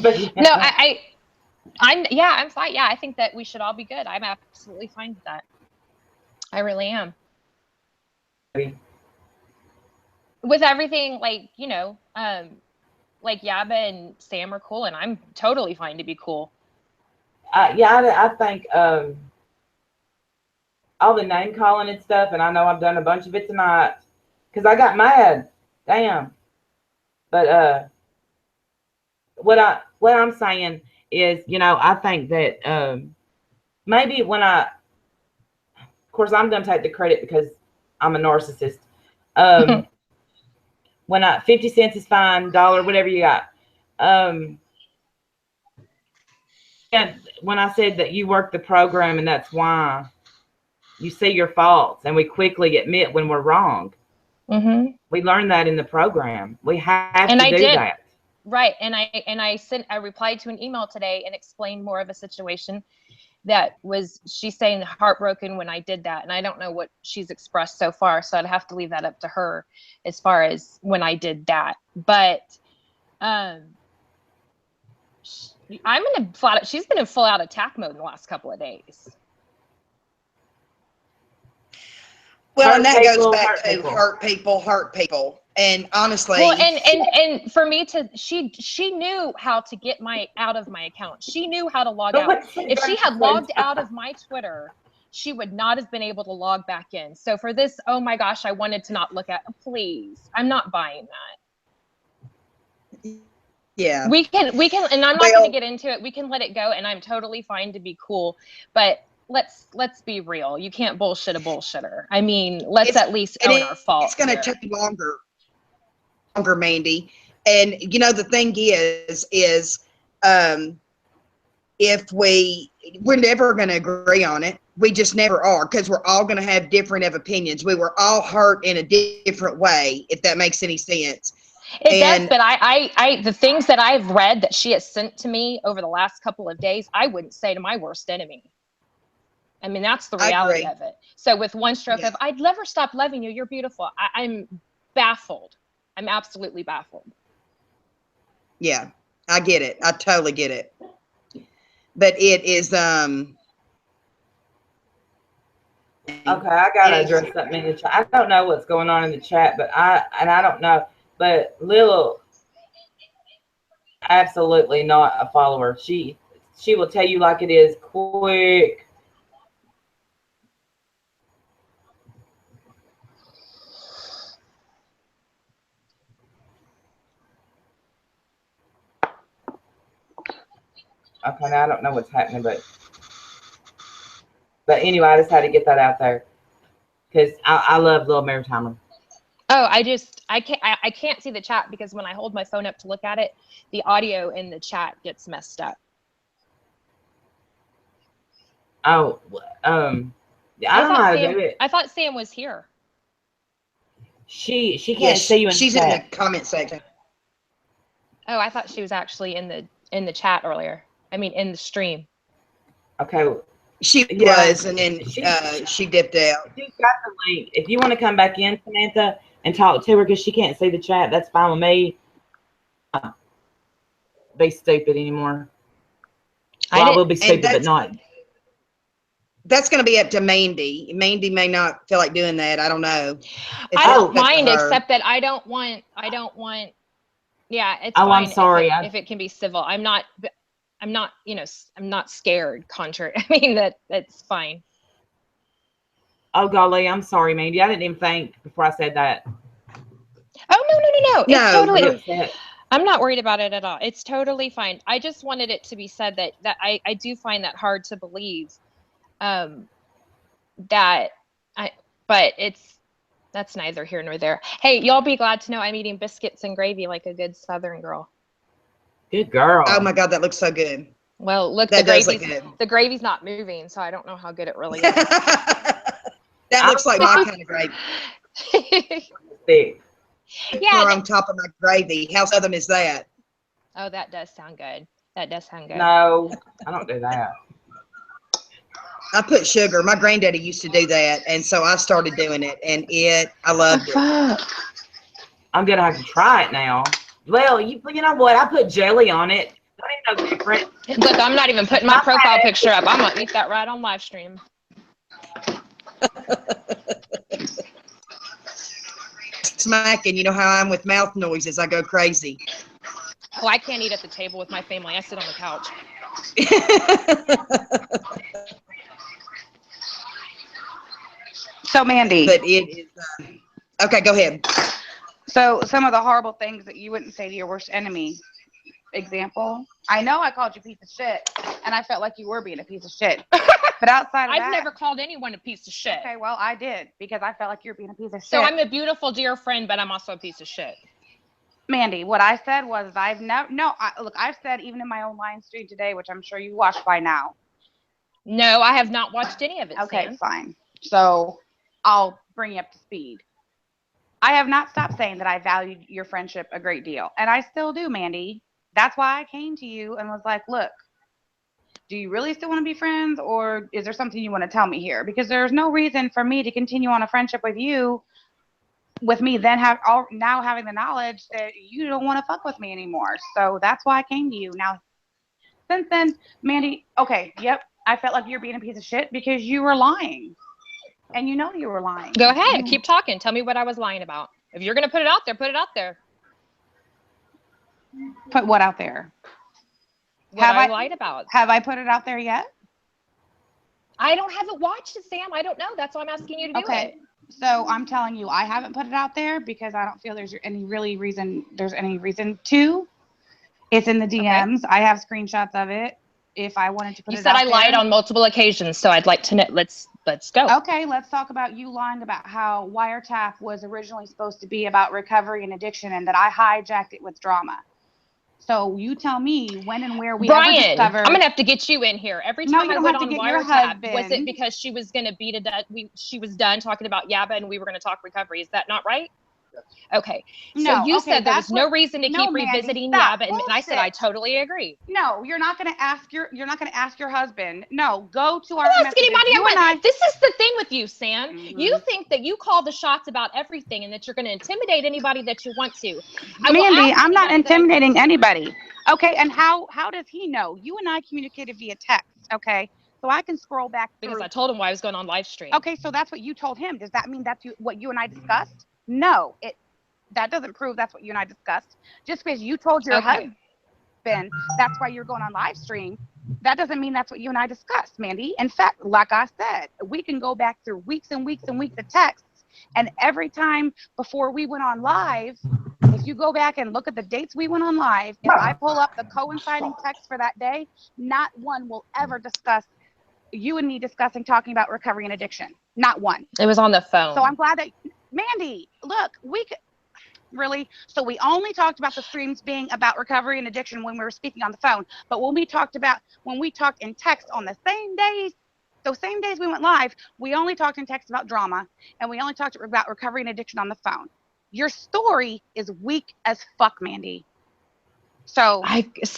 But yeah. No, I'm fine. Yeah, I think that we should all be good. I'm absolutely fine with that. I really am. With everything, like, you know, like Yaba and Sam are cool, and I'm totally fine to be cool. Yeah, I think all the name calling and stuff, and I know I've done a bunch of it tonight because I got mad. Damn. But what I'm saying is, you know, I think that maybe when of course I'm gonna take the credit because I'm a narcissist. When 50 cents is fine, dollar, whatever you got. And when I said that you work the program and that's why you see your faults and we quickly admit when we're wrong. We learned that in the program. We have to do that. Right. And I replied to an email today and explained more of a situation that was, she's saying heartbroken when I did that. And I don't know what she's expressed so far. So I'd have to leave that up to her as far as when I did that. But she's been in full out attack mode in the last couple of days. Well, and that goes back to hurt people. And honestly, well, and for me to, she knew how to get out of my account. She knew how to log out. If she had logged out of my Twitter, she would not have been able to log back in. So for this, oh my gosh, I wanted to not look at. Please, I'm not buying that. Yeah, we can, and I'm not going to get into it. We can let it go, and I'm totally fine to be cool, but let's be real. You can't bullshit a bullshitter. I mean, let's at least own our fault. It's going to take longer, Mandy. And you know, the thing is if we're never going to agree on it. We just never are, because we're all going to have different opinions. We were all hurt in a different way, if that makes any sense. It does, but I the things that I've read that she has sent to me over the last couple of days, I wouldn't say to my worst enemy. I mean, that's the reality of it. So with one stroke of, I'd never stop loving you. You're beautiful. I'm baffled. I'm absolutely baffled. Yeah, I get it. I totally get it. But it is, okay, I gotta address something in the chat. I don't know what's going on in the chat, but I don't know. But Lil, absolutely not a follower. She will tell you like it is, quick. Okay, now I don't know what's happening, but anyway, I just had to get that out there because I love Little Maritimer. Oh, I can't see the chat because when I hold my phone up to look at it, the audio in the chat gets messed up. Oh, I don't know how to do it. I thought Sam was here. She can't see you in she's the chat. in the comment section. Oh, I thought she was actually in the chat earlier. I mean, in the stream. Okay. She was, and then she dipped out. She's got the link. If you want to come back in, Samantha, and talk to her because she can't see the chat, that's fine with me. Be stupid anymore. Well, I will be stupid, but not. That's going to be up to Mandy. Mandy may not feel like doing that. I don't know. I don't mind, except that I don't want. Yeah, it's fine. I'm sorry. If it can be civil, I'm not. You know, I'm not scared. Contrary, I mean that's fine. Oh golly, I'm sorry, Mandy. I didn't even think before I said that. Oh no. It's totally. I'm I'm not worried about it at all. It's totally fine. I just wanted it to be said that I do find that hard to believe. But that's neither here nor there. Hey, y'all be glad to know I'm eating biscuits and gravy like a good Southern girl. Good girl. Oh my God, that looks so good. Well, look, that the gravy's not moving, so I don't know how good it really is. That looks like my kind of gravy. Yeah. on top of my gravy. How southern is that? Oh, that does sound good. That does sound good. No, I don't do that. I put sugar. My granddaddy used to do that, and so I started doing it, and I loved it. I'm gonna have to try it now. Well, you know what? I put jelly on it. That ain't no different. Look, I'm not even putting my profile picture up. I'm gonna eat that right on live stream. Smacking. You know how I'm with mouth noises. I go crazy. Oh, I can't eat at the table with my family. I sit on the couch. So, Mandy. But it is. Okay, go ahead. So, some of the horrible things that you wouldn't say to your worst enemy. Example. I know I called you a piece of shit, and I felt like you were being a piece of shit. But outside of that, I've never called anyone a piece of shit. Okay, well, I did because I felt like you were being a piece of shit. So I'm a beautiful, dear friend, but I'm also a piece of shit. Mandy, what I said was I've never. No, look, I've said even in my own line stream today, which I'm sure you watched by now. No, I have not watched any of it. Okay, Sam. fine. So I'll bring you up to speed. I have not stopped saying that I valued your friendship a great deal, and I still do, Mandy. That's why I came to you and was like, look, do you really still want to be friends, or is there something you want to tell me here? Because there's no reason for me to continue on a friendship with you, with me then now having the knowledge that you don't want to fuck with me anymore. So that's why I came to you. Now, since then, Mandy, okay, yep, I felt like you're being a piece of shit because you were lying. And you know you were lying. Go ahead, keep talking. Tell me what I was lying about. If you're going to put it out there, put it out there. Put what out there? What I lied about. Have I put it out there yet? I haven't watched it, Sam. I don't know. That's why I'm asking you to do it. So I'm telling you, I haven't put it out there because I don't feel there's any reason to. It's in the DMs. Okay. I have screenshots of it. If I wanted to put it out there. You said I lied on multiple occasions, so I'd like to know. Let's go. Okay, let's talk about you lying about how Wiretap was originally supposed to be about recovery and addiction, and that I hijacked it with drama. So you tell me when and where we ever discovered. I'm gonna have to get you in here. Every time I went on Wiretap, was it because she was gonna beat it death? She was done talking about Yaba, and we were gonna talk recovery. Is that not right? Okay. So you said there was no reason to keep revisiting Yaba, and I said I totally agree. No, you're not going to ask your husband. No, go to our. Ask anybody. This is the thing with you, Sam. Mm-hmm. You think that you call the shots about everything, and that you're going to intimidate anybody that you want to. Mandy, I'm not intimidating anybody. Okay, and how does he know? You and I communicated via text. Okay. So I can scroll back through. Because I told him why I was going on live stream. Okay, so that's what you told him. Does that mean that's what you and I discussed? No, that doesn't prove that's what you and I discussed. Just because you told your husband that's why you're going on live stream, that doesn't mean that's what you and I discussed, Mandy. In fact, like I said, we can go back through weeks and weeks and weeks of texts, and every time before we went on live, if you go back and look at the dates we went on live, if I pull up the coinciding text for that day, not one will ever discuss you and me talking about recovery and addiction. Not one. It was on the phone. So I'm glad that, Mandy, look, really? So we only talked about the streams being about recovery and addiction when we were speaking on the phone. But when we talked in text on the same days, those same days we went live, we only talked in text about drama, and we only talked about recovery and addiction on the phone. Your story is weak as fuck, Mandy. So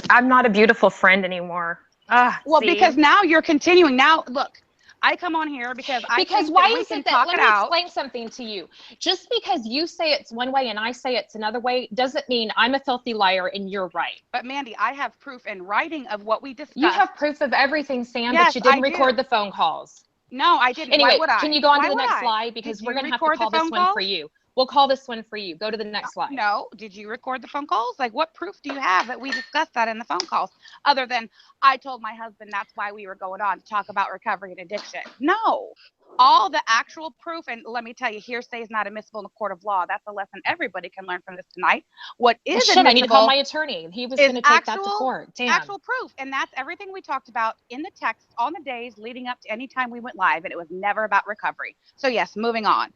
I'm not a beautiful friend anymore. Well, see? Because now you're continuing. Now, look, I come on here because I think why that is it that, let me explain something to you. Just because you say it's one way and I say it's another way doesn't mean I'm a filthy liar and you're right. But Mandy, I have proof in writing of what we discussed. You have proof of everything, Sam, yes, but you didn't record the phone calls. No, I didn't. Anyway, why would I? Can you go on to the next slide? Because we're going to have to call this one for you. We'll call this one for you. Go to the next slide. No. Did you record the phone calls? Like, what proof do you have that we discussed that in the phone calls? Other than I told my husband that's why we were going on to talk about recovery and addiction. No. All the actual proof, and let me tell you, hearsay is not admissible in a court of law. That's a lesson everybody can learn from this tonight. What is admissible? I need to call my attorney. He was going to take that to court. Damn. Actual proof, and that's everything we talked about in the text on the days leading up to any time we went live, and it was never about recovery. So yes, moving on.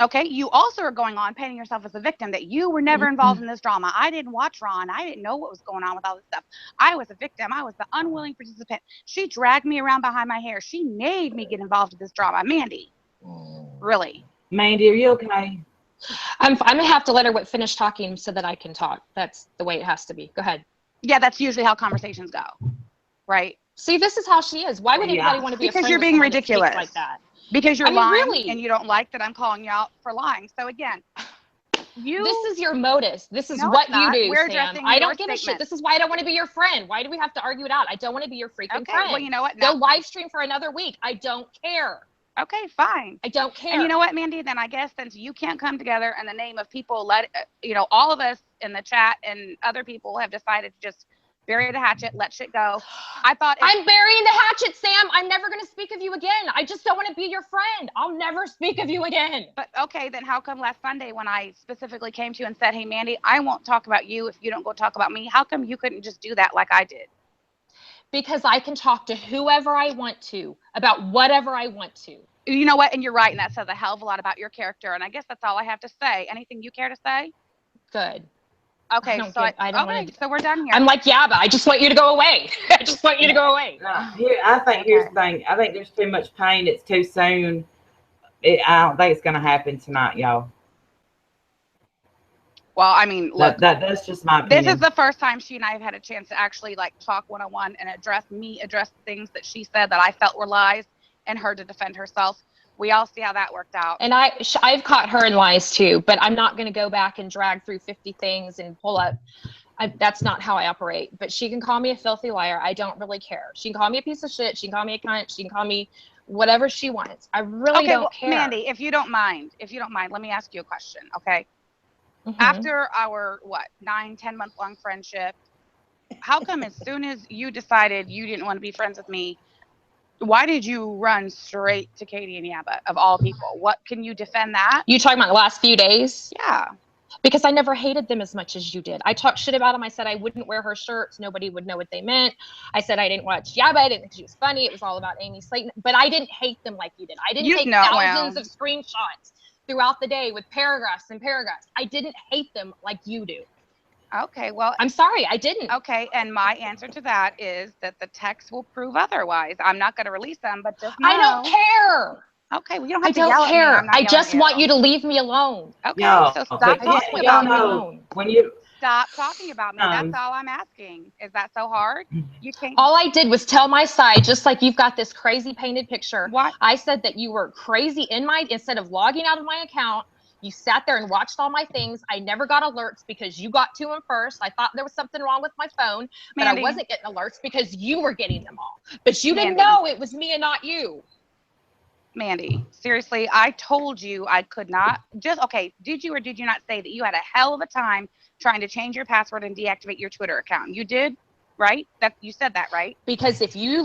Okay, you also are going on painting yourself as a victim, that you were never involved in this drama. I didn't watch Ron. I didn't know what was going on with all this stuff. I was a victim. I was the unwilling participant. She dragged me around behind my hair. She made me get involved in this drama. Mandy, really? Mandy, are you okay? I'm gonna have to let her finish talking so that I can talk. That's the way it has to be. Go ahead. Yeah, that's usually how conversations go, right? See, this is how she is. Why would anybody want to be a Because friend you're with being someone that speaks ridiculous. like that? Because you're I mean, lying really? and you don't like that I'm calling you out for lying. So again, This is your modus. This is No, what it's you not. do, We're Sam. addressing I your don't give a shit. statement. This is why I don't want to be your friend. Why do we have to argue it out? I don't want to be your freaking Okay, friend. well, you know what? Go Now, live stream for another week. I don't care. okay, fine. I don't care. And you know what, Mandy? Then I guess since you can't come together in the name of people, all of us in the chat and other people have decided to just bury the hatchet, let shit go. I thought I'm burying the hatchet, Sam. I'm never going to speak of you again. I just don't want to be your friend. I'll never speak of you again. But okay, then how come last Sunday when I specifically came to you and said, hey, Mandy, I won't talk about you if you don't go talk about me. How come you couldn't just do that like I did? Because I can talk to whoever I want to about whatever I want to. You know what? And you're right. And that says a hell of a lot about your character. And I guess that's all I have to say. Anything you care to say? Good. Okay, so we're done here. I'm like Yabba. I just want you to go away. I just want you to go away. No, here's the thing. I think there's too much pain. It's too soon. I don't think it's going to happen tonight, y'all. Well, I mean, look, that's just my opinion. This is the first time she and I have had a chance to actually like talk one-on-one and address things that she said that I felt were lies and her to defend herself. We all see how that worked out. And I've caught her in lies too, but I'm not going to go back and drag through 50 things and pull up. That's not how I operate. But she can call me a filthy liar. I don't really care. She can call me a piece of shit. She can call me a cunt. She can call me whatever she wants. I really don't care. Mandy, if you don't mind, let me ask you a question, okay? Mm-hmm. After our 9-10 month long friendship, how come as soon as you decided you didn't want to be friends with me, why did you run straight to Katie and Yabba of all people? What can you defend that? You talking about the last few days? Yeah. Because I never hated them as much as you did. I talked shit about them. I said I wouldn't wear her shirts. Nobody would know what they meant. I said I didn't watch Yabba. I didn't think she was funny. It was all about Amy Slayton. But I didn't hate them like you did. I didn't take thousands of screenshots throughout the day with paragraphs and paragraphs. I didn't hate them like you do. Okay, well, I'm sorry, I didn't. Okay, and my answer to that is that the text will prove otherwise. I'm not going to release them, but just know. I don't care. Okay, well, you don't have to yell at me. I'm not I just want you to leave me alone. Okay, so stop talking about me. When you stop talking about me. That's all I'm asking. Is that so hard? You can't. All I did was tell my side, just like you've got this crazy painted picture. What? I said that you were crazy instead of logging out of my account. You sat there and watched all my things. I never got alerts because you got to them first. I thought there was something wrong with my phone, but I wasn't getting alerts because you were getting them all. But you didn't know it was me and not you. Mandy, seriously, I told you I could not. Did you or did you not say that you had a hell of a time trying to change your password and deactivate your Twitter account? You did? Right? You said that, right? Because if you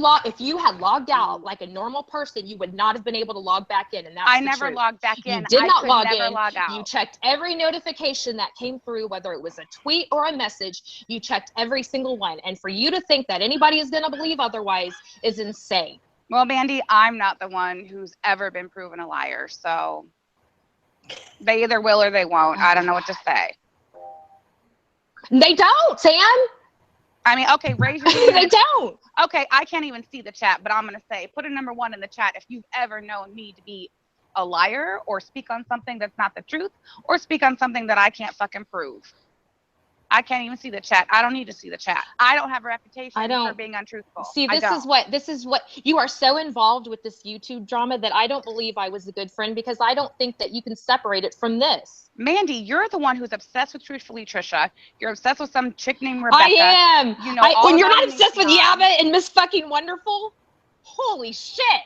had logged out like a normal person, you would not have been able to log back in, and that's I never logged back in. You did not log in. Log out. You checked every notification that came through, whether it was a tweet or a message. You checked every single one, and for you to think that anybody is going to believe otherwise is insane. Well, Mandy, I'm not the one who's ever been proven a liar, so they either will or they won't. I don't know what to say. They don't, Sam. I mean, okay, raise your hand. They don't. Okay, I can't even see the chat, but I'm going to say, put a number 1 in the chat if you've ever known me to be a liar or speak on something that's not the truth or speak on something that I can't fucking prove. I can't even see the chat. I don't need to see the chat. I don't have a reputation for being untruthful. See, this is what you are so involved with this YouTube drama that I don't believe I was a good friend because I don't think that you can separate it from this. Mandy, you're the one who's obsessed with Truthfully Trisha. You're obsessed with some chick named Rebecca. I am. You know, when you're not obsessed with Yabba and Miss Fucking Wonderful, holy shit.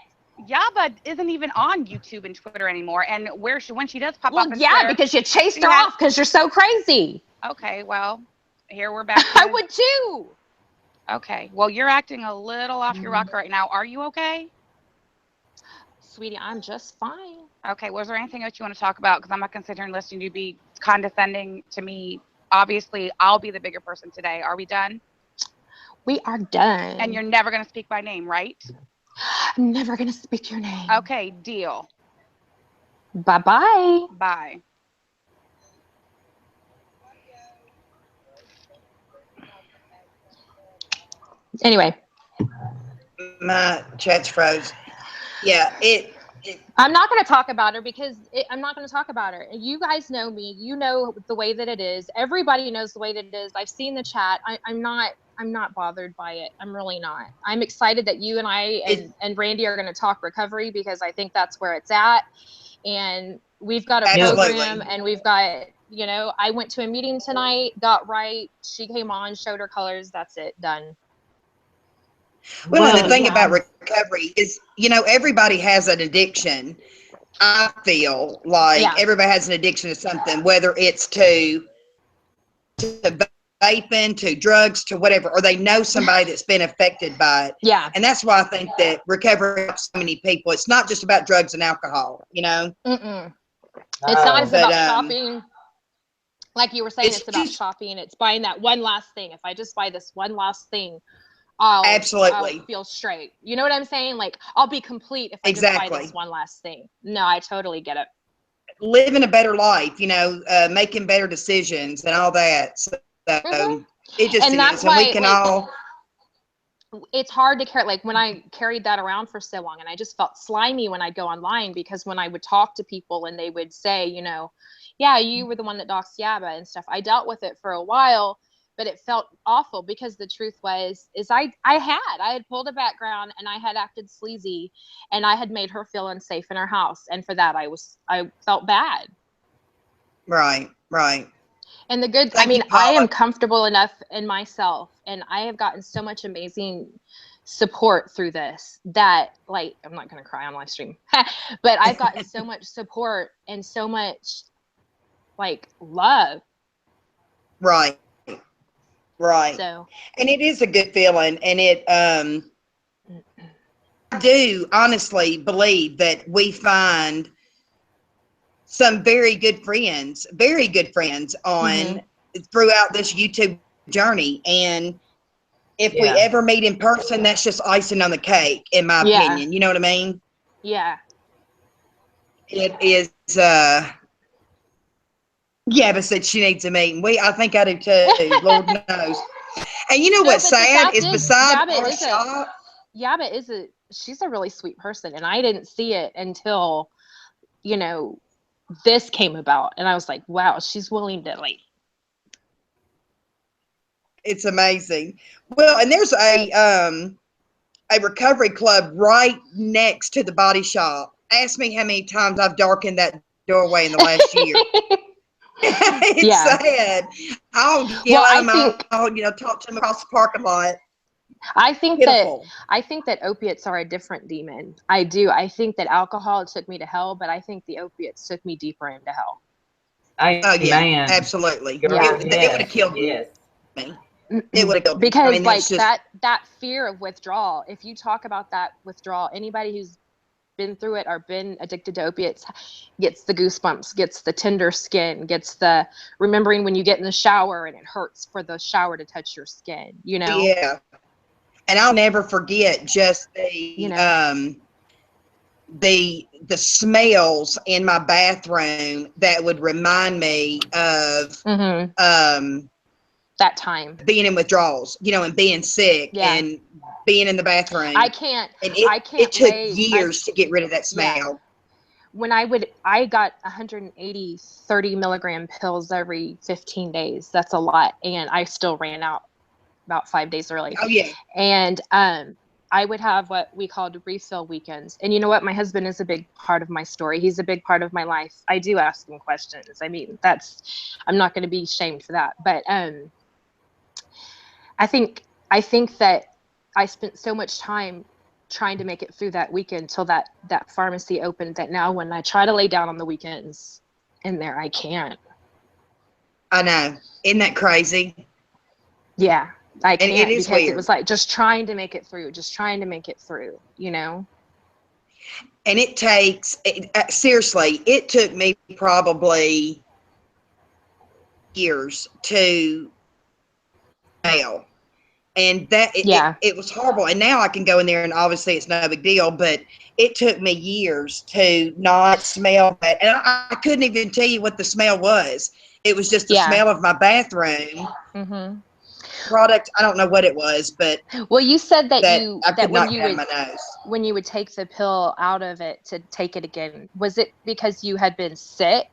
Yabba isn't even on YouTube and Twitter anymore. And when she does pop up on Twitter, because you chased her off because you're so crazy. Okay, well, here we're back. I would too. Okay, well, you're acting a little off your rocker right now. Are you okay? Sweetie, I'm just fine. Okay, was there anything else you want to talk about? Because I'm not going to sit here and listen to you be condescending to me. Obviously, I'll be the bigger person today. Are we done? We are done. And you're never going to speak my name, right? I'm never going to speak your name. Okay, deal. Bye-bye. Bye. Anyway. My chat's froze. Yeah, I'm not going to talk about her because I'm not going to talk about her. You guys know me. You know the way that it is. Everybody knows the way that it is. I've seen the chat. I'm not bothered by it. I'm really not. I'm excited that you and and Randy are going to talk recovery because I think that's where it's at. And we've got a program and we've got, you know, I went to a meeting tonight, got right. She came on, showed her colors. That's it. Done. Well, and the thing about recovery is, you know, everybody has an addiction. I feel like everybody has an addiction to something, whether it's to vaping, to drugs, to whatever, or they know somebody that's been affected by it. Yeah. And that's why I think that recovery helps so many people. It's not just about drugs and alcohol, you know? Mm-mm. It's not just about shopping. Like you were saying, it's about shopping. It's buying that one last thing. If I just buy this one last thing, I'll feel straight. You know what I'm saying? Like, I'll be complete if I just buy this one last thing. No, I totally get it. Living a better life, you know, making better decisions and all that. So it just and that's is. Why, and we can all. It's hard to carry, like when I carried that around for so long, and I just felt slimy when I'd go online, because when I would talk to people and they would say, you know, yeah, you were the one that doxed Yaba and stuff. I dealt with it for a while, but it felt awful because the truth was, I had pulled a background and I had acted sleazy and I had made her feel unsafe in her house. And for that, I felt bad. Right. And the good, I mean, I am comfortable enough in myself, and I have gotten so much amazing support through this that, like, I'm not going to cry on live stream, but I've gotten so much support and so much, like, love. Right. So, and it is a good feeling, and it, I do honestly believe that we find some very good friends on throughout this YouTube journey. And if we ever meet in person, that's just icing on the cake, in my opinion. You know what I mean? Yeah. It is, Yaba said she needs a meeting. I think I do too, Lord knows. And you know what's sad is beside our shop. Yaba she's a really sweet person, and I didn't see it until, you know, this came about, and I was like, wow, she's willing to, like. It's amazing. Well, and there's a recovery club right next to the body shop. Ask me how many times I've darkened that doorway in the last year. It's sad. I'll yell at them. I'll, you know, talk to them across the parking lot. I think that opiates are a different demon. I do. I think that alcohol took me to hell, but I think the opiates took me deeper into hell. Oh yeah, absolutely. It would have killed me. It would have killed me. Because, I mean, like, that fear of withdrawal. If you talk about that withdrawal, anybody who's been through it or been addicted to opiates gets the goosebumps, gets the tender skin, gets the remembering when you get in the shower and it hurts for the shower to touch your skin. You know? Yeah. And I'll never forget just the smells in my bathroom that would remind me of that time being in withdrawals, you know, and being sick and being in the bathroom. It took years to get rid of that smell. Yeah. When I got 180 30 milligram pills every 15 days. That's a lot, and I still ran out about 5 days early. Oh yeah. And I would have what we called refill weekends. And you know what? My husband is a big part of my story. He's a big part of my life. I do ask him questions. I mean, I'm not going to be shamed for that. But I think that I spent so much time trying to make it through that weekend till that pharmacy opened, that now when I try to lay down on the weekends in there, I can't. I know. Isn't that crazy? Yeah. I can't, it is because weird. It was like just trying to make it through, you know? And it takes, seriously, it took me probably years to fail. And it was horrible. And now I can go in there and obviously it's no big deal, but it took me years to not smell that. And I couldn't even tell you what the smell was. It was just the smell of my bathroom. product. I don't know what it was, but Well, you said that I that could when not you get out of would my nose. when you would take the pill out of it to take it again, was it because you had been sick?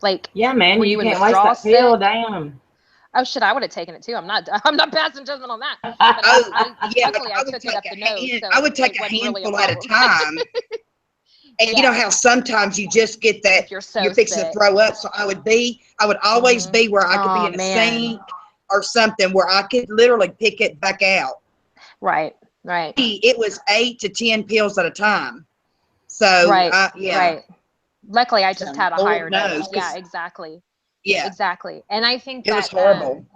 Like, Yeah, man, were you you in can't waste withdrawal that pill. sick? Damn. Oh shit, I would have taken it too. I'm not passing judgment on that. But Oh, yeah. luckily I I would took it take up the nose, so I would it take a wasn't really a handful at a problem. time. And you know Yes. how sometimes you just get that If you're so you're fixing to sick. throw up. So I would always be where I could be Oh, in a man. sink or something where I could literally pick it back out. Right. It was 8 to 10 pills at a time. So Right. yeah. Right. Luckily I just So, had a Lord higher knows, dose. Yeah, 'cause- exactly. Yeah. Exactly. And I think It was that horrible.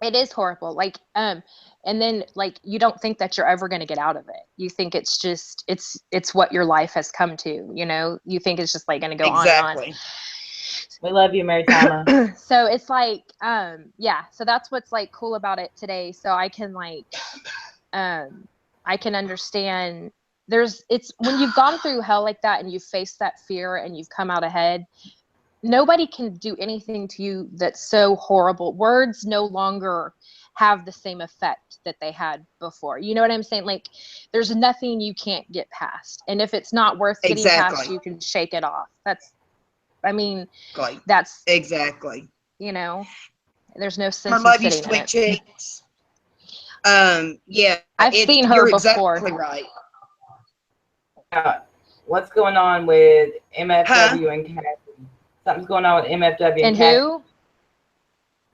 it is horrible. Like, and then like you don't think that you're ever going to get out of it. You think it's just it's what your life has come to, you know. You think it's just like going to go Exactly. We love you, Mary Timer. on and on. So it's like yeah, so that's what's like cool about it today. So I can like I can understand it's when you've gone through hell like that and you've faced that fear and you've come out ahead, nobody can do anything to you that's so horrible. Words no longer have the same effect that they had before. You know what I'm saying? Like, there's nothing you can't get past. And if it's not worth getting past, Exactly. you can shake it off. That's Exactly. you know, there's no I sense in love you, sitting in sweet it. cheeks. Yeah. I've seen her You're before. exactly right. What's going on with MFW and Kathy? Something's going on with MFW And Kathy. who?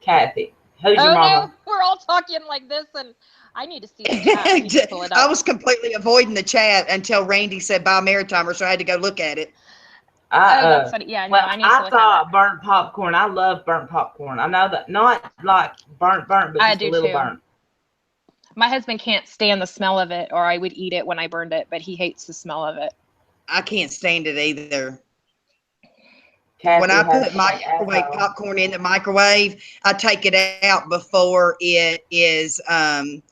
Kathy. Who's your Oh mama? no, we're all talking like this, and I need to see the chat. I need to pull it up. I was completely avoiding the chat until Randy said bye Maritimer, so I had to go look at it. Oh, that's funny. Yeah, no, well, I need to look at saw it. burnt popcorn. I love burnt popcorn. I know that not like burnt, but I just do a little too. burnt. My husband can't stand the smell of it, or I would eat it when I burned it, but he hates the smell of it. I can't stand it either. Kathy when I has put microwave popcorn in the microwave, I take it out before it is end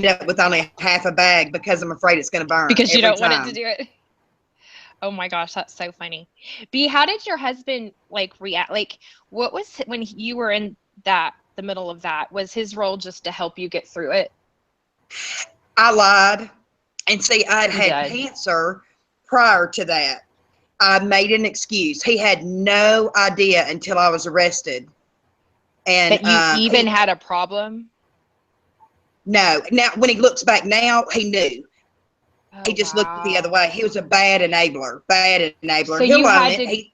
up with only half a bag because I'm afraid it's going to burn. Because you every don't want time. it to do it. Oh my gosh, that's so funny. B, how did your husband like react? Like, what was when you were in the middle of that? Was his role just to help you get through it? I lied. And see, I'd You had did. cancer prior to that. I made an excuse. He had no idea until I was arrested. And that you even had a problem? No. Now, when he looks back now, he knew. Oh, He just looked the other way. He was a bad enabler. So He'll you own had it. to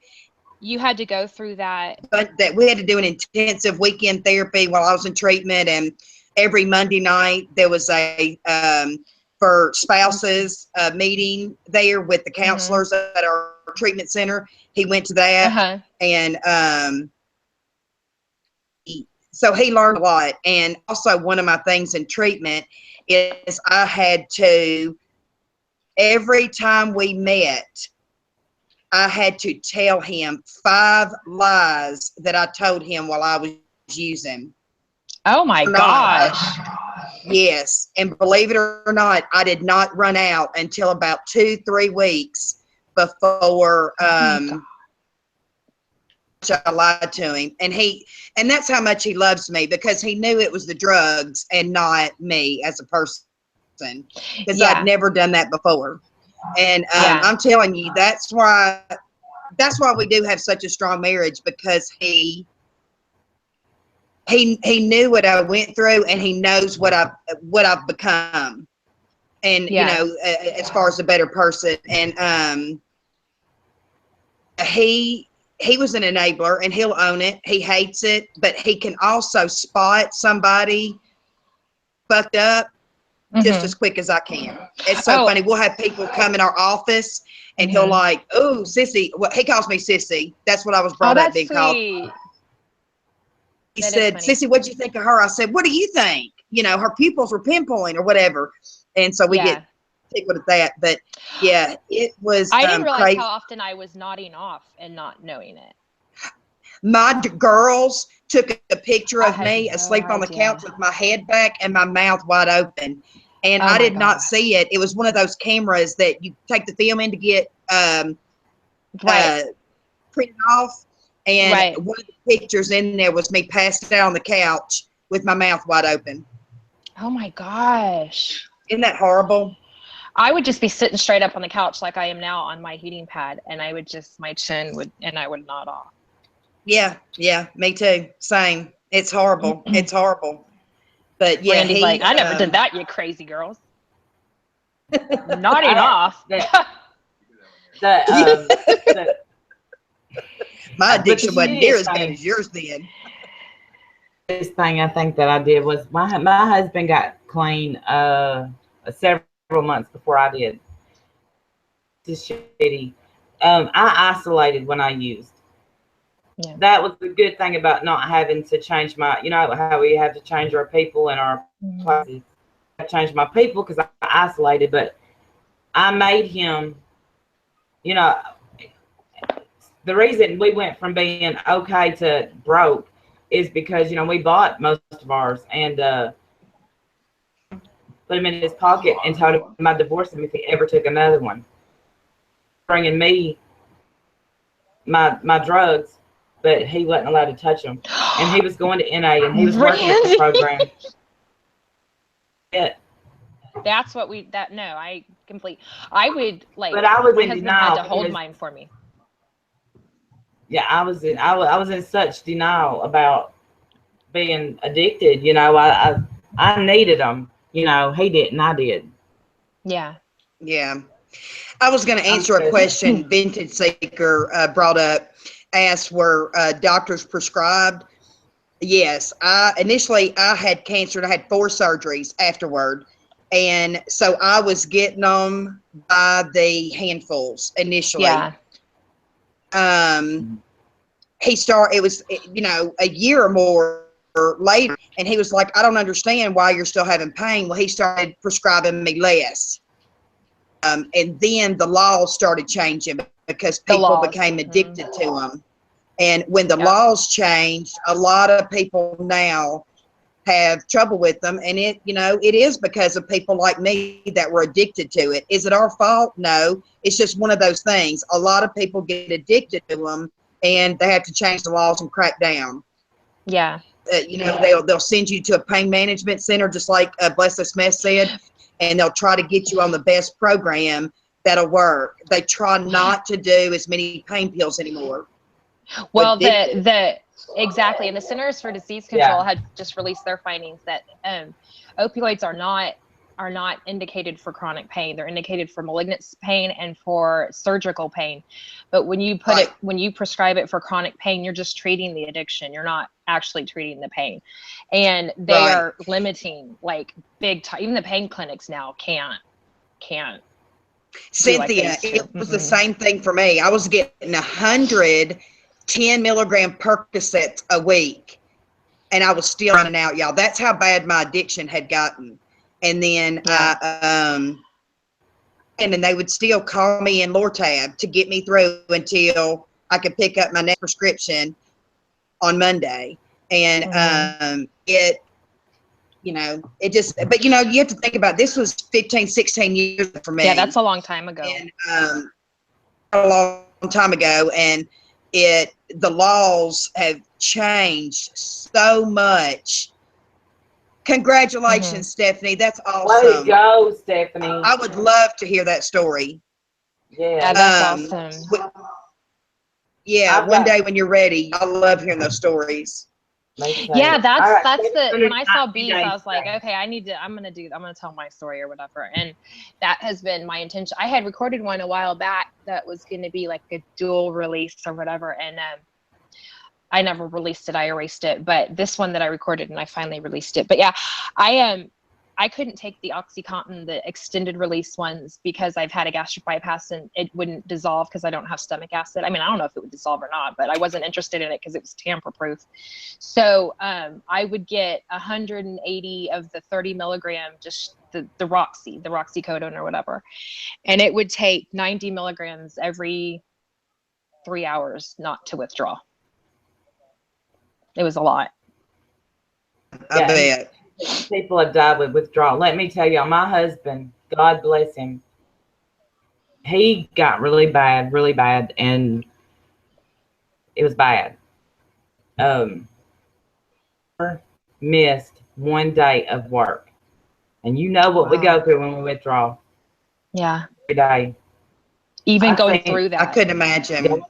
you had to go through that. But that we had to do an intensive weekend therapy while I was in treatment, and every Monday night there was a for spouses meeting there with the counselors at our treatment center. He went to that, and so he learned a lot. And also, one of my things in treatment is I had to, every time we met, I had to tell him 5 lies that I told him while I was using. Oh my gosh. Yes. And believe it or not, I did not run out until about 2-3 weeks before I lied to him. And that's how much he loves me, because he knew it was the drugs and not me as a person, because I'd never done that before. And I'm telling you, that's why we do have such a strong marriage, because he knew what I went through, and he knows what I've become, and you know, as far as a better person. And he was an enabler, and he'll own it. He hates it, but he can also spot somebody fucked up just as quick as I can. It's so funny. We'll have people come in our office, and he'll like, "Oh, sissy." Well, he calls me sissy. That's what I was brought up being called. He said, "Sissy, what'd you think of her?" I said, "What do you think? You know, her pupils were pinpoint or whatever." And so we get tickled at that. But yeah, it was. I didn't realize crazy. how often I was nodding off and not knowing it. My girls took a picture of me asleep on the couch with my head back and my mouth wide open. And I did not see it. It was one of those cameras that you take the film in to get printed off. And Right. one of the pictures in there was me passed out on the couch with my mouth wide open. Oh my gosh. Isn't that horrible? I would just be sitting straight up on the couch like I am now on my heating pad, and I would just, my chin would, and I would nod off. Yeah, me too. Same. It's horrible. It's horrible. But yeah, Randy's like, I never did that, you crazy girls. Nodding off. My addiction wasn't near as bad thing- as yours then. This thing I think that I did was my husband got clean several months before I did. It's shitty. I isolated when I used. Yeah. That was the good thing about not having to change my, you know, how we have to change our people and our places. I changed my people because I isolated, but I made him, you know, the reason we went from being okay to broke is because, you know, we bought most of ours and put him in his pocket and told him I'd divorce him if he ever took another one. Bringing me my drugs, but he wasn't allowed to touch them. And he was going to NA and he was working at the program. Yeah. That's what I would like, But I was my in husband denial had to hold because- mine for me. Yeah, I was in such denial about being addicted. You know, I needed them. You know, he didn't. I did. Yeah. Yeah. I was going to answer a question Vintage Seeker brought up. Asked, were doctors prescribed? Yes. Initially I had cancer and I had 4 surgeries afterward. And so I was getting them by the handfuls initially. Yeah. It was, you know, a year or more later, and he was like, I don't understand why you're still having pain. Well, he started prescribing me less. And then the laws started changing because people became addicted to them. And when the laws changed, a lot of people now have trouble with them. And it is because of people like me that were addicted to it. Is it our fault? No, it's just one of those things. A lot of people get addicted to them and they have to change the laws and crack down. Yeah. They'll send you to a pain management center, just like Bless Smith said, and they'll try to get you on the best program that'll work. They try not to do as many pain pills anymore. Well, exactly. And the Centers for Disease Control had just released their findings that opioids are not indicated for chronic pain. They're indicated for malignant pain and for surgical pain. But when you prescribe it for chronic pain, you're just treating the addiction. You're not actually treating the pain. And they are limiting, like, big time. Even the pain clinics now can't. Cynthia, it was the same thing for me. I was getting 100 10-milligram Percocets a week, and I was still running out, y'all. That's how bad my addiction had gotten. And then and then they would still call me in Lortab to get me through until I could pick up my next prescription on Monday. And it just, but you have to think about, this was 15, 16 years for me. Yeah, that's a long time ago. And a long time ago, and the laws have changed so much. Congratulations, Stephanie. That's awesome. Way to go, Stephanie. I would love to hear that story. Yeah, that's awesome. One day when you're ready, I love hearing those stories. Yeah, that's when I saw bees, I was like, okay, I'm gonna tell my story or whatever. And that has been my intention. I had recorded one a while back that was going to be like a dual release or whatever, and I never released it. I erased it. But this one that I recorded, and I finally released it. But yeah, I couldn't take the OxyContin, the extended release ones, because I've had a gastric bypass and it wouldn't dissolve because I don't have stomach acid. I mean, I don't know if it would dissolve or not, but I wasn't interested in it because it was tamper proof. So I would get 180 of the 30 milligram, just the Roxy, the Roxycodone or whatever. And it would take 90 milligrams every 3 hours not to withdraw. It was a lot. I bet. People have died with withdrawal. Let me tell y'all, my husband, God bless him, he got really bad, and it was bad. um, missed one day of work. And you know what we go through when we withdraw Yeah. every day. Even I going think- through I that. couldn't imagine.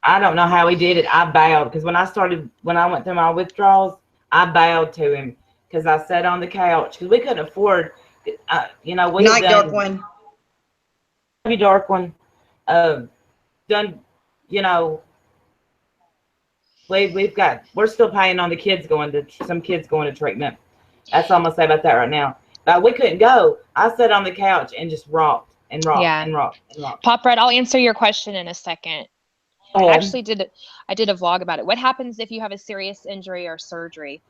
I don't know how he did it. I bowed because when I went through my withdrawals, I bowed to him because I sat on the couch because we couldn't afford, you know, we had Night, done, dark one. Every dark one, done, you know, we're still paying on the kids some kids going to treatment. That's all I'm gonna say about that right now. But we couldn't go. I sat on the couch and just rocked and rocked Yeah. and rocked and rocked. Pop Red, I'll answer your question in a second. I actually did a vlog about it. What happens if you have a serious injury or surgery?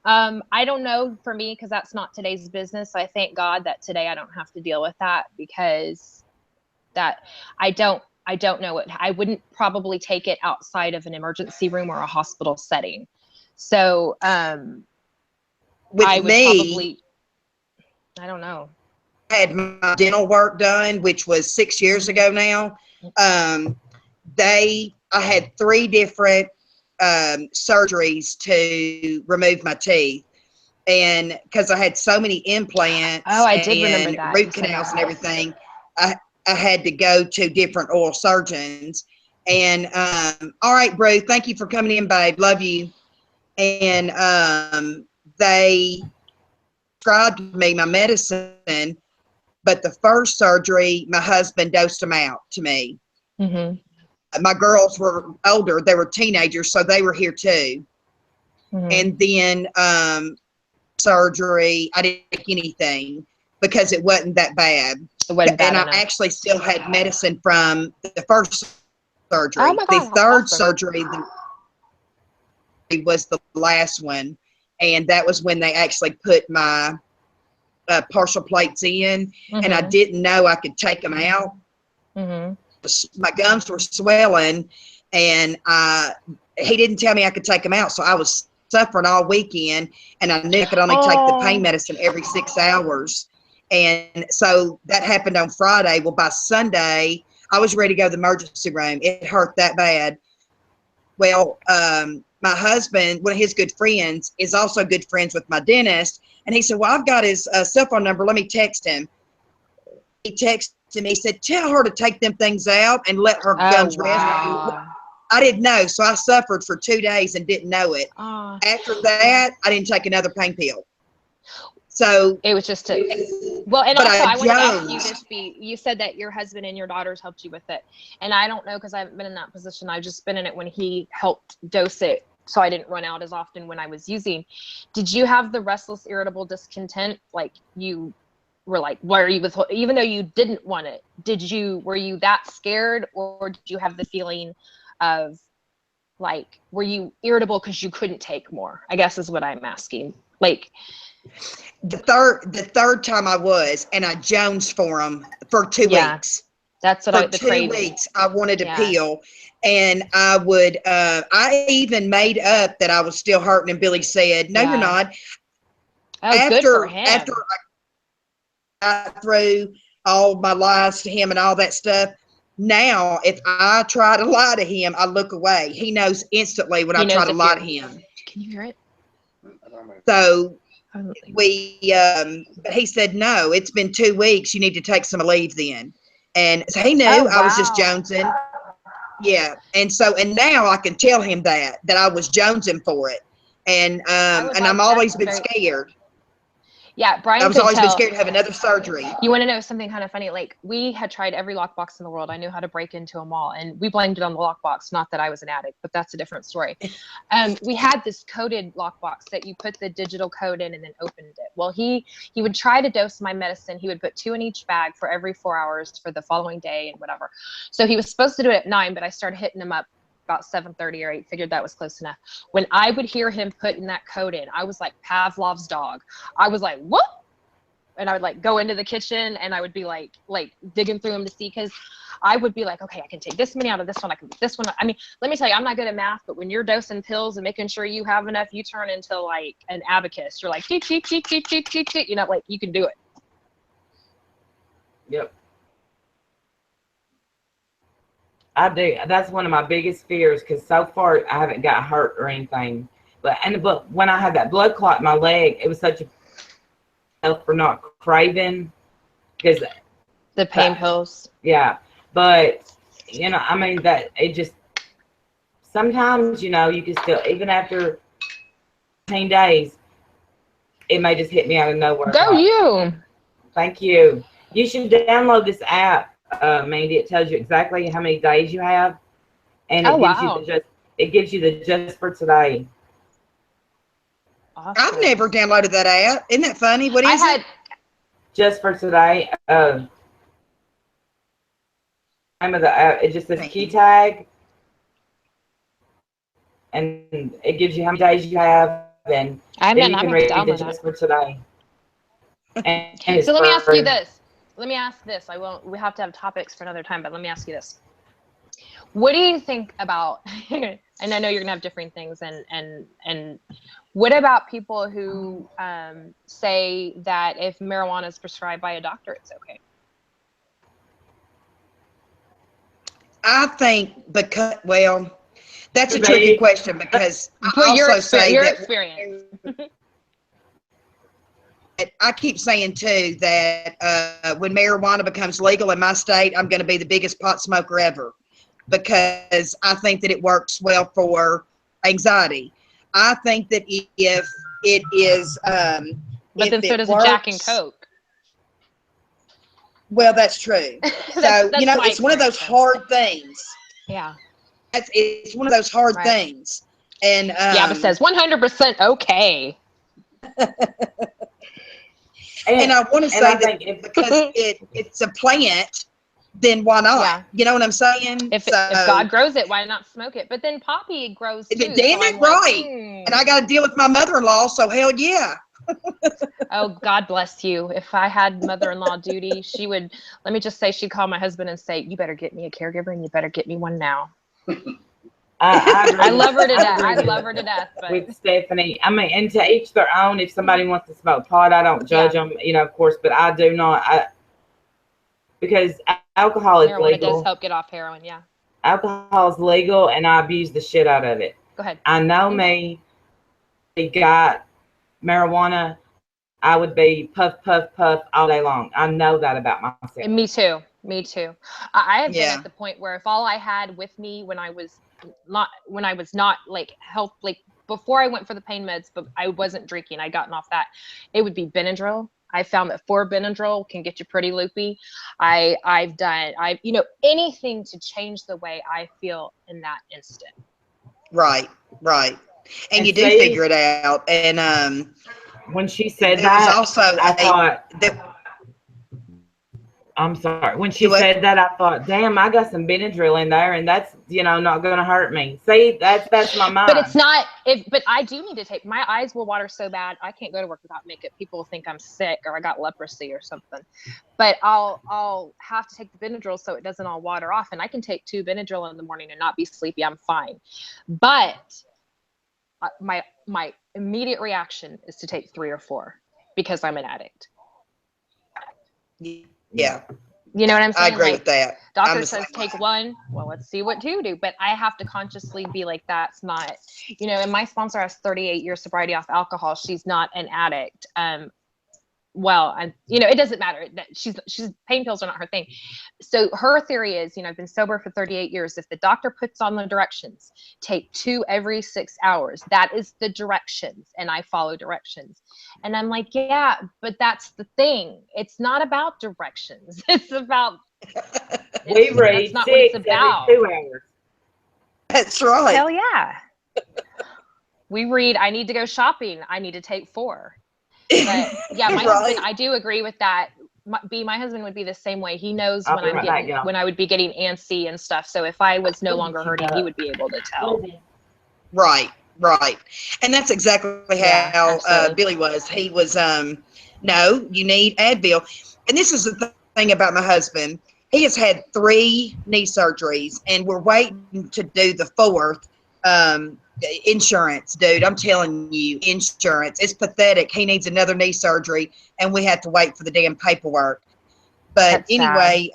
I don't know for me because that's not today's business. I thank God that today I don't have to deal with that because that I don't know what I wouldn't probably take it outside of an emergency room or a hospital setting. So With I would me, probably, I don't know. I had my dental work done, which was 6 years ago now. I had 3 different surgeries to remove my teeth, and because I had so many implants I did remember and that. root canals and everything, I had to go to different oral surgeons. And all right, bro, thank you for coming in, babe. Love you. And they prescribed me my medicine, but the first surgery, my husband dosed them out to me. Mm-hmm. My girls were older; they were teenagers, so they were here too. Mm-hmm. And then surgery, I didn't take anything because it wasn't that bad. It wasn't bad And enough. I actually still had medicine from the first surgery. Oh my God, the third awesome. surgery was the last one, and that was when they actually put my partial plates in, and I didn't know I could take them out. Mm-hmm. My gums were swelling, and he didn't tell me I could take them out, so I was suffering all weekend, and I knew I could only take the pain medicine every 6 hours. And so that happened on Friday. Well, by Sunday, I was ready to go to the emergency room. It hurt that bad. Well, my husband, one of his good friends, is also good friends with my dentist, and he said, well, I've got his cell phone number. Let me text him. He texted me. He said, tell her to take them things out and let her gums rest. I didn't know, so I suffered for 2 days and didn't know it. After that, I didn't take another pain pill. So it was just well, and also I wanted to ask you this, you said that your husband and your daughters helped you with it, and I don't know because I haven't been in that position. I've just been in it when he helped dose it, so I didn't run out as often when I was using. Did you have the restless, irritable discontent? Like you were like, were you with, even though you didn't want it, were you that scared, or did you have the feeling of like, were you irritable because you couldn't take more, I guess is what I'm asking. Like the third time I was, and I jonesed for them for 2 weeks. That's what for 2 weeks I wanted a pill, and I would I even made up that I was still hurting, and Billy said, no, you're not. Good for him. After I got through all my lies to him and all that stuff, now if I try to lie to him, I look away. He knows instantly when I try to lie to him. Can you hear it? So but he said, no, it's been 2 weeks. You need to take some leave then. And so he knew I was just jonesing. Yeah. And now I can tell him that I was jonesing for it. And I'm always been scared. Yeah, Brian I was always been scared to have another surgery. You want to know something kind of funny? Like, we had tried every lockbox in the world. I knew how to break into a mall, and we blamed it on the lockbox. Not that I was an addict, but that's a different story. We had this coded lockbox that you put the digital code in and then opened it. Well, he would try to dose my medicine. He would put 2 in each bag for every 4 hours for the following day and whatever. So he was supposed to do it at 9, but I started hitting him up about 7:30 or 8, figured that was close enough. When I would hear him putting that code in, I was like Pavlov's dog. I was like, what? And I would like go into the kitchen, and I would be like digging through them to see, because I would be like, okay, I can take this many out of this one. I can put this one. I mean, let me tell you, I'm not good at math, but when you're dosing pills and making sure you have enough, you turn into like an abacus. You're like, cheat, cheat, cheat, cheat, cheat, cheat, cheat. You know, like you can do it. Yep. I do. That's one of my biggest fears because so far I haven't got hurt or anything. But when I had that blood clot in my leg, it was such a help for not craving because The pain pills. yeah. But you know, I mean that it just sometimes you know you can still even after 10 days, it may just hit me out of nowhere. Go you. Thank you. You should download this app, Mandy. It tells you exactly how many days you have, and Oh, it gives wow. it gives you the just for today. Awesome. I've never downloaded that app. Isn't that funny? What is it? Just for today. Name of the app. It just says key tag, and it gives you how many days you have, and then you can read the just for today. And So let me ask you this. Let me ask this. We have to have topics for another time, but let me ask you this. What do you think about, and I know you're gonna have different things, and what about people who say that if marijuana is prescribed by a doctor, it's okay? I think because, well, that's a tricky question because I also say your that experience. I keep saying too that when marijuana becomes legal in my state, I'm going to be the biggest pot smoker ever because I think that it works well for anxiety. I think that if it is, But then so does a Jack and Coke. Well, that's true. So, you know, it's one of those hard things. Yeah. It's one of those hard things. And yeah, but it says 100% okay. And I want to say that because it's a plant, then why not? Yeah. You know what I'm saying? If God grows it, why not smoke it? But then poppy grows too. Damn it, right. And I got to deal with my mother-in-law, so hell yeah. Oh, God bless you. If I had mother-in-law duty, she would, let me just say, she'd call my husband and say, you better get me a caregiver and you better get me one now. I love her to death. I love her to death. But with Stephanie, I mean, and to each their own. If somebody wants to smoke pot, I don't judge them, you know, of course, but I do not. Because alcohol is marijuana legal. does help get off heroin, yeah. Alcohol is legal, and I abuse the shit out of it. Go ahead. I know me. He got marijuana. I would be puff, puff, puff all day long. I know that about myself. And me too. Me too. I have been at the point where if all I had with me when I was not like health, like before I went for the pain meds, but I wasn't drinking, I'd gotten off that, it would be Benadryl. I found that 4 Benadryl can get you pretty loopy. I've done you know, anything to change the way I feel in that instant. Right. And you do figure it out. And when she said that, also I thought that. I'm sorry. When she said that, I thought, damn, I got some Benadryl in there, and that's, you know, not going to hurt me. See, that's my mind. But it's not. But I do need to take. My eyes will water so bad I can't go to work without makeup. People think I'm sick or I got leprosy or something. But I'll have to take the Benadryl so it doesn't all water off, and I can take 2 Benadryl in the morning and not be sleepy. I'm fine. But my immediate reaction is to take 3 or 4 because I'm an addict. Yeah. You know what I'm saying? I agree with that. Doctor says take 1. Well, let's see what 2 do. But I have to consciously be like, that's not, you know, and my sponsor has 38 years sobriety off alcohol. She's not an addict. Well, you know, it doesn't matter that she's pain pills are not her thing. So her theory is, you know, I've been sober for 38 years. If the doctor puts on the directions, take 2 every 6 hours, that is the directions. And I follow directions. And I'm like, yeah, but that's the thing. It's not about directions. It's about, we read that's not what it's about. every 2 hours. That's right. Hell yeah. We read, I need to go shopping. I need to take 4. But yeah, my husband, I do agree with that. My husband would be the same way. He knows when I would be getting antsy and stuff. So if I was no longer hurting, he would be able to tell. Right. And that's exactly how Billy was. He was, no, you need Advil. And this is the thing about my husband. He has had 3 knee surgeries, and we're waiting to do the 4th. Insurance, dude, I'm telling you, insurance. It's pathetic. He needs another knee surgery, and we have to wait for the damn paperwork. But anyway,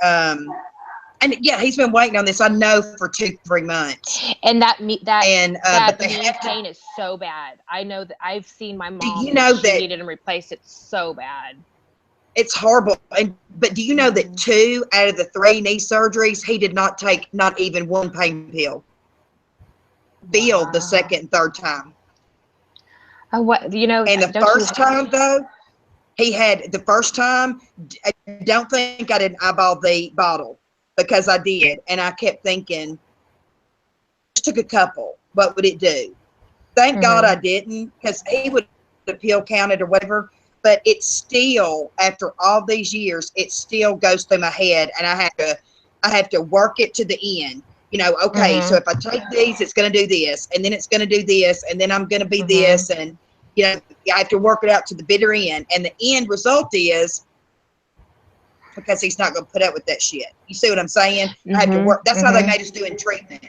And yeah, he's been waiting on this, I know, for 2-3 months. And that But they knee have to, pain is so bad. I know that I've seen my mom. you know she that needed them replaced. It's so bad. it's horrible. But do you know that 2 out of the 3 knee surgeries, he did not take not even one pain pill? Failed the second and third time. Oh, what, you know? And the first time though, he had the first time. I don't think I didn't eyeball the bottle because I did, and I kept thinking, just took a couple. What would it do? Thank God I didn't, because he would have pill counted or whatever. But it's still, after all these years, it still goes through my head, and I have to work it to the end. You know, okay, so if I take these, it's going to do this, and then it's going to do this, and then I'm going to be this, and you know, I have to work it out to the bitter end. And the end result is, because he's not going to put up with that shit. You see what I'm saying? I have to work. That's how they made us do in treatment.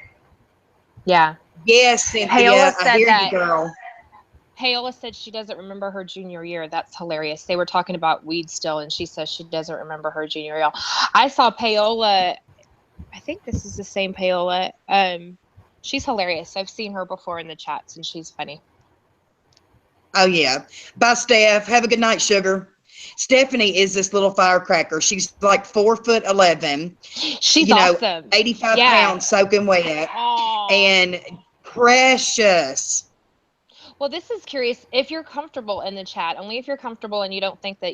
Yeah. Yes, Cynthia, I hear you, girl. Paola said she doesn't remember her junior year. That's hilarious. They were talking about weed still, and she says she doesn't remember her junior year. I saw Paola. I think this is the same Paola. She's hilarious. I've seen her before in the chats, and she's funny. Oh yeah. Bye, Steph. Have a good night, sugar. Stephanie is this little firecracker. She's like 4'11". She's awesome. 85 pounds soaking wet. Aww. And precious. Well, this is curious. If you're comfortable in the chat, only if you're comfortable and you don't think that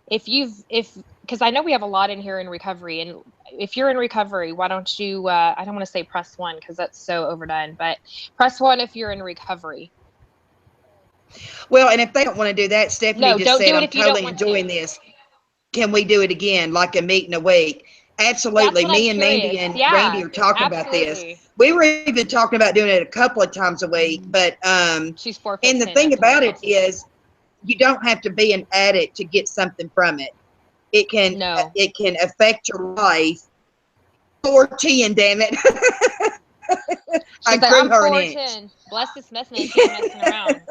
because I know we have a lot in here in recovery, and if you're in recovery, why don't you, I don't want to say press 1 because that's so overdone, but press 1 if you're in recovery. Well, and if they don't want to do that, Stephanie just said, I'm totally enjoying this. Can we do it again, like a meeting a week? Absolutely. Me and Mandy and Randy are talking about this. We were even talking about doing it a couple of times a week, but she's 4'10". And the thing about it is, you don't have to be an addict to get something from it. It can affect your life. 4'10", damn it. I grew her 4'10". Bless this messing, she ain't messing around.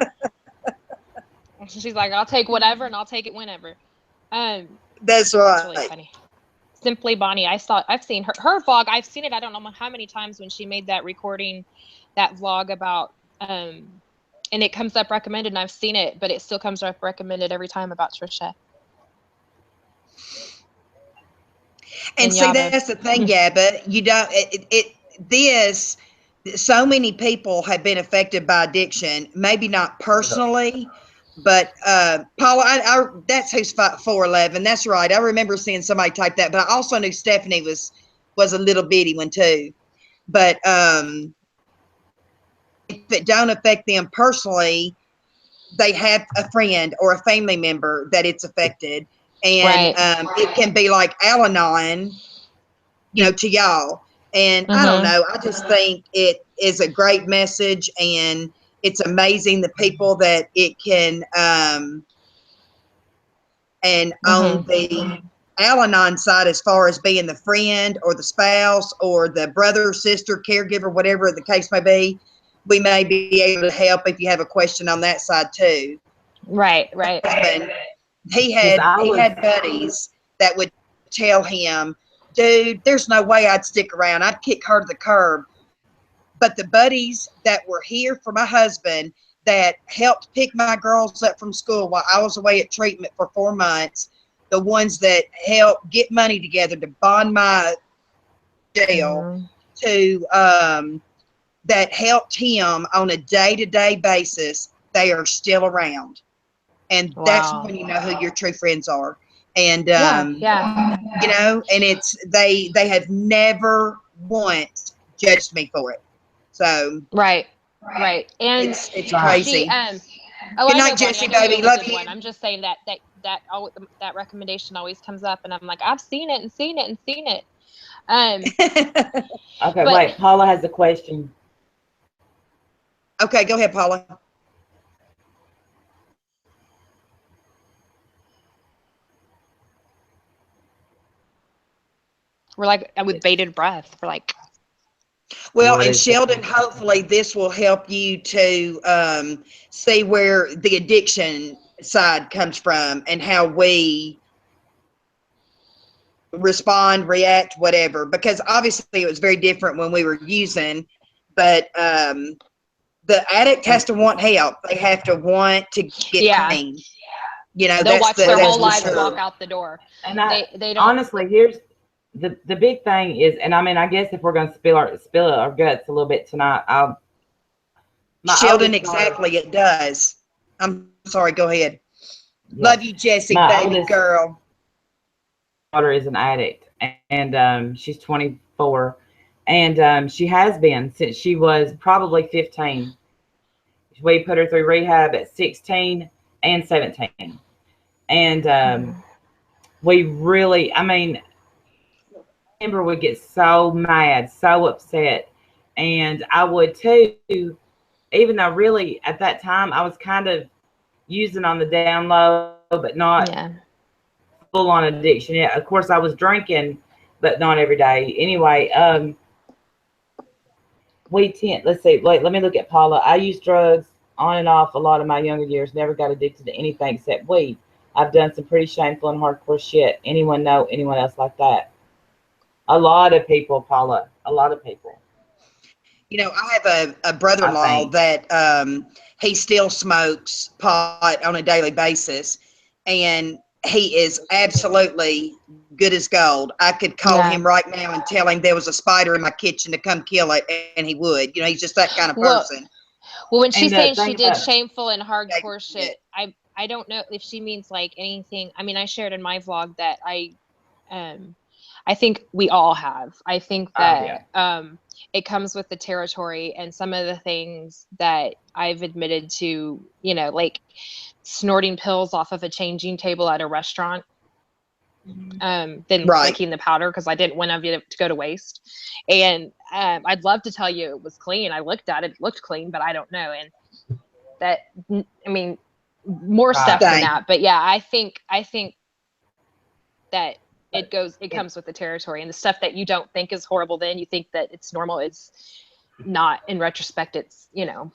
She's like, I'll take whatever and I'll take it whenever. That's right. That's really funny. Simply Bonnie, I've seen her vlog. I've seen it. I don't know how many times when she made that recording, that vlog about, and it comes up recommended, and I've seen it, but it still comes up recommended every time about Trisha. And see, that's the thing, Gabba. You don't. So many people have been affected by addiction. Maybe not personally. But Paula, that's who's 4'11". That's right. I remember seeing somebody type that. But I also knew Stephanie was a little bitty one too. But if it don't affect them personally, they have a friend or a family member that it's affected, and it can be like Al-Anon, to y'all. And I don't know. I just think it is a great message, and it's amazing the people that it can, and on the Al-Anon side, as far as being the friend or the spouse or the brother, sister, caregiver, whatever the case may be, we may be able to help if you have a question on that side too. Right. And he had buddies that would tell him, dude, there's no way I'd stick around. I'd kick her to the curb. But the buddies that were here for my husband, that helped pick my girls up from school while I was away at treatment for 4 months, the ones that helped get money together to bond my jail, to that helped him on a day-to-day basis, they are still around. And that's when you know who your true friends are. And and it's they have never once judged me for it. So right, and it's crazy. Good night, Jesse, baby. Love you. I'm just saying that recommendation always comes up, and I'm like, I've seen it. Okay, wait. Paula has a question. Okay, go ahead, Paula. We're like with bated breath. We're like. Well, and Sheldon, hopefully this will help you to see where the addiction side comes from and how we respond, react, whatever, because obviously it was very different when we were using, but the addict has to want help. They have to want to get clean. You know, they'll watch their whole lives sure. walk out the door. And they don't honestly, here's the big thing is, and I mean, I guess if we're going to spill our guts a little bit tonight, Sheldon, exactly, it does. I'm sorry, go ahead. Yes. Love you, Jessie, baby girl. Daughter is an addict, and she's 24, and she has been since she was probably 15. We put her through rehab at 16 and 17, and we really, I mean, Amber would get so mad, so upset, and I would too, even though really at that time I was kind of using on the down low, but not full on addiction. Yeah, of course I was drinking, but not every day. Anyway, let's see, let me look at Paula. I used drugs on and off a lot of my younger years, never got addicted to anything except weed. I've done some pretty shameful and hardcore shit. Anyone know anyone else like that? A lot of people, Paula, a lot of people. You know, I have a brother-in-law that he still smokes pot on a daily basis, and he is absolutely good as gold. I could call him right now and tell him there was a spider in my kitchen to come kill it, and he would. You know, he's just that kind of person. Well, when she's saying she did shameful and hardcore shit, I don't know if she means like anything. I mean, I shared in my vlog that I think we all have. I think that it comes with the territory, and some of the things that I've admitted to, you know, like snorting pills off of a changing table at a restaurant, then licking the powder because I didn't want it to go to waste. And I'd love to tell you it was clean. I looked at it, it looked clean, but I don't know. And that, I mean, more stuff than that. But yeah, I think that it comes with the territory, and the stuff that you don't think is horrible then you think that it's normal, it's not. In retrospect, it's, you know,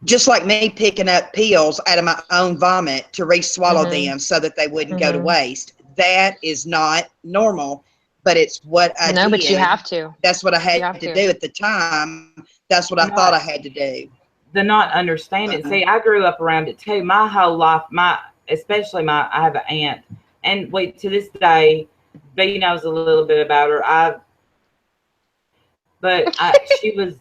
just like me picking up pills out of my own vomit to re-swallow them so that they wouldn't go to waste. That is not normal, but it's what I did. But you have to. That's what I had to do at the time. That's what I thought I had to do. The not understanding. See, I grew up around it too. My whole life, especially I have an aunt, and to this day, B knows a little bit about her. She was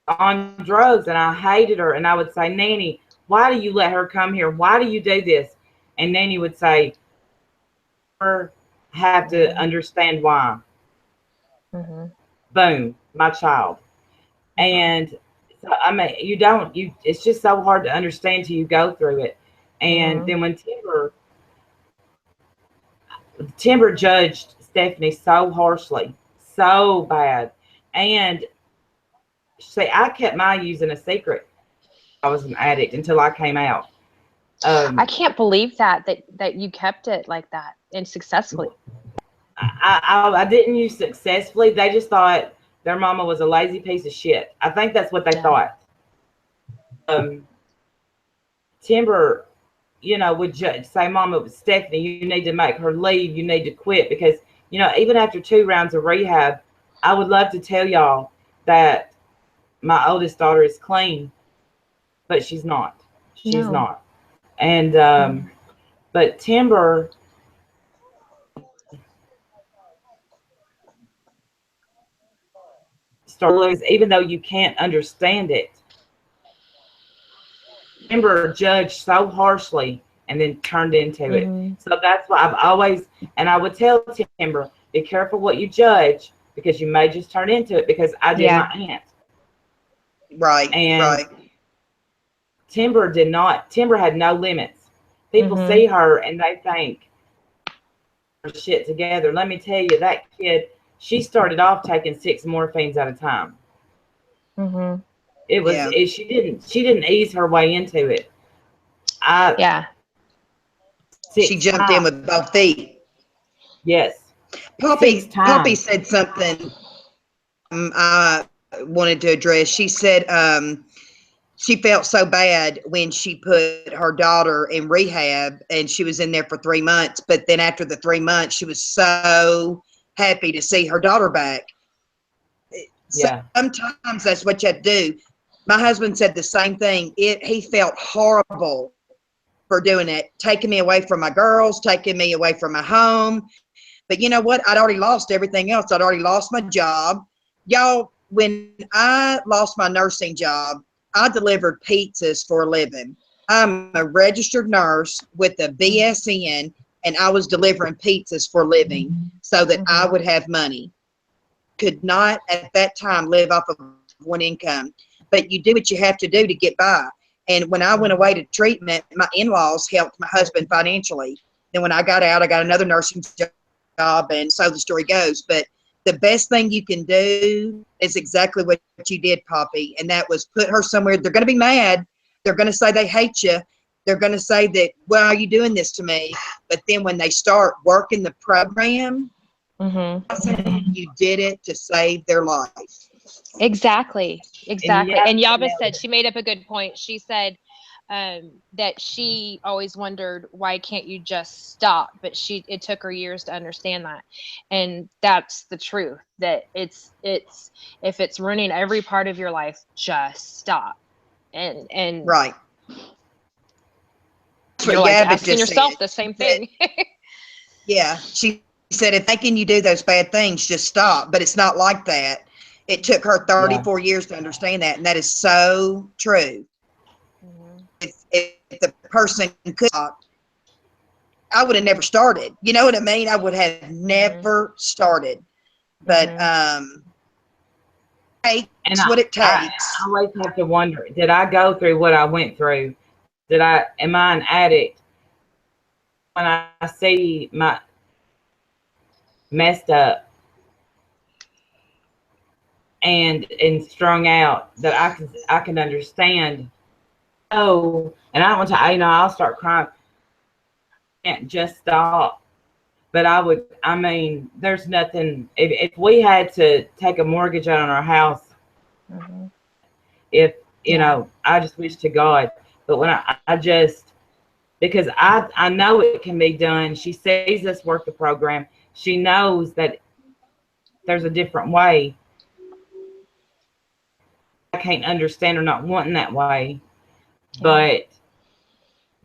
on drugs, and I hated her, and I would say, Nanny, why do you let her come here? Why do you do this? And Nanny would say, have to understand why. Boom, my child. And so, I mean, it's just so hard to understand till you go through it. And then when Timber judged Stephanie so harshly, so bad, and I kept my using a secret. I was an addict until I came out. I can't believe that you kept it like that and successfully. I didn't use successfully. They just thought their mama was a lazy piece of shit. I think that's what they thought. Timber, you know, would say, Mama, Stephanie, you need to make her leave. You need to quit, because, you know, even after 2 rounds of rehab, I would love to tell y'all that my oldest daughter is clean, but she's not. She's not. And but Timber started, even though you can't understand it, Timber judged so harshly and then turned into it. So that's why I've always, and I would tell Timber, be careful what you judge, because you may just turn into it, because I did my aunt. And Timber did not. Timber had no limits. People see her and they think her shit together. Let me tell you, that kid, she started off taking 6 morphines at a time. It was she didn't ease her way into it. She jumped in with both feet. Yes. Poppy said something I wanted to address. She said she felt so bad when she put her daughter in rehab, and she was in there for 3 months. But then after the 3 months, she was so happy to see her daughter back. Yeah. Sometimes that's what you have to do. My husband said the same thing. He felt horrible for doing it, taking me away from my girls, taking me away from my home. But you know what? I'd already lost everything else. I'd already lost my job. Y'all, when I lost my nursing job, I delivered pizzas for a living. I'm a registered nurse with a BSN, and I was delivering pizzas for a living so that I would have money. Could not at that time live off of one income, but you do what you have to do to get by. And when I went away to treatment, my in-laws helped my husband financially. Then when I got out, I got another nursing job, and so the story goes. But the best thing you can do is exactly what you did, Poppy, and that was put her somewhere. They're going to be mad. They're going to say they hate you. They're going to say that, why are you doing this to me? But then when they start working the program, you did it to save their life. Exactly. Yeah. And Yaba said, she made up a good point. She said that she always wondered, why can't you just stop? But it took her years to understand that. And that's the truth, that it's if it's ruining every part of your life, just stop. And Right. you're like asking yourself the same thing. Yeah. She said, if making you do those bad things, just stop. But it's not like that. It took her 34 years to understand that. And that is so true. If the person could stop, I would have never started. You know what I mean? I would have never started. But it's what it takes. I always have to wonder, did I go through what I went through? Am I an addict? When I see my messed up and strung out, that I can understand. Oh, and I want to, I'll start crying. I can't just stop. But I mean, there's nothing, if we had to take a mortgage out on our house, if, you know, I just wish to God, but when I just, because I know it can be done. She sees us work the program. She knows that there's a different way. I can't understand her not wanting that way, but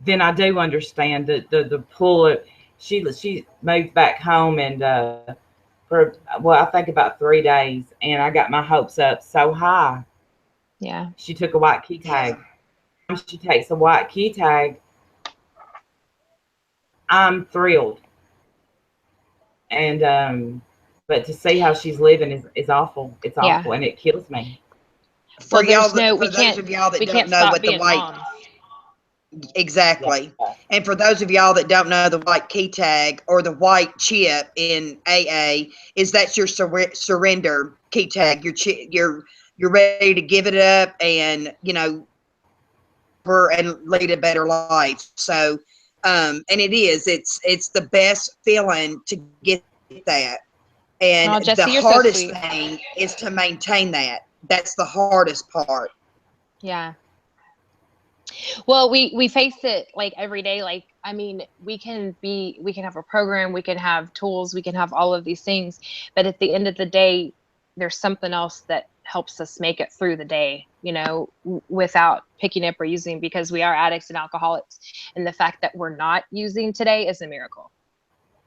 then I do understand the pull of, she moved back home, and for, well, I think about 3 days, and I got my hopes up so high. Yeah. She took a white key tag. She takes a white key tag, I'm thrilled. And but to see how she's living is awful. It's awful, and it kills me. For those of y'all that don't know what the white, exactly. And for those of y'all that don't know, the white key tag or the white chip in AA is, that's your surrender key tag. You're ready to give it up, and you know, and lead a better life. So and it's the best feeling to get that. And the hardest thing is to maintain that. That's the hardest part. Yeah. Well, we face it like every day. Like, I mean, we can have a program, we can have tools, we can have all of these things, but at the end of the day, there's something else that helps us make it through the day, you know, without picking up or using, because we are addicts and alcoholics. And the fact that we're not using today is a miracle.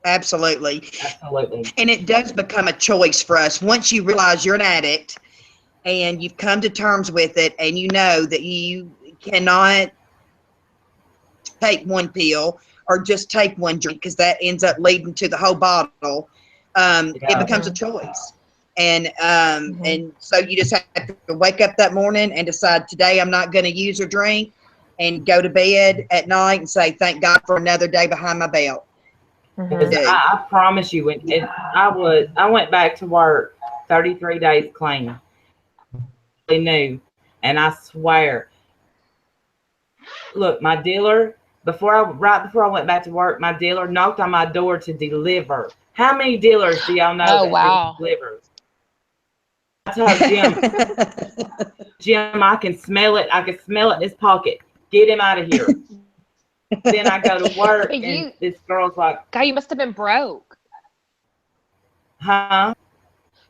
Absolutely. Absolutely. And it does become a choice for us. Once you realize you're an addict and you've come to terms with it, and you know that you cannot take one pill or just take one drink, because that ends up leading to the whole bottle, it becomes a choice. And and so you just have to wake up that morning and decide, today I'm not going to use or drink, and go to bed at night and say, thank God for another day behind my belt. I promise you, I went back to work 33 days clean. They knew, and I swear, look, my dealer, right before I went back to work, my dealer knocked on my door to deliver. How many dealers do y'all know that deliver? told Jim, I can smell it. I can smell it in his pocket. Get him out of here. Then I go to work, But and this girl's like, God, you must have been broke. huh?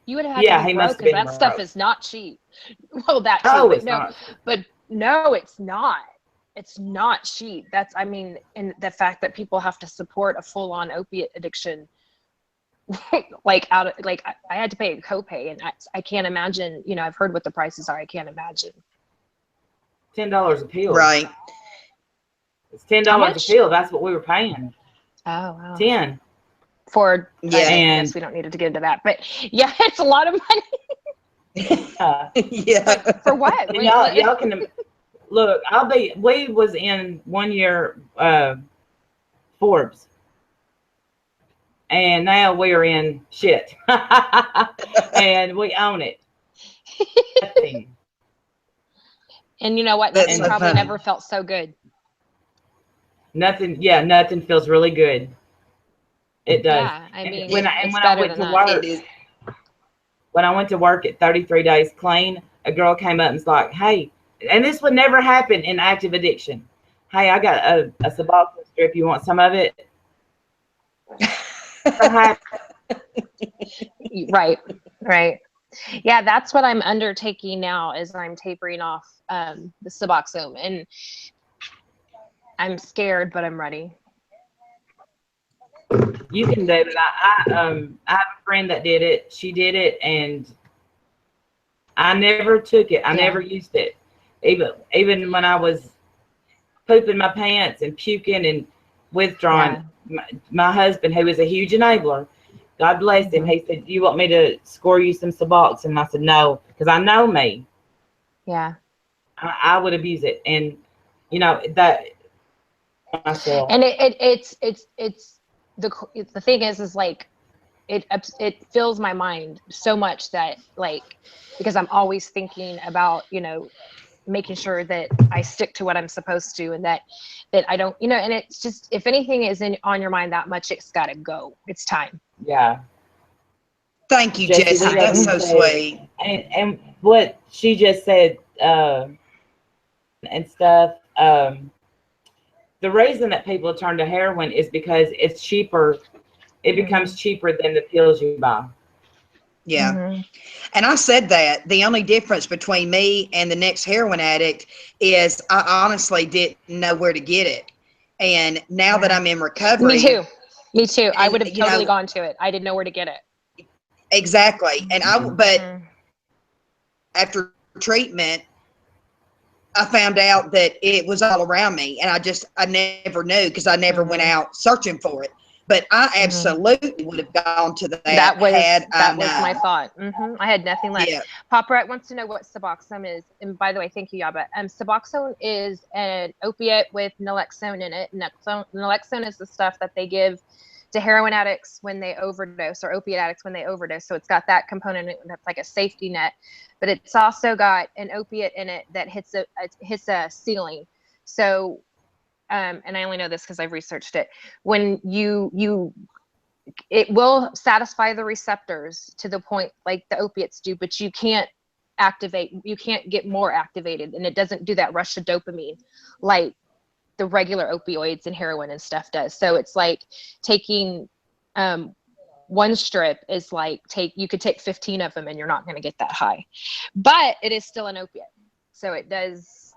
You would have had Yeah, to be he broke must have because been that stuff broke. is not cheap. Well, that too, Oh, but it's no, not. but no, it's not. It's not cheap. That's, I mean, and the fact that people have to support a full-on opiate addiction, like I had to pay a copay, and I can't imagine. You know, I've heard what the prices are. I can't imagine. $10 a pill. Right. It's $10 a much? pill. That's what we were paying. Oh wow. 10. Yeah. I guess we don't need to get into that, but yeah, it's a lot of money. Yeah. But for what? And y'all can look. We was in 1 year Forbes, and now we're in shit, and we own it. Nothing. And you know what? That's Nothing so probably funny. never felt so good. Nothing. Yeah, nothing feels really good. It does. Yeah, I mean, when it's I better went than to that. work, It is. when I went to work at 33 days clean, a girl came up and was like, "Hey," and this would never happen in active addiction. "Hey, I got a Suboxone strip. You want some of it?" Right. Yeah, that's what I'm undertaking now. Is I'm tapering off the Suboxone, and I'm scared, but I'm ready. You can do it. I have a friend that did it. She did it, and I never took it. I never used it. Even when I was pooping my pants and puking and withdrawing, my husband, who was a huge enabler, God bless him, he said, "Do you want me to score you some Suboxone?" And I said, "No," because I know me. Yeah. I would abuse it, and you know that myself. And it's the thing is like it fills my mind so much that, like, because I'm always thinking about, you know, making sure that I stick to what I'm supposed to, and that I don't, you know, and it's just, if anything is on your mind that much, it's got to go. It's time. Yeah. Thank you, Jesse, Jesse. what That's you so said, sweet. and what she just said and stuff. The reason that people turn to heroin is because it's cheaper. It becomes cheaper than the pills you buy. Yeah. And I said that the only difference between me and the next heroin addict is I honestly didn't know where to get it. And now that I'm in recovery. Me too. I would have you totally know, gone to it. I didn't know where to get it. Exactly. And but after treatment, I found out that it was all around me, and I never knew, because I never went out searching for it. But I absolutely would have gone to that was I my thought. I had nothing left. Yeah. Papa Rat wants to know what Suboxone is. And by the way, thank you, Yaba. Suboxone is an opiate with naloxone in it. Naloxone is the stuff that they give to heroin addicts when they overdose, or opiate addicts when they overdose. So it's got that component that's like a safety net, but it's also got an opiate in it that hits a ceiling. So, and I only know this because I've researched it. When it will satisfy the receptors to the point like the opiates do, but you can't get more activated, and it doesn't do that rush of dopamine like the regular opioids and heroin and stuff does. So it's like taking one strip is like you could take 15 of them and you're not going to get that high, but it is still an opiate. So it does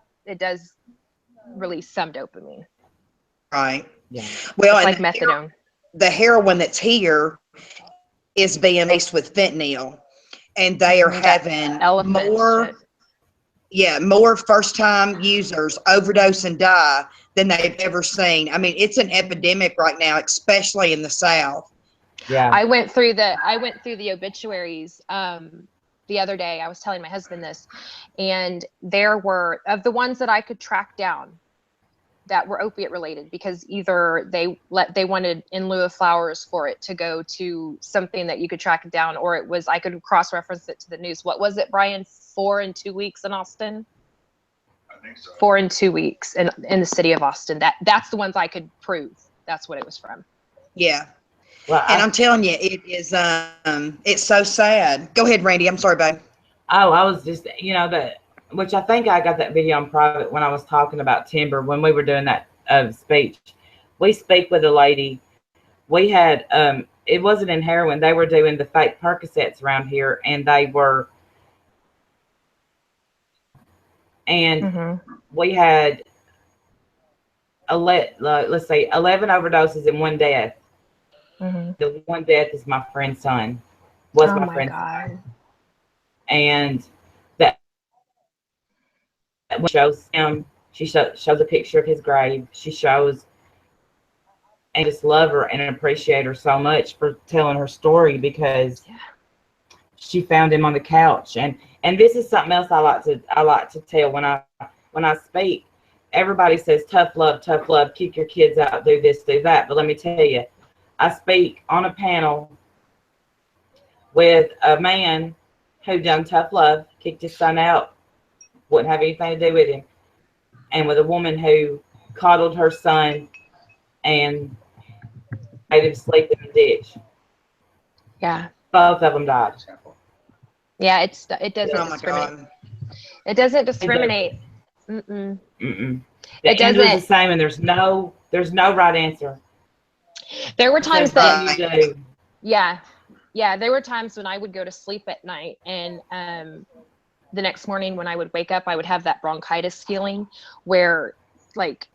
release some dopamine. Right. Yeah. Well, it's and like methadone. The heroin that's here is being laced with fentanyl, and they are having more first-time users overdose and die than they've ever seen. I mean, it's an epidemic right now, especially in the South. Yeah. I went through the obituaries the other day. I was telling my husband this, and there were, of the ones that I could track down that were opiate related, because either they wanted in lieu of flowers for it to go to something that you could track it down, or it was, I could cross-reference it to the news. What was it, Brian? 4 in 2 weeks in Austin? I think so. 4 in 2 weeks in the city of Austin. That's the ones I could prove. That's what it was from. Yeah. Well, and I'm telling you, it is it's so sad. Go ahead, Randy. I'm sorry, babe. Oh, I was just, that, which I think I got that video on private when I was talking about timber when we were doing that speech. We speak with a lady. We had, it wasn't in heroin. They were doing the fake Percocets around here, and we had, let's say 11 overdoses and one death. The one death is my friend's son. Was Oh my my friend's God. son. And that shows him. She shows a picture of his grave. She shows, and just love her and appreciate her so much for telling her story, because she found him on the couch. And this is something else I like to tell when I speak. Everybody says tough love, kick your kids out, do this, do that. But let me tell you, I speak on a panel with a man who done tough love, kicked his son out, wouldn't have anything to do with him, and with a woman who coddled her son and made him sleep in the ditch. Yeah. Both of them died. Yeah, it doesn't Oh my discriminate. God. It doesn't discriminate. The It end was the doesn't. same, and there's no right answer. There were times that, What do you do? yeah, there were times when I would go to sleep at night, and the next morning when I would wake up, I would have that bronchitis feeling, where like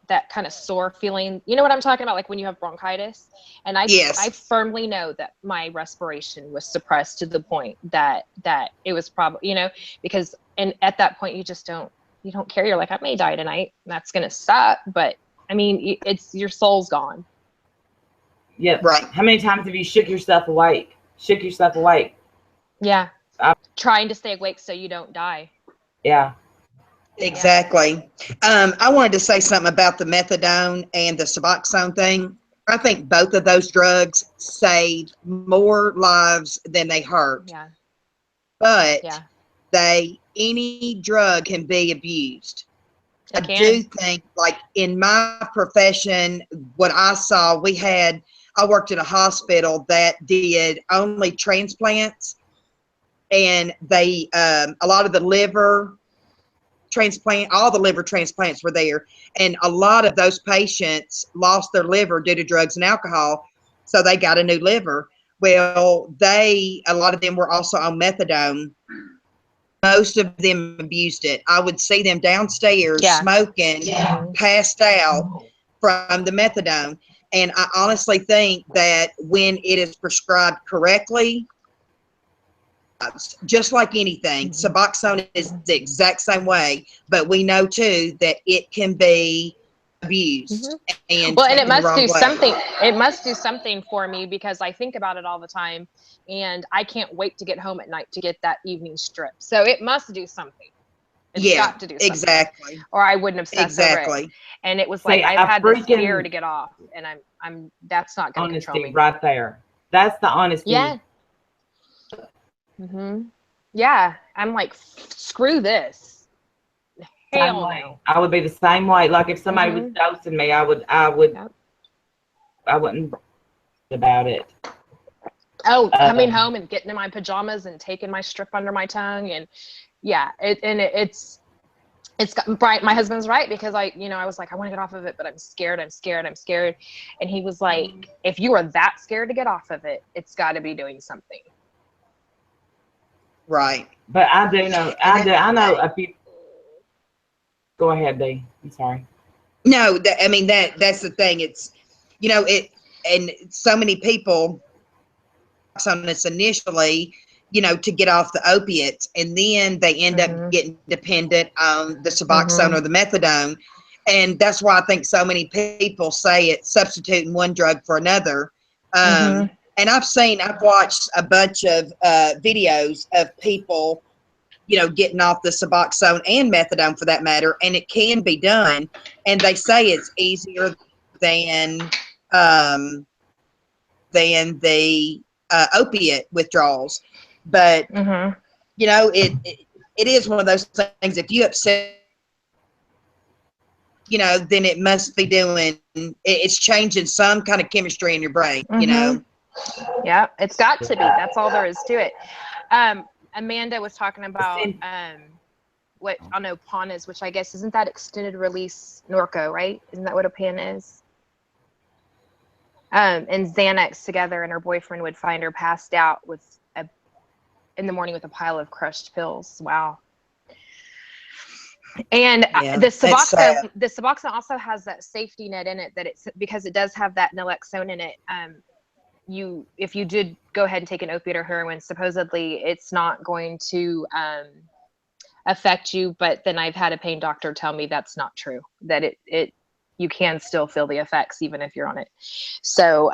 that kind of sore feeling. You know what I'm talking about? Like when you have bronchitis. And I firmly know that my respiration was suppressed to the point that it was probably, because, and at that point you don't care. You're like, I may die tonight. That's going to suck. But I mean, it's your soul's gone. Yep. Right. How many times have you shook yourself awake? Yeah. Trying to stay awake so you don't die. Yeah. Exactly. I wanted to say something about the methadone and the Suboxone thing. I think both of those drugs saved more lives than they hurt. Yeah. But any drug can be abused. I do think, like in my profession, what I saw, I worked in a hospital that did only transplants, and they, a lot of the liver all the liver transplants were there, and a lot of those patients lost their liver due to drugs and alcohol, so they got a new liver. Well, a lot of them were also on methadone. Most of them abused it. I would see them downstairs smoking, passed out from the methadone. And I honestly think that when it is prescribed correctly, just like anything, Suboxone is the exact same way, but we know too that it can be abused. And it must do something. It must do something for me, because I think about it all the time, and I can't wait to get home at night to get that evening strip. So it must do something. It's got to do something. Exactly. Or I wouldn't obsess over it. And it was like, I've had this fear to get off, and I'm that's not going to control me. Right there. That's the honesty. Yeah. Yeah, I'm like, screw this. Hell no. I would be the same way. Like if somebody was dosing me, I wouldn't about it. Oh, coming home and getting in my pajamas and taking my strip under my tongue, and it's right. My husband's right, because I was like, I want to get off of it, but I'm scared. And he was like, if you are that scared to get off of it, it's got to be doing something. Right. But I know a few. Go ahead, Dee. I'm sorry. No, that's the thing. It's, and so many people on this initially, to get off the opiates, and then they end up getting dependent on the Suboxone or the methadone. And that's why I think so many people say it's substituting one drug for another. And I've watched a bunch of videos of people, getting off the Suboxone and methadone for that matter, and it can be done. And they say it's easier than the opiate withdrawals. But, it is one of those things. If you upset, then it must be it's changing some kind of chemistry in your brain, Yeah, it's got to be. That's all there is to it. Amanda was talking about what I know PON is, which I guess isn't that extended release Norco, right? Isn't that what a PAN is? And Xanax together, and her boyfriend would find her passed out in the morning with a pile of crushed pills. Wow. And Yeah, the that's sad. Suboxone also has that safety net in it, that it's because it does have that naloxone in it. If you did go ahead and take an opiate or heroin, supposedly it's not going to affect you. But then I've had a pain doctor tell me that's not true, that you can still feel the effects even if you're on it. So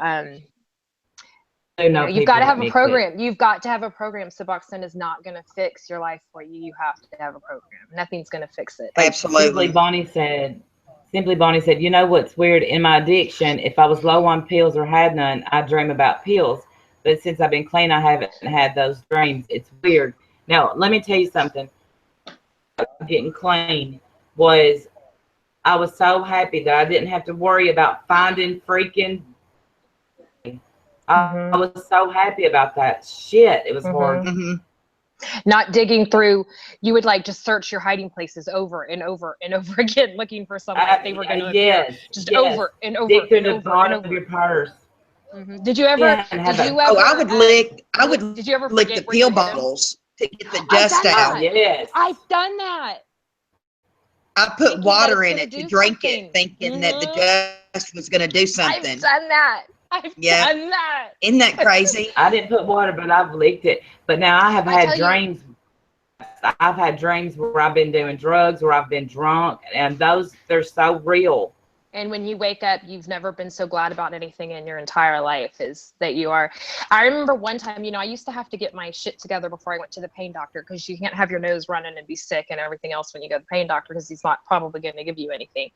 you've got to have a program. You've got to have a program. Suboxone is not going to fix your life for you. You have to have a program. Nothing's going to fix it. Absolutely. Simply Bonnie said, you know what's weird? In my addiction, if I was low on pills or had none, I dream about pills. But since I've been clean, I haven't had those dreams. It's weird. Now, let me tell you something. Getting clean I was so happy that I didn't have to worry about finding freaking. I was so happy about that. Shit, it was hard. Not digging through. You would like just search your hiding places over and over and over again, looking for something they were going to appear. Just over and over. Dig through and the over bottom and over. of your purse. Did you ever? I would lick. Did you ever lick the pill bottles to get the dust out? Yes, I've done that. I put water in it to drink it, thinking that the dust was going to do something. I've done that. I've done that. Isn't that crazy? I didn't put water, but I've licked it. But now I have had dreams. I've had dreams where I've been doing drugs, where I've been drunk, and they're so real. And when you wake up, you've never been so glad about anything in your entire life is that you are. I remember one time, I used to have to get my shit together before I went to the pain doctor, because you can't have your nose running and be sick and everything else when you go to the pain doctor, because he's not probably going to give you anything.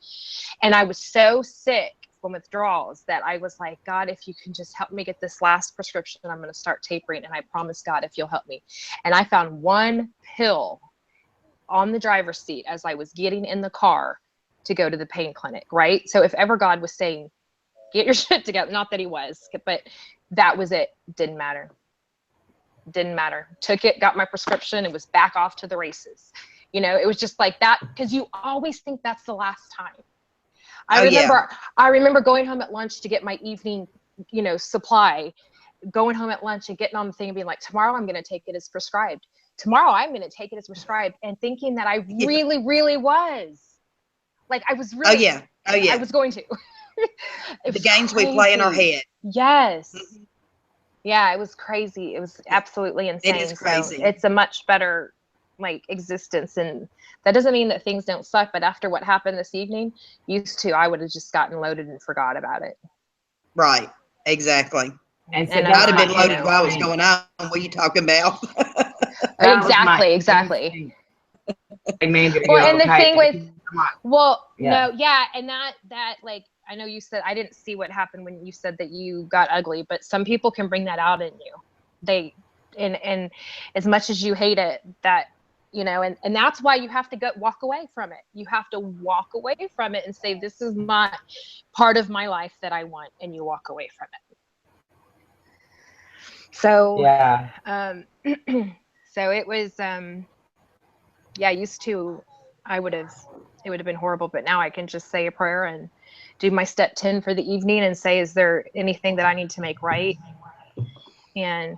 And I was so sick from withdrawals that I was like, God, if you can just help me get this last prescription, I'm going to start tapering. And I promise, God, if you'll help me. And I found one pill on the driver's seat as I was getting in the car to go to the pain clinic, right? So if ever God was saying, get your shit together, not that he was, but that was it. Didn't matter. Took it, got my prescription, and was back off to the races. It was just like that, because you always think that's the last time. I remember going home at lunch to get my evening, supply, going home at lunch and getting on the thing and being like, tomorrow I'm going to take it as prescribed. Tomorrow I'm going to take it as prescribed, and thinking that I really, really was. Like I was really, I was going to. The games we play in our head. Yes. Yeah, it was crazy. It was absolutely insane. It is crazy. So it's a much better existence, and that doesn't mean that things don't suck. But after what happened this evening, I would have just gotten loaded and forgot about it. Right. Exactly. And so I'd have been loaded while it was going on. What are you talking about? Exactly. Well, and the thing with, and that I know you said, I didn't see what happened when you said that you got ugly, but some people can bring that out in you. And as much as you hate it, that, and that's why you have to walk away from it. You have to walk away from it and say, this is not part of my life that I want. And you walk away from it. So, so it was, used to, it would have been horrible, but now I can just say a prayer and do my step 10 for the evening and say, is there anything that I need to make right? And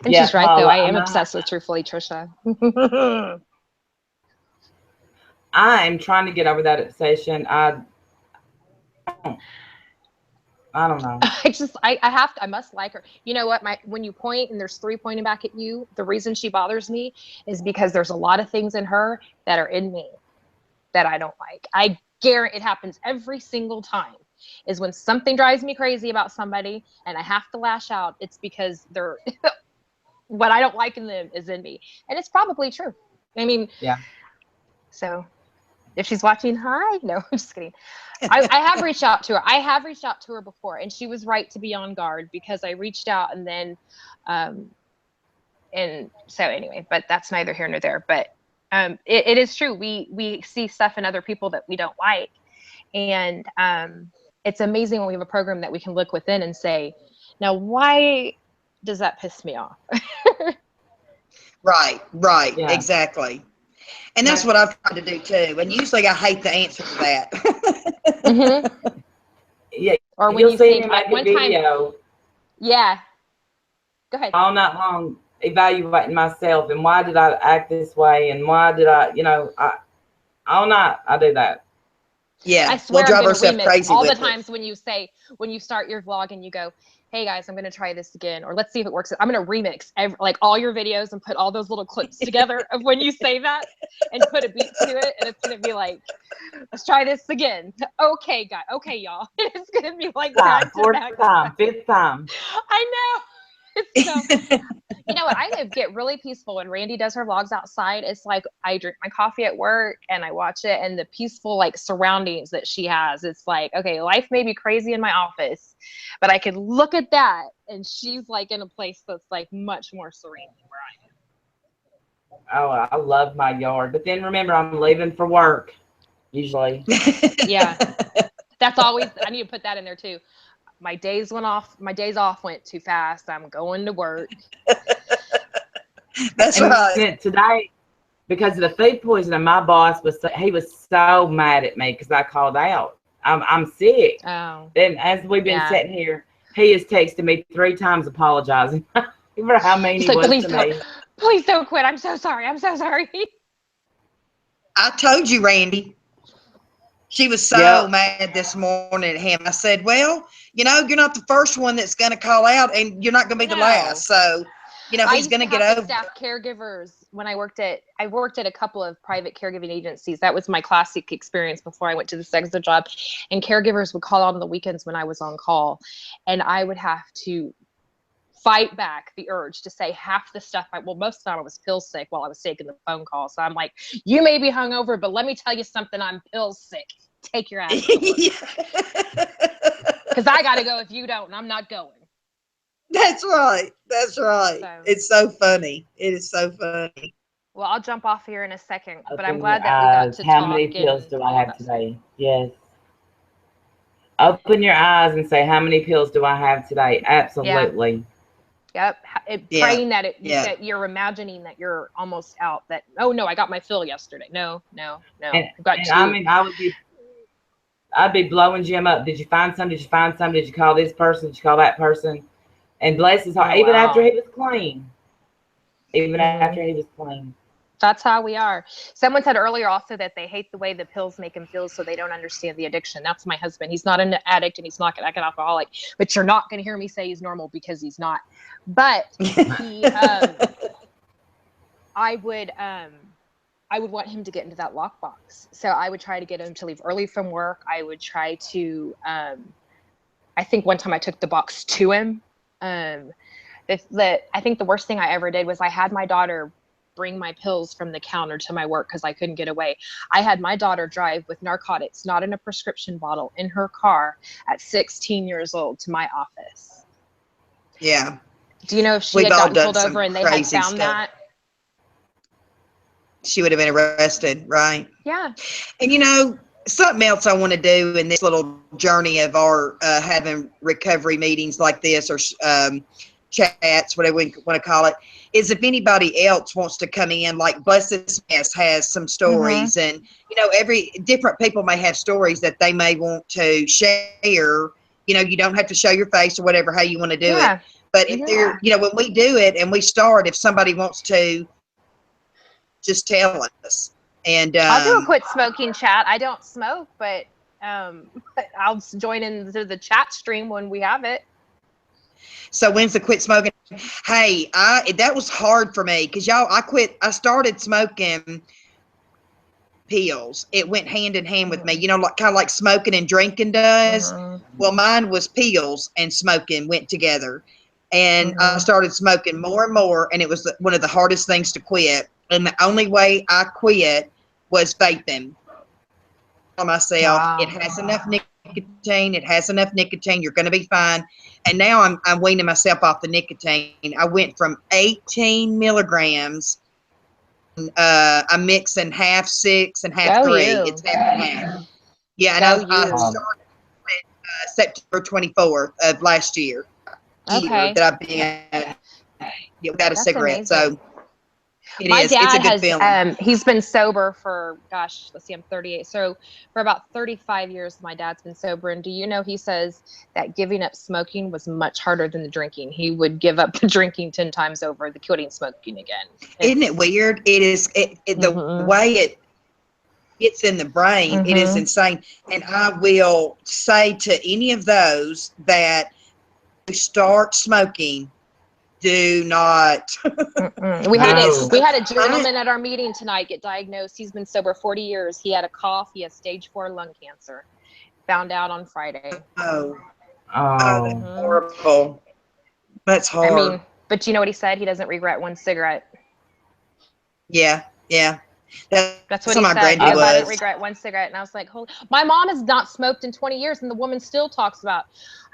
she's right, though. I am obsessed with Truthfully Trisha. I am trying to get over that obsession. I don't know. I must like her. You know what? When you point and there's 3 pointing back at you, the reason she bothers me is because there's a lot of things in her that are in me that I don't like. I guarantee it happens every single time. Is when something drives me crazy about somebody and I have to lash out, it's because they're what I don't like in them is in me. And it's probably true. I mean, yeah. So if she's watching, hi. No, I'm just kidding. I have reached out to her. I have reached out to her before, and she was right to be on guard, because I reached out and then, and so anyway, but that's neither here nor there. But it is true. We see stuff in other people that we don't like. And it's amazing when we have a program that we can look within and say, now, why does that piss me off? Right, Yeah. exactly. And that's what I've tried to do too. And usually I hate the answer to that. Mm-hmm. Yeah. Or when You'll you see think me like make a one time, video yeah. Go ahead. all night long evaluating myself and why did I act this way and why did I, all night I do that. Yeah, I we'll swear I'm drive going to ourselves remix crazy all the with it. times when you start your vlog and you go, hey guys, I'm going to try this again, or let's see if it works. I'm going to remix like all your videos and put all those little clips together of when you say that and put a beat to it. And it's going to be like, let's try this again. Okay, guys. Okay, y'all. It's going to be like back to Fourth back. time, fifth time. I know. It's so, you know what? I get really peaceful when Randy does her vlogs outside. It's like I drink my coffee at work and I watch it, and the peaceful like surroundings that she has. It's like, okay, life may be crazy in my office, but I can look at that and she's like in a place that's like much more serene than where Oh, I love my yard. But then remember, I'm leaving for work usually. I am. Yeah. That's always, I need to put that in there too. My days off went too fast. I'm going to work. That's And right. today, because of the food poisoning, my boss was so mad at me because I called out. I'm sick. Oh. Then as we've been Yeah. sitting here, he has texted me 3 times apologizing for how mean He's he like, was please to don't, me. please don't quit. I'm so sorry. I'm so sorry. I told you, Randy. She was so Yep. mad this morning at him. I said, well, you're not the first one that's going to call out, and you're not going to be the No. last. So, I he's used going to to get have over staff caregivers when I worked at a couple of private caregiving agencies. That was my classic experience before I went to this extra job. And caregivers would call out on the weekends when I was on call, and I would have to fight back the urge to say half the stuff. Most of the time I was pill sick while I was taking the phone call. So I'm like, you may be hungover, but let me tell you something. I'm pill sick. Take your ass to work. Because I got to go if you don't, and I'm not going. That's right. That's right. So. It's so funny. It is so funny. Well, I'll jump off here in a second, but I'm Open glad your that we got eyes. to How talk. many pills And do all I of have that today? Yes. Open your eyes and say, how many pills do I have today? Absolutely. Yep. Yeah. Praying that Yeah. that you're imagining that you're almost out. That, oh no, I got my fill yesterday. No. And, I've got and 2. I mean, I'd be blowing Jim up. Did you find some? Did you find some? Did you call this person? Did you call that person? And bless his heart, Oh, even wow. after he was clean. Even Mhm. after he was clean. That's how we are. Someone said earlier also that they hate the way the pills make them feel, so they don't understand the addiction. That's my husband. He's not an addict and he's not an alcoholic, but you're not going to hear me say he's normal because he's not. But he, I would want him to get into that lockbox. So I would try to get him to leave early from work. I would try to, I think one time I took the box to him. I think the worst thing I ever did was I had my daughter bring my pills from the counter to my work because I couldn't get away. I had my daughter drive with narcotics, not in a prescription bottle, in her car at 16 years old to my office. Yeah. Do you know if she We've had all gotten done pulled some over and they had crazy found stuff. that? She would have been arrested, right? Yeah. And something else I want to do in this little journey of our having recovery meetings like this, or chats, whatever we want to call it, is if anybody else wants to come in, like Blessed Mess has some stories, and every different people may have stories that they may want to share. You don't have to show your face or whatever, how you want to do it. But if they're, when we do it and we start, if somebody wants to, just tell us. And I'll do a quit smoking chat. I don't smoke, but I'll join into the chat stream when we have it. So when's the quit smoking? Hey, that was hard for me because I started smoking pills. It went hand in hand with me, like kind of like smoking and drinking does. Well, mine was pills and smoking went together. And I started smoking more and more, and it was one of the hardest things to quit. And the only way I quit was vaping. Tell myself, it has enough nicotine. It has enough nicotine. You're going to be fine. And now I'm weaning myself off the nicotine. I went from 18 milligrams. I'm mixing half 6 and half 3. It's half and half. Yeah, and I started September 24th of last year. Okay. That I've been without a cigarette. Amazing. So My It's a dad good has, feeling. he's been sober for, gosh, let's see, I'm 38. So for about 35 years, my dad's been sober. And do you know, he says that giving up smoking was much harder than the drinking. He would give up the drinking 10 times over the quitting smoking again. Isn't it weird? It is, the way it gets in the brain, it is insane. And I will say to any of those that start smoking, do not. We had No. a gentleman at our meeting tonight get diagnosed. He's been sober 40 years. He had a cough. He has stage 4 lung cancer. Found out on Friday. Oh, Oh. that's horrible. That's hard. I mean, but you know what he said? He doesn't regret one cigarette. Yeah. That's what he my said. granddad He goes, I was. didn't regret one cigarette. And I was like, holy, my mom has not smoked in 20 years. And the woman still talks about,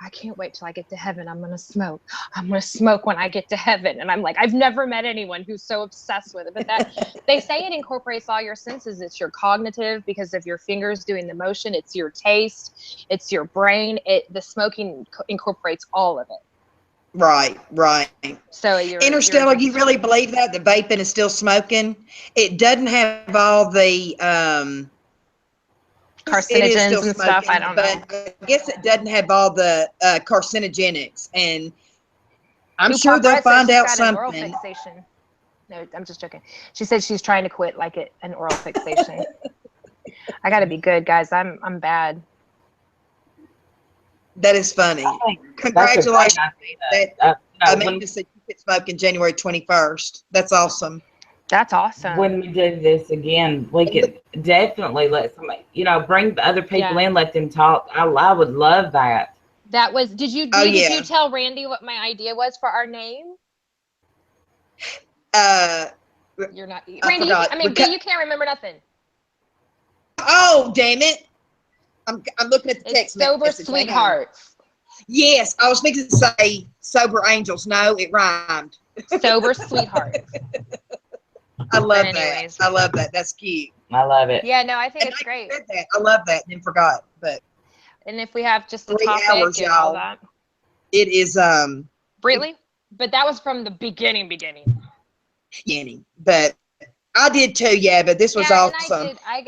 I can't wait till I get to heaven. I'm going to smoke. I'm going to smoke when I get to heaven. And I'm like, I've never met anyone who's so obsessed with it. But that they say it incorporates all your senses. It's your cognitive because of your fingers doing the motion. It's your taste. It's your brain. The smoking incorporates all of it. Right. So Interstellar, you really believe that the vaping is still smoking? It doesn't have all the carcinogens and stuff. I don't know. But I guess it doesn't have all the carcinogenics, and I'm Ooh, sure they'll Barbara said find out she's got an oral something. fixation. No, I'm just joking. She said she's trying to quit like an oral fixation. I got to be good, guys. I'm bad. That is funny. Congratulations. Amanda said you quit smoking January 21st. That's awesome. That's awesome. When we do this again, we could definitely let somebody, bring the other people in, let them talk. I would love that. That was, did you tell Randy what my idea was for our name? You're not, Randy, you can't remember nothing. Oh, damn it. I'm looking at the text Sober message. Sweethearts. Yes, I was thinking to say Sober Angels. No, it rhymed. Sober Sweethearts. I love that. I love that. That's cute. I love it. Yeah, no, I think it's great. I love that and forgot. But and if we have just a 3 topic hours, and y'all, all that. It is really? But that was from the beginning. But I did too, yeah, but this was awesome. And I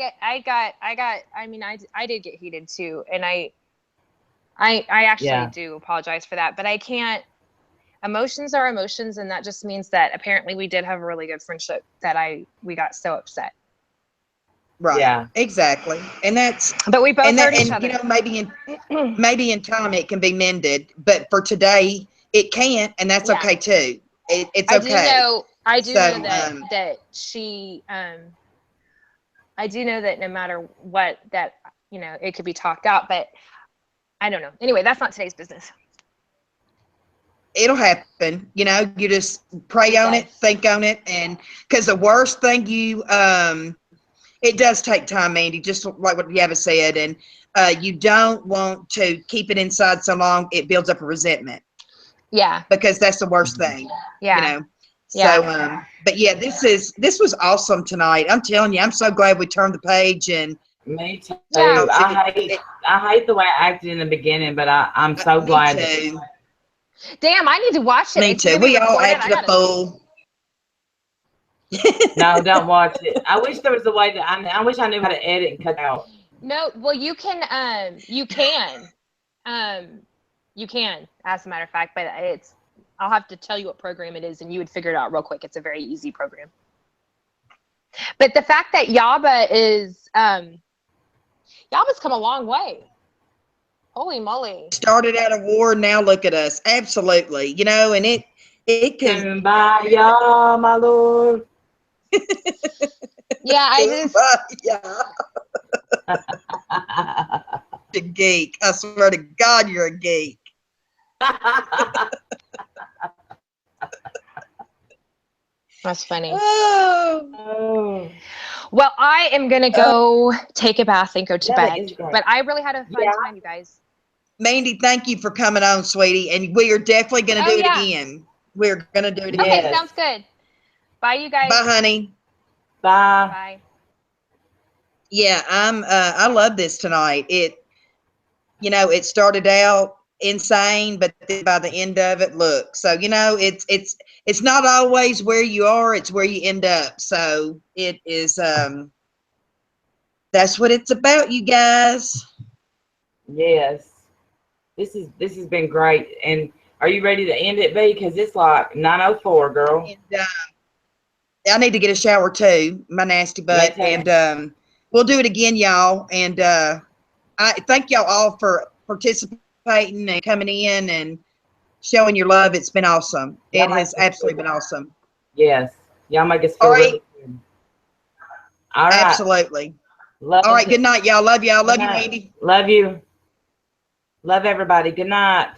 did get heated too. And I actually do apologize for that, but I can't. Emotions are emotions, and that just means that apparently we did have a really good friendship that we got so upset. Right. Yeah. Exactly. And that's. But we both hurt each other. Maybe in time it can be mended, but for today it can't, and that's okay too. It's okay. I do know that she. I do know that no matter what, that it could be talked out, but I don't know. Anyway, that's not today's business. It'll happen. You just pray on it, think on it. And because the worst thing it does take time, Mandy, just like what Yava said. And you don't want to keep it inside so long, it builds up a resentment. Yeah. Because that's the worst thing. Yeah. So, but yeah, this was awesome tonight. I'm telling you, I'm so glad we turned the page. And me too. Yeah. I hate the way I acted in the beginning, but I'm so glad. Me too. Damn, I need to watch it. Me too. We all acted a fool. No, don't watch it. I wish there was a way that I wish I knew how to edit and cut out. No, well, you can, as a matter of fact, but I'll have to tell you what program it is, and you would figure it out real quick. It's a very easy program. But the fact that Yaba Yaba's come a long way. Holy moly. Started out a war, now look at us. Absolutely. And it can. By y'all, my lord. Yeah, I just. A geek. I swear to God, you're a geek. That's funny. Oh. Well, I am going to go take a bath and go to bed. But I really had a fun time, you guys. Mandy, thank you for coming on, sweetie. And we are definitely going to do it again. We're going to do it again. Okay, sounds good. Bye, you guys. Bye, honey. Bye. Bye. Yeah, I love this tonight. It started out insane, but then by the end of it, look. So you know, it's not always where you are; it's where you end up. So it is. That's what it's about, you guys. Yes. This has been great. And are you ready to end it, B? Because it's like 9:04, girl. And, I need to get a shower too, my nasty butt. And we'll do it again, y'all. And I thank y'all all for participating and coming in and showing your love. It's been awesome. It has absolutely been awesome. Yes. Y'all make us feel All right. really good. All right. Absolutely. Love All right. you. Good night, y'all. Love y'all. Love you, Good night. Randy. Love you. Love everybody. Good night.